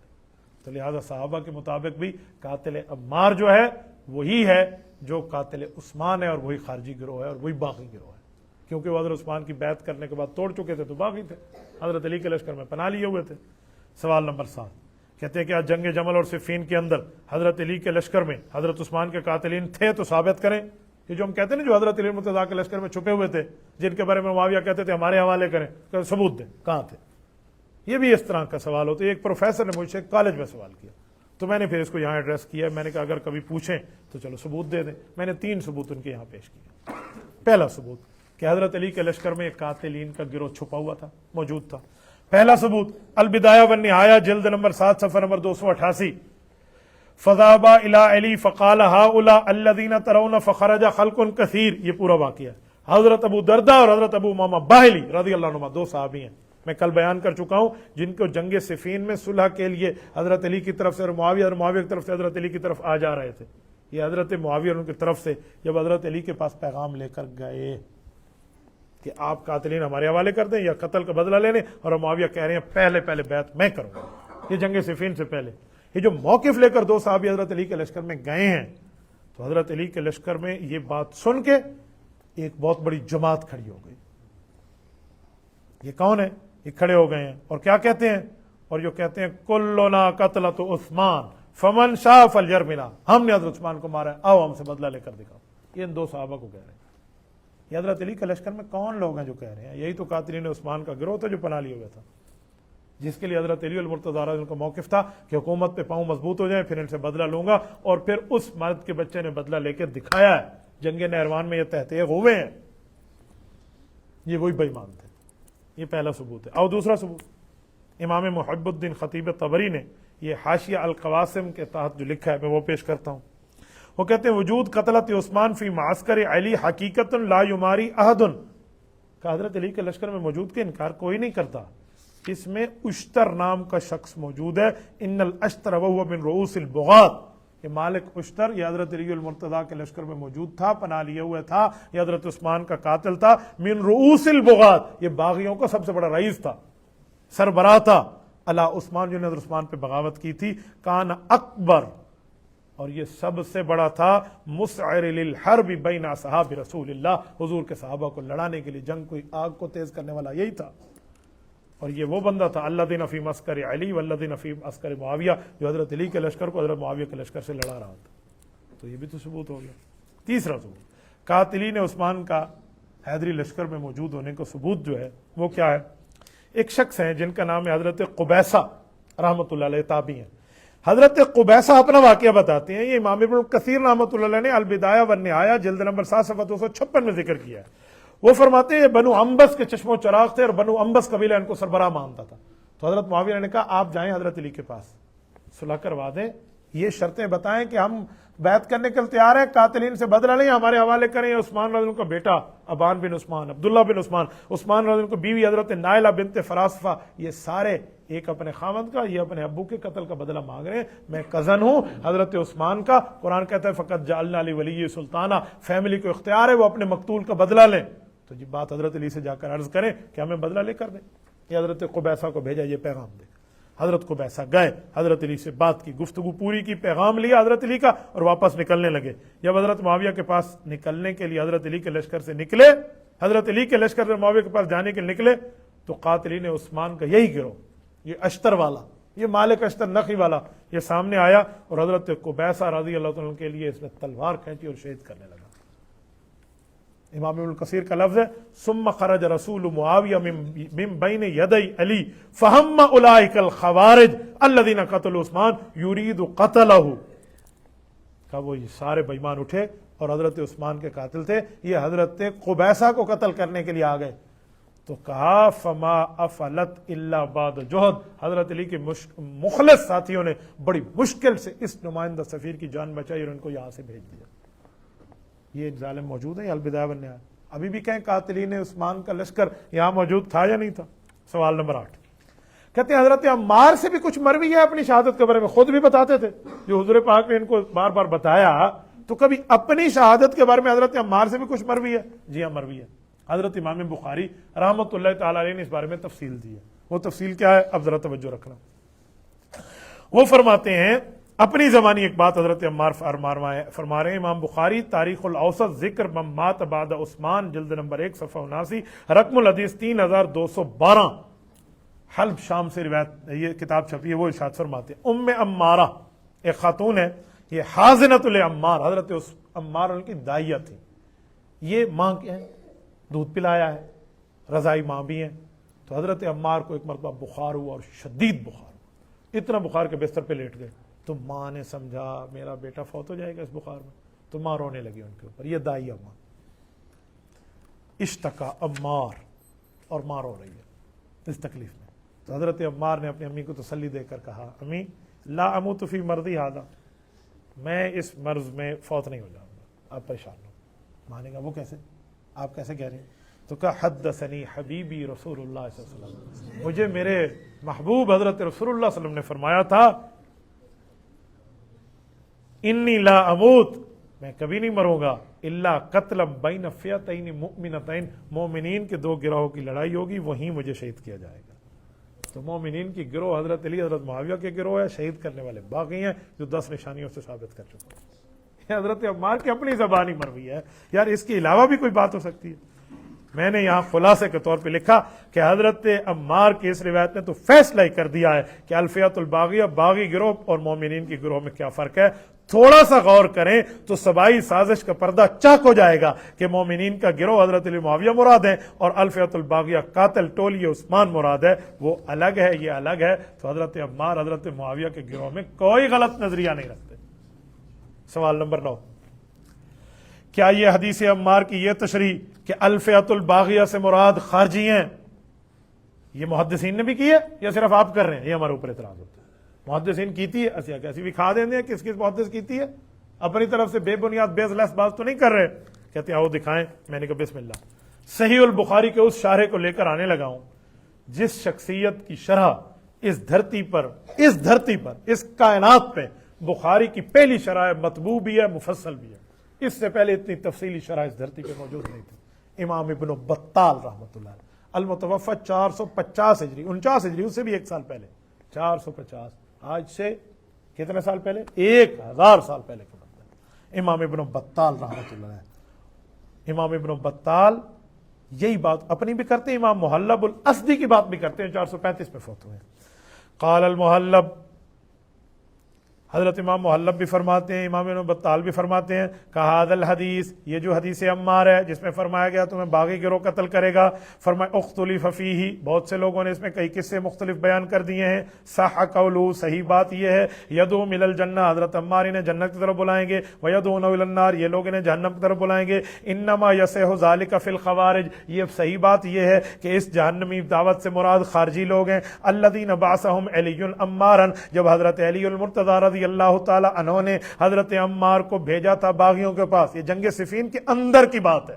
تو لہذا صحابہ کے مطابق بھی قاتل عمار جو ہے وہی ہے جو قاتل عثمان ہے، اور وہی خارجی گروہ ہے، اور وہی باغی گروہ ہے، کیونکہ وہ حضرت عثمان کی بیعت کرنے کے بعد توڑ چکے تھے تو باغی تھے، حضرت علی کے لشکر میں پناہ لیے ہوئے تھے. سوال نمبر 7 کہتے ہیں کہ آج جنگ جمل اور صفین کے اندر حضرت علی کے لشکر میں حضرت عثمان کے قاتلین تھے تو ثابت کریں. یہ جو ہم کہتے ہیں نا جو حضرت علی مرتضیٰ کے لشکر میں چھپے ہوئے تھے، جن کے بارے میں معاویہ کہتے تھے ہمارے حوالے کریں، کہ ثبوت دیں کہاں تھے. یہ بھی اس طرح کا سوال ہوتا ہے. ایک پروفیسر نے مجھ سے کالج میں سوال کیا تو میں نے پھر اس کو یہاں ایڈریس کیا. میں نے کہا اگر کبھی پوچھیں تو چلو ثبوت دے دیں. میں نے 3 ثبوت ان کے یہاں پیش کیے. پہلا ثبوت کہ حضرت علی کے لشکر میں ایک قاتلین کا گروہ چھپا ہوا تھا، موجود تھا. پہلا ثبوت البدایہ والنہایہ جلد نمبر 7 صفحہ نمبر 288 فذهب الى علی فقال هؤلاء الذين ترون فخرج خلق كثير. یہ پورا واقعہ ہے. حضرت ابو درداء اور حضرت ابو امامہ باہلی رضی اللہ عنہما 2 صحابی ہیں، میں کل بیان کر چکا ہوں، جن کو جنگ صفین میں صلح کے لیے حضرت علی کی طرف سے اور معاویہ کی طرف سے حضرت علی کی طرف آ جا رہے تھے. یہ حضرت معاویہ ان کی طرف سے جب حضرت علی کے پاس پیغام لے کر گئے کہ آپ قاتلین ہمارے حوالے کر دیں یا قتل کا بدلہ لے لیں، اور معاویہ کہہ رہے ہیں پہلے بیعت میں کروں گا. یہ جنگ صفین سے پہلے یہ جو موقف لے کر 2 صحابی حضرت علی کے لشکر میں گئے ہیں، تو حضرت علی کے لشکر میں یہ بات سن کے ایک بہت بڑی جماعت کھڑی ہو گئی. یہ کون ہے؟ یہ کھڑے ہو گئے ہیں اور کیا کہتے ہیں؟ اور جو کہتے ہیں کلنا قتلۃ عثمان فمن شاء فلیرمنا، ہم نے حضرت عثمان کو مارا ہے، آؤ ہم سے بدلہ لے کر دکھاؤ. یہ ان 2 صحابہ کو کہہ رہے ہیں. یہ حضرت علی کے لشکر میں کون لوگ ہیں جو کہہ رہے ہیں؟ یہی تو قاتلین عثمان کا گروہ تھا جو پناہ لیے ہوئے تھا، جس کے لیے حضرت علی المرتضیٰ ان کا موقف تھا کہ حکومت پہ پاؤں مضبوط ہو جائیں، پھر ان سے بدلہ لوں گا. اور پھر اس مرد کے بچے نے بدلہ لے کے دکھایا ہے. جنگ نہروان میں یہ تحقیق ہوئے ہیں، یہ وہی بے ایمان تھے. یہ پہلا ثبوت ہے. اور دوسرا ثبوت امام محب الدین خطیب طبری نے یہ حاشیہ القواسم کے تحت جو لکھا ہے میں وہ پیش کرتا ہوں. وہ کہتے ہیں وجود قتلۃ عثمان فی معسکر علی حقیقت لا یماری احد، کہ حضرت علی کے لشکر میں موجود کے انکار کوئی نہیں کرتا. اس میں اشتر نام کا شخص موجود ہے. ان الاشتر وهو من رؤوس البغاة، یہ مالک اشتر یہ حضرت علی المرتضیٰ کے لشکر میں موجود تھا، پناہ لیے ہوئے تھا، یہ حضرت عثمان کا قاتل تھا. من رؤوس البغاة، یہ باغیوں کا سب سے بڑا رئیس تھا، سربراہ تھا. علی عثمان، جو نے حضرت عثمان پہ بغاوت کی تھی. کان اکبر، اور یہ سب سے بڑا تھا. مسعر للحرب بین اصحاب رسول اللہ، حضور کے صحابہ کو لڑانے کے لیے جنگ کو آگ کو تیز کرنے والا یہی تھا. اور یہ وہ بندہ تھا الذین فی معسکر علی والذین فی معسکر معاویہ، جو حضرت علی کے لشکر کو حضرت معاویہ کے لشکر سے لڑا رہا تھا. تو یہ بھی تو ثبوت ہو گیا. تیسرا ثبوت قاتلین عثمان کا حیدری لشکر میں موجود ہونے کا ثبوت جو ہے وہ کیا ہے؟ ایک شخص ہیں جن کا نام ہے حضرت قبیصہ رحمۃ اللہ علیہ، تابعی ہیں. حضرت قبیصہ اپنا واقعہ بتاتے ہیں. یہ امام ابن کثیر رحمۃ اللہ علیہ نے البدایہ والنہایہ جلد نمبر 7 صفحہ 256 میں ذکر کیا ہے. وہ فرماتے ہیں بنو انبس کے چشم و چراغ تھے، اور بنو انبس قبیلہ ان کو سربراہ مانتا تھا. تو حضرت معاویہ نے کہا آپ جائیں حضرت علی کے پاس، صلح کروا دیں، یہ شرطیں بتائیں کہ ہم بیعت کرنے کے لیے تیار ہیں، قاتلین سے بدلہ لیں، ہمارے حوالے کریں. عثمان رضی اللہ عنہ کا بیٹا ابان بن عثمان، عبداللہ بن عثمان، عثمان رضی اللہ عنہ کو بیوی حضرت نائلہ بنت فراسفہ، یہ سارے ایک اپنے خامد کا، یہ اپنے ابو کے قتل کا بدلہ مانگ رہے ہیں. میں کزن ہوں حضرت عثمان کا. قرآن کہتا ہے فقط جعلنا لولی سلطانہ، فیملی کو اختیار ہے وہ اپنے مقتول کا بدلہ لیں. تو یہ بات حضرت علی سے جا کر عرض کریں کہ ہمیں بدلہ لے کر دیں. یہ حضرت قبیصہ کو بھیجا یہ پیغام دے. حضرت قبیصہ گئے، حضرت علی سے بات کی، گفتگو پوری کی، پیغام لیا حضرت علی کا اور واپس نکلنے لگے. جب حضرت معاویہ کے پاس نکلنے کے لیے حضرت علی کے لشکر سے نکلے، حضرت علی کے لشکر سے معاویہ کے پاس جانے کے لیے نکلے، تو قاتلین عثمان کا یہی گروہ، یہ اشتر والا، یہ مالک اشتر نخی والا، یہ سامنے آیا اور حضرت قبیصہ رضی اللہ عنہ کے لیے اس نے تلوار کھینچی اور شہید کرنے لگا. امام ابن کثیر کا لفظ ہے ثم خرج رسول معاویہ من بین یدی علی فہم اولئک الخوارج الذین قتلوا عثمان یرید قتلہ. کہ وہ یہ سارے بے ایمان اٹھے اور حضرت عثمان کے قاتل تھے، یہ حضرت قبیصہ کو قتل کرنے کے لیے آ گئے، تو کہا فما افلت الا بعد جہد، حضرت علی کے مخلص ساتھیوں نے بڑی مشکل سے اس نمائندہ سفیر کی جان بچائی اور ان کو یہاں سے بھیج دیا۔ یہ ظالم موجود ہے البدایہ والنہایہ، ابھی بھی کہیں قاتلین عثمان کا لشکر یہاں موجود تھا یا نہیں تھا؟ سوال نمبر 8 کہتے ہیں حضرت عمار سے بھی کچھ مروی ہے اپنی شہادت کے بارے میں، خود بھی بتاتے تھے، جو حضور پاک نے ان کو بار بار بتایا، تو کبھی اپنی شہادت کے بارے میں حضرت عمار سے بھی کچھ مروی ہے؟ جی ہاں مروی ہے۔ حضرت امام بخاری رحمۃ اللہ تعالی علیہ نے اس بارے میں تفصیل دی ہے۔ وہ تفصیل کیا ہے؟ اب ذرا توجہ رکھنا۔ وہ فرماتے ہیں اپنی زبانی ایک بات حضرت عمار فرما رہے ہیں، امام بخاری تاریخ الاوسط ذکر من مات بعد عثمان جلد نمبر 1 صفحہ 79 رقم الحدیث 3212، حلب شام سے روایت یہ کتاب چھپی ہے، وہ ارشاد فرماتے ہیں ام عمارہ ایک خاتون ہے، یہ حاضنۃ لعمار، حضرت عمار ان کی دائیہ تھی، یہ ماں کے ہیں، دودھ پلایا ہے، رضائی ماں بھی ہیں۔ تو حضرت عمار کو ایک مرتبہ بخار ہوا اور شدید بخار ہوا، اتنا بخار کے بستر پہ لیٹ گئے، تو ماں نے سمجھا میرا بیٹا فوت ہو جائے گا اس بخار میں، تو ماں رونے لگی ان کے اوپر، یہ دائیہ ماں، اشتکا عمار، اور ماں رو رہی ہے اس تکلیف میں۔ تو حضرت عمار نے اپنی امی کو تسلی دے کر کہا امی لا اموت فی مرضی ھذا، میں اس مرض میں فوت نہیں ہو جاؤں گا، آپ پریشان ہو۔ ماں نے کہا وہ کیسے، آپ کیسے کہہ رہے ہیں؟ تو کہا حدثنی حبیبی رسول اللہ صلی اللہ علیہ وسلم، مجھے میرے محبوب حضرت رسول اللہ صلی اللہ علیہ وسلم نے فرمایا تھا انی لا اموت، میں کبھی نہیں مروں گا، الا قتل بین فئتین مؤمنتین، مومنین کے دو گروہوں کی لڑائی ہوگی، وہیں مجھے شہید کیا جائے گا۔ تو مومنین کی گروہ حضرت علی حضرت معاویہ کے گروہ ہے، شہید کرنے والے باقی ہیں جو 10 نشانیوں سے ثابت کر چکے ہیں۔ یہ حضرت عمار کی اپنی زبانی مروی ہے، یار اس کے علاوہ بھی کوئی بات ہو سکتی ہے؟ میں نے یہاں خلاصے کے طور پہ لکھا کہ حضرت عمار کی اس روایت نے تو فیصلہ ہی کر دیا ہے کہ الفیۃ الباغیہ باغی گروہ اور مومنین کی گروہ میں کیا فرق ہے۔ تھوڑا سا غور کریں تو سبائی سازش کا پردہ چاک ہو جائے گا کہ مومنین کا گروہ حضرت علی معاویہ مراد ہے اور الفیۃ الباغیہ قاتل ٹولی عثمان مراد ہے، وہ الگ ہے، یہ الگ ہے۔ تو حضرت عمار حضرت معاویہ کے گروہ میں کوئی غلط نظریہ نہیں رکھتے۔ سوال نمبر 9 کیا یہ حدیث عمار کی یہ تشریح کہ الفیۃ الباغیہ سے مراد خارجی ہیں یہ محدثین نے بھی کی ہے یا صرف آپ کر رہے ہیں؟ یہ ہمارے اوپر اعتراض ہوتا ہے۔ محدثین کیتی ہے، ایسی کیسی بھی کھا دیں کس کس محدث کیتی ہے، اپنی طرف سے بے بنیاد بیس لیس بات تو نہیں کر رہے۔ کہتے ہیں آؤ دکھائیں، میں نے کہا بسم اللہ۔ صحیح البخاری کے اس شارح کو لے کر آنے لگا ہوں جس شخصیت کی شرح اس دھرتی پر اس کائنات پہ بخاری کی پہلی شرح مطبوع بھی ہے، مفصل بھی ہے، اس سے پہلے اتنی تفصیلی شرح اس دھرتی پہ موجود نہیں تھی۔ امام ابن بطال رحمۃ اللہ علیہ المتوفی 450 ہجری 49 ہجری، اس سے بھی ایک سال پہلے، 450، آج سے کتنے سال پہلے؟ 1000 سال پہلے کا بندہ ہے امام ابن بطال رحمۃ اللہ علیہ۔ امام ابن بطال یہی بات اپنی بھی کرتے ہیں، امام محلب الاسدی کی بات بھی کرتے ہیں، 435 میں فوت ہوئے۔ قال المحلب، حضرت امام محلب بھی فرماتے ہیں، امام ابن بطال بھی فرماتے ہیں کہ ھذا الحدیث، یہ جو حدیث عمار ہے جس میں فرمایا گیا تمہیں باغی گروہ قتل کرے گا، فرمایا اختلف فیہ، بہت سے لوگوں نے اس میں کئی قصے مختلف بیان کر دیے ہیں، صح قولہ، صحیح بات یہ ہے، یدعو الی الجنہ، حضرت عمار انہیں جنت کی طرف بلائیں گے، ویدعون الی النار، یہ لوگ انہیں جہنم کی طرف بلائیں گے، انما یصح ذلک فی الخوارج، یہ صحیح بات یہ ہے کہ اس جہنمی دعوت سے مراد خارجی لوگ ہیں، الذین بعثہم علی عمارا، جب حضرت علی المرتضی رضی اللہ تعالی عنہ نے حضرت عمار کو بھیجا تھا باغیوں کے پاس، یہ جنگ صفین کے اندر کی بات ہے،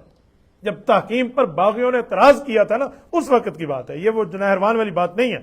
جب تحکیم پر باغیوں نے اعتراض کیا تھا نا، اس وقت کی بات ہے، یہ وہ نہروان والی بات نہیں ہے،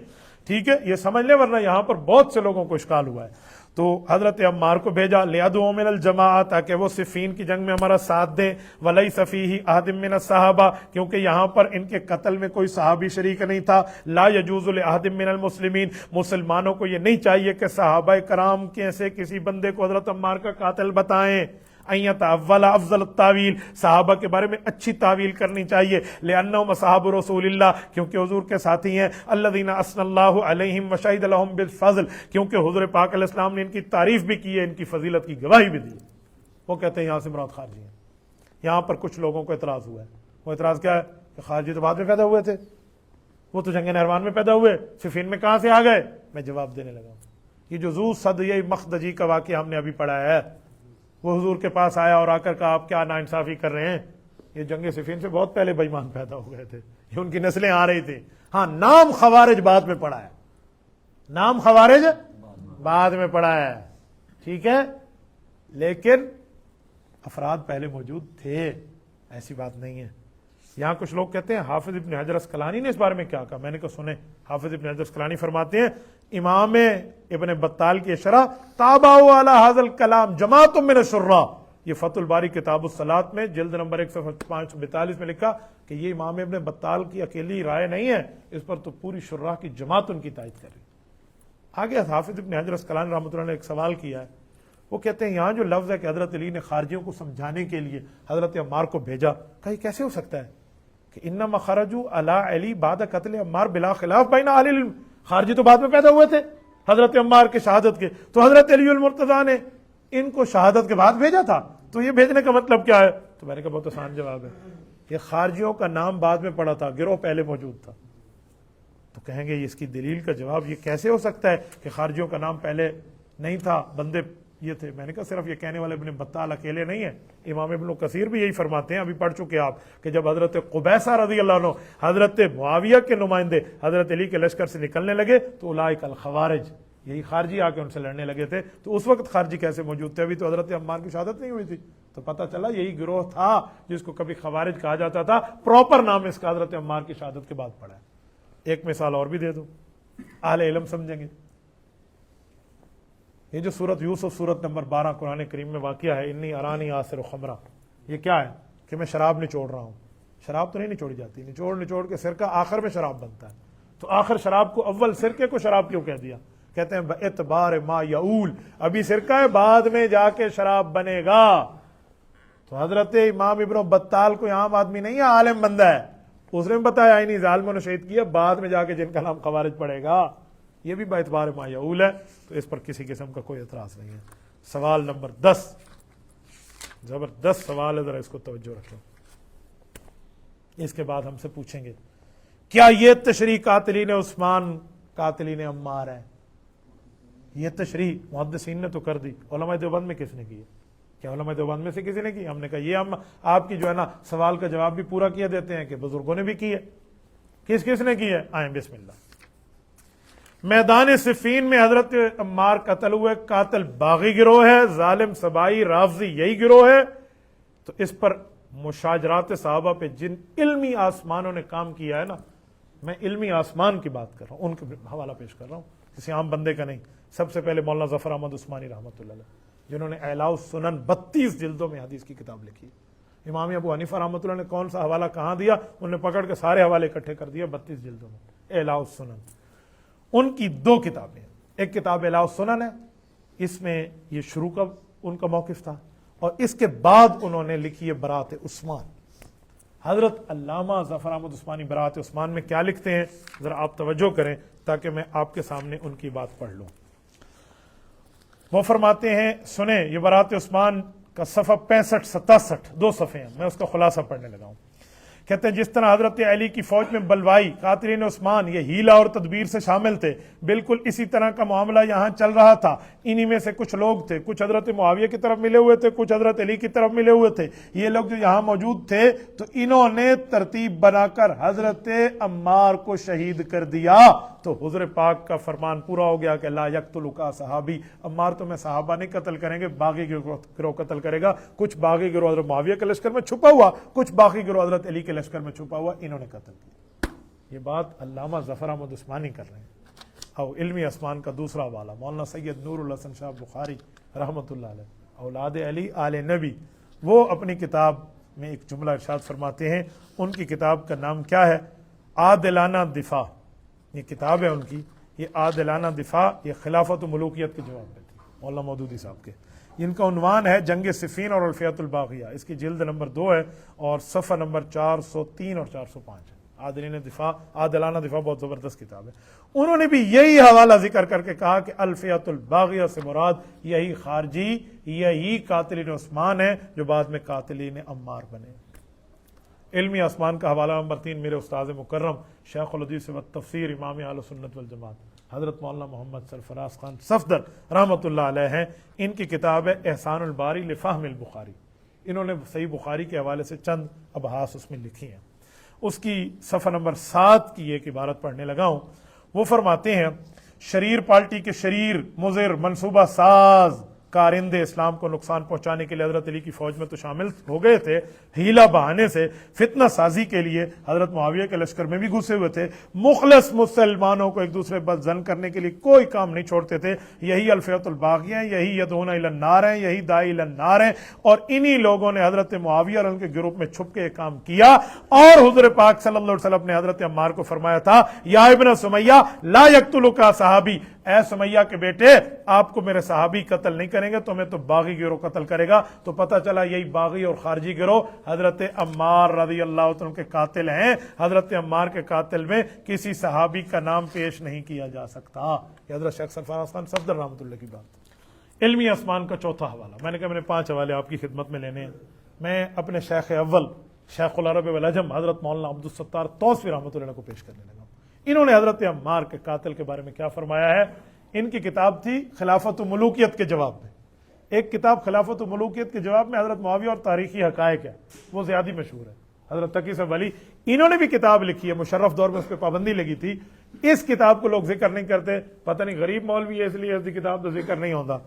ٹھیک ہے، یہ سمجھ لیں ورنہ یہاں پر بہت سے لوگوں کو اشکال ہوا ہے۔ تو حضرت عمار کو بھیجا لیدعو من الجماعہ، تاکہ وہ صفین کی جنگ میں ہمارا ساتھ دیں، ولیس فیہ احد من الصحابہ، کیونکہ یہاں پر ان کے قتل میں کوئی صحابی شریک نہیں تھا، لا یجوز لاحد من المسلمین، مسلمانوں کو یہ نہیں چاہیے کہ صحابہ کرام کے سے کسی بندے کو حضرت عمار کا قاتل بتائیں، اول افضل التاویل، صحابہ کے بارے میں اچھی تعویل کرنی چاہیے، لانہم اصحاب رسول اللہ، کیونکہ حضور کے ساتھی ہیں، الذین اثنى اللہ علیہم وشہد لہم بالفضل، کیونکہ حضور پاک علیہ السلام نے ان کی تعریف بھی کی ہے، ان کی فضیلت کی گواہی بھی دی۔ وہ کہتے ہیں یہاں سے مراد خارجی ہیں۔ یہاں پر کچھ لوگوں کو اعتراض ہوا ہے، وہ اعتراض کیا ہے کہ خارجی تو بعد میں پیدا ہوئے تھے، وہ تو جنگ نہروان میں پیدا ہوئے، صفین میں کہاں سے آ گئے؟ میں جواب دینے لگا ہوں، یہ جو ذو صدیہ مخدجی کا واقعہ ہم نے ابھی پڑھا ہے، وہ حضور کے پاس آیا اور آ کر کہا آپ کیا ناانصافی کر رہے ہیں؟ یہ جنگ صفین سے بہت پہلے بے ایمان پیدا ہو گئے تھے، یہ ان کی نسلیں آ رہی تھی. ہاں نام خوارج بعد میں پڑا ہے، نام خوارج بعد میں پڑا ہے، ٹھیک ہے، لیکن افراد پہلے موجود تھے، ایسی بات نہیں ہے. یہاں کچھ لوگ کہتے ہیں حافظ ابن حجر اسقلانی نے اس بارے میں کیا کہا. میں نے کہا سنیں، حافظ ابن حجر اسقلانی فرماتے ہیں امام ابن بطال کی شرح تابعوا علی ھذا الکلام جماعت من الشراح، یہ فتح الباری کتاب الصلاۃ میں جلد نمبر 142 میں لکھا کہ یہ امام ابن بطال کی اکیلی رائے نہیں ہے، اس پر تو پوری شراح کی جماعت ان کی تائید کر رہی. آگے حافظ ابن حجر اسقلانی رحمۃ اللہ نے ایک سوال کیا ہے، وہ کہتے ہیں یہاں جو لفظ ہے کہ حضرت علی نے خارجیوں کو سمجھانے کے لیے حضرت عمار کو بھیجا، کہ یہ کیسے ہو سکتا ہے کہ انما خرجوا علی علی بعد قتل عمار بلا خلاف بین اہل العلم، خارجی تو بعد میں پیدا ہوئے تھے حضرت عمار کے شہادت کے، تو حضرت علی المرتضیٰ نے ان کو شہادت کے بعد بھیجا تھا، تو یہ بھیجنے کا مطلب کیا ہے؟ تو میں نے کہا بہت آسان جواب ہے، یہ خارجیوں کا نام بعد میں پڑا تھا، گروہ پہلے موجود تھا. تو کہیں گے اس کی دلیل کا جواب یہ کیسے ہو سکتا ہے کہ خارجیوں کا نام پہلے نہیں تھا، بندے یہ تھے. میں نے کہا صرف یہ کہنے والے ابن بطال اکیلے نہیں ہیں، امام ابن کثیر بھی یہی فرماتے ہیں، ابھی پڑھ چکے آپ، کہ جب حضرت قبیصہ رضی اللہ عنہ حضرت معاویہ کے نمائندے حضرت علی کے لشکر سے نکلنے لگے تو اولئک الخوارج، یہی خارجی آ کے ان سے لڑنے لگے تھے. تو اس وقت خارجی کیسے موجود تھے؟ ابھی تو حضرت عمار کی شہادت نہیں ہوئی تھی. تو پتہ چلا یہی گروہ تھا جس کو کبھی خوارج کہا جاتا تھا، پراپر نام اس کا حضرت عمار کی شہادت کے بعد پڑا ہے. ایک مثال اور بھی دے دو، اہل علم سمجھیں گے. یہ جو سورت یوسف سورت نمبر 12 قرآن کریم میں واقعہ ہے، انی ارانی آصر خمرہ، یہ کیا ہے کہ میں شراب نچوڑ رہا ہوں. شراب تو نہیں نچوڑی جاتی، نچوڑ کے سرکہ آخر میں شراب بنتا ہے. تو آخر شراب کو اول سرکے کو شراب کیوں کہہ دیا؟ کہتے ہیں باعتبار ما یعول، ابھی سرکہ ہے بعد میں جا کے شراب بنے گا. تو حضرت امام ابن بطال کوئی عام آدمی نہیں ہے، عالم بندہ ہے، اس نے بتایا ہی نہیں، ظالموں نے شہید کیا، بعد میں جا کے جن کا نام خوارج پڑے گا. یہ بھی باعتبار ما یعول ہے، تو اس پر کسی قسم کا کوئی اعتراض نہیں ہے. سوال نمبر 10، زبردست سوال ہے، ذرا اس کو توجہ رکھیں. اس کے بعد ہم سے پوچھیں گے کیا یہ تشریح قاتلین عثمان قاتلین عمار ہے؟ یہ تشریح محدثین نے تو کر دی، علماء دیوبند میں کس نے کی ہے؟ کیا علماء دیوبند میں سے کسی نے کی؟ ہم نے کہا یہ ہم آپ کی جو ہے نا سوال کا جواب بھی پورا کیا دیتے ہیں کہ بزرگوں نے بھی کی ہے. کس نے کی ہے؟ آئیں بسم اللہ. میدان صفین میں حضرت عمار قتل ہوئے، قاتل باغی گروہ ہے، ظالم سبائی رافضی یہی گروہ ہے. تو اس پر مشاجرات صحابہ پہ جن علمی آسمانوں نے کام کیا ہے نا، میں علمی آسمان کی بات کر رہا ہوں، ان کا حوالہ پیش کر رہا ہوں، کسی عام بندے کا نہیں. سب سے پہلے مولانا ظفر احمد عثمانی رحمۃ اللہ علیہ، جنہوں نے اعلاء السنن 32 جلدوں میں حدیث کی کتاب لکھی. امام ابو حنیفہ رحمۃ اللہ نے کون سا حوالہ کہاں دیا، انہوں نے پکڑ کے سارے حوالے اکٹھے کر دیا 32 جلدوں میں. اعلاء السنن، ان کی 2 کتابیں، ایک کتاب اعلاء السنن ہے، اس میں یہ شروع کا ان کا موقف تھا، اور اس کے بعد انہوں نے لکھی ہے برات عثمان. حضرت علامہ ظفر احمد عثمانی برات عثمان میں کیا لکھتے ہیں، ذرا آپ توجہ کریں تاکہ میں آپ کے سامنے ان کی بات پڑھ لوں. وہ فرماتے ہیں، سنیں یہ برات عثمان کا صفحہ 65-67 2 صفحے ہیں، میں اس کا خلاصہ پڑھنے لگا ہوں. کہتے ہیں جس طرح حضرت علی کی فوج میں بلوائی قاتلین عثمان یہ ہیلا اور تدبیر سے شامل تھے، بالکل اسی طرح کا معاملہ یہاں چل رہا تھا. انہی میں سے کچھ لوگ تھے، کچھ حضرت معاویہ کی طرف ملے ہوئے تھے، کچھ حضرت علی کی طرف ملے ہوئے تھے. یہ لوگ جو یہاں موجود تھے تو انہوں نے ترتیب بنا کر حضرت عمار کو شہید کر دیا. تو حضور پاک کا فرمان پورا ہو گیا کہ لا یقتلک صحابی، عمار تو میں صحابہ نہیں قتل کریں گے، باغی گروہ قتل کرے گا. کچھ باغی گروہ حضرت معاویہ کے لشکر میں چھپا ہوا، کچھ باغی گروہ حضرت علی کے لشکر میں چھپا ہوا، انہوں نے قتل کیا. یہ بات علامہ ظفر احمد عثمانی کر رہے ہیں. اور علمی اسمان کا دوسرا حوالہ مولانا سید نور الحسن شاہ بخاری رحمۃ اللہ علیہ، اولاد علی آل نبی، وہ اپنی کتاب میں ایک جملہ ارشاد فرماتے ہیں. ان کی کتاب کا نام کیا ہے؟ عادلانہ دفاع. یہ کتاب ہے ان کی، یہ عادلانہ دفاع، یہ خلافت و ملوکیت کے جواب میں تھی مولانا مودودی صاحب کے. ان کا عنوان ہے جنگ صفین اور الفیۃ الباغیہ. اس کی جلد نمبر 2 ہے اور صفحہ نمبر 403 اور 405 ہے. عادلانہ دفاع بہت زبردست کتاب ہے. انہوں نے بھی یہی حوالہ ذکر کر کے کہا کہ الفیۃ الباغیہ سے مراد یہی خارجی، یہی قاتلین عثمان ہیں جو بعد میں قاتلین عمار بنے. علمی آسمان کا حوالہ نمبر 3 میرے استاذ مکرم شیخ الحدیث و تفسیر امام اہل سنت والجماعت حضرت مولانا محمد سرفراز خان صفدر رحمۃ اللہ علیہ ہیں. ان کی کتاب ہے احسان الباری لفہم البخاری. انہوں نے صحیح بخاری کے حوالے سے چند ابحاث اس میں لکھی ہیں. اس کی صفحہ نمبر 7 کی ایک عبارت پڑھنے لگا ہوں. وہ فرماتے ہیں شریر پارٹی کے شریر مضر منصوبہ ساز کارندے اسلام کو نقصان پہنچانے کے لیے حضرت علی کی فوج میں تو شامل ہو گئے تھے، ہیلا بہانے سے فتنہ سازی کے لیے حضرت معاویہ کے لشکر میں بھی گھسے ہوئے تھے، مخلص مسلمانوں کو ایک دوسرے پر زن کرنے کے لیے کوئی کام نہیں چھوڑتے تھے. یہی الفیۃ الباغیہ ہیں، یہی یدعون الی النار ہیں، یہی داعی الی النار ہیں. اور انہی لوگوں نے حضرت معاویہ اور ان کے گروپ میں چھپ کے یہ کام کیا. اور حضور پاک صلی اللہ علیہ وسلم نے حضرت عمار کو فرمایا تھا یا ابن سمیہ لا یقتلک صحابی، اے سمیہ کے بیٹے آپ کو میرے صحابی قتل نہیں کریں گے، تمہیں تو باغی گروہ قتل کرے گا. تو پتہ چلا یہی باغی اور خارجی گروہ حضرت عمار رضی اللہ عنہ کے قاتل ہیں. حضرت عمار کے قاتل میں کسی صحابی کا نام پیش نہیں کیا جا سکتا. یہ حضرت شیخ سرفراز خان صفدر رحمۃ اللہ کی بات. علمی آسمان کا چوتھا حوالہ، میں نے کہا میں نے 5 حوالے آپ کی خدمت میں لینے ہیں. میں اپنے شیخ اول شیخ العرب والعجم حضرت مولانا عبدالستار توسوی رحمۃ اللہ کو پیش کرنے لگا. انہوں نے حضرت عمار کے قاتل کے بارے میں کیا فرمایا ہے. ان کی کتاب تھی خلافت و ملوکیت کے جواب میں. ایک کتاب خلافت و ملوکیت کے جواب میں حضرت معاویہ اور تاریخی حقائق ہے، وہ زیادہ مشہور ہے. حضرت تقی صاحب ولی انہوں نے بھی کتاب لکھی ہے، مشرف دور میں اس پہ پابندی لگی تھی. اس کتاب کو لوگ ذکر نہیں کرتے، پتہ نہیں غریب مولوی ہے اس لیے اس کی کتاب تو ذکر نہیں ہوتا.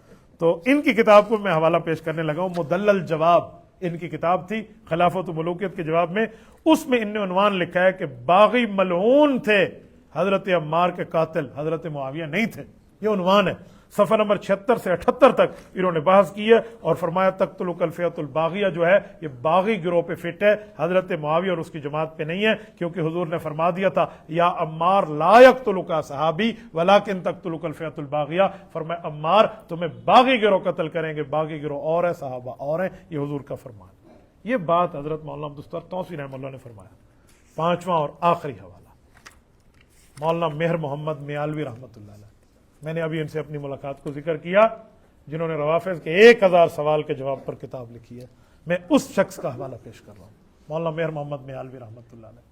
تو ان کی کتاب کو میں حوالہ پیش کرنے لگا ہوں. مدلل جواب ان کی کتاب تھی خلافت و ملوکیت کے جواب میں. اس میں ان نے عنوان لکھا ہے کہ باغی ملعون تھے، حضرت عمار کے قاتل حضرت معاویہ نہیں تھے. یہ عنوان ہے. صفحہ نمبر 76 سے 78 تک انہوں نے بحث کی ہے اور فرمایا تقتلک الفیۃ الباغیہ جو ہے یہ باغی گروہ پہ فٹ ہے، حضرت معاویہ اور اس کی جماعت پہ نہیں ہے، کیونکہ حضور نے فرما دیا تھا یا عمار لا یقتلک صحابی ولکن تقتلک الفیۃ الباغیہ. فرمایا عمار تمہیں باغی گروہ قتل کریں گے، باغی گروہ اور ہے صحابہ اور ہیں. یہ حضور کا فرمان. یہ بات حضرت مولانا عبدالستار توسوی رحمۃ اللہ نے فرمایا. 5واں اور آخری حوالہ مولانا مہر محمد میالوی رحمۃ اللہ علیہ. میں نے ابھی ان سے اپنی ملاقات کو ذکر کیا جنہوں نے روافظ کے 1000 سوال کے جواب پر کتاب لکھی ہے. میں اس شخص کا حوالہ پیش کر رہا ہوں، مولانا مہر محمد میالوی رحمۃ اللہ علیہ.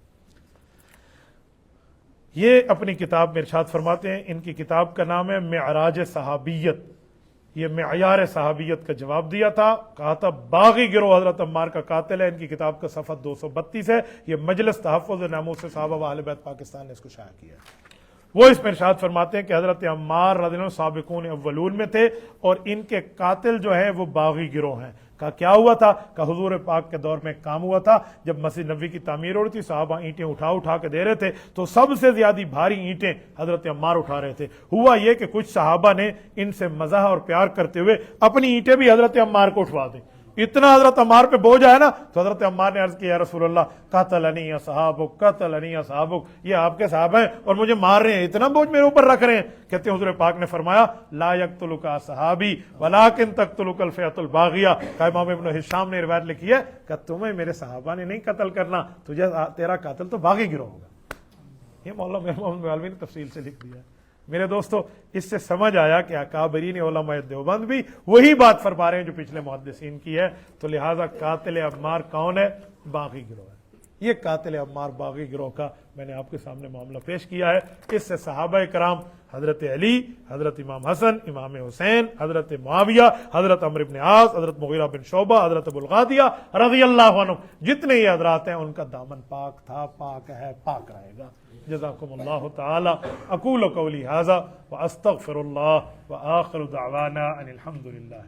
یہ اپنی کتاب میں ارشاد فرماتے ہیں، ان کی کتاب کا نام ہے معراج صحابیت. یہ معیار صحابیت کا جواب دیا تھا، کہا تھا باغی گروہ حضرت عمار کا قاتل ہے. ان کی کتاب کا صفحہ 232 ہے. یہ مجلس تحفظ ناموس صحابہ و اہل بیت پاکستان نے اس کو شائع کیا ہے. وہ اس میں ارشاد فرماتے ہیں کہ حضرت عمار رضی اللہ عنہ سابقون اولون میں تھے اور ان کے قاتل جو ہیں وہ باغی گروہ ہیں. کہا کیا ہوا تھا؟ کہ حضور پاک کے دور میں ایک کام ہوا تھا، جب مسجد نبوی کی تعمیر ہو رہی تھی صحابہ اینٹیں اٹھا کے دے رہے تھے تو سب سے زیادہ بھاری اینٹیں حضرت عمار اٹھا رہے تھے. ہوا یہ کہ کچھ صحابہ نے ان سے مزاح اور پیار کرتے ہوئے اپنی اینٹیں بھی حضرت عمار کو اٹھوا دی. اتنا حضرت عمار پہ بوجھ آیا نا تو حضرت عمار نے عرض کیا یا رسول اللہ قتلنی اصحابک قتلنی اصحابک، یہ آپ کے صحابہ ہیں اور مجھے مار رہے ہیں، اتنا بوجھ میرے اوپر رکھ رہے ہیں. کہتے ہیں حضور پاک نے فرمایا لا یقتلک صحابی ولکن تقتلک الفیۃ الباغیہ. کہ امام ابن ہشام نے روایت لکھی ہے کہ تمہیں میرے صحابہ نے نہیں قتل کرنا، تجھے تیرا قاتل تو باغی گروہ ہوگا. یہ مولانا محمد میالوی نے تفصیل سے لکھ دیا ہے. میرے دوستو اس سے سمجھ آیا کہ اکابرین علماء دیوبند بھی وہی بات فرما رہے ہیں جو پچھلے محدثین کی ہے. تو لہٰذا قاتل عمار کون ہے؟ باغی گروہ ہے. یہ قاتل عمار باغی گروہ کا میں نے آپ کے سامنے معاملہ پیش کیا ہے. اس سے صحابہ کرام حضرت علی، حضرت امام حسن، امام حسین، حضرت معاویہ، حضرت عمرو بن عاص، حضرت مغیرہ بن شعبہ، حضرت ابو الغادیہ رضی اللہ عنہ، جتنے یہ حضرات ہیں ان کا دامن پاک تھا، پاک ہے، پاک رہے گا. جزاکم اللہ تعالی. اقول قولی ھذا واستغفر اللہ وآخر دعوانا ان الحمد للہ.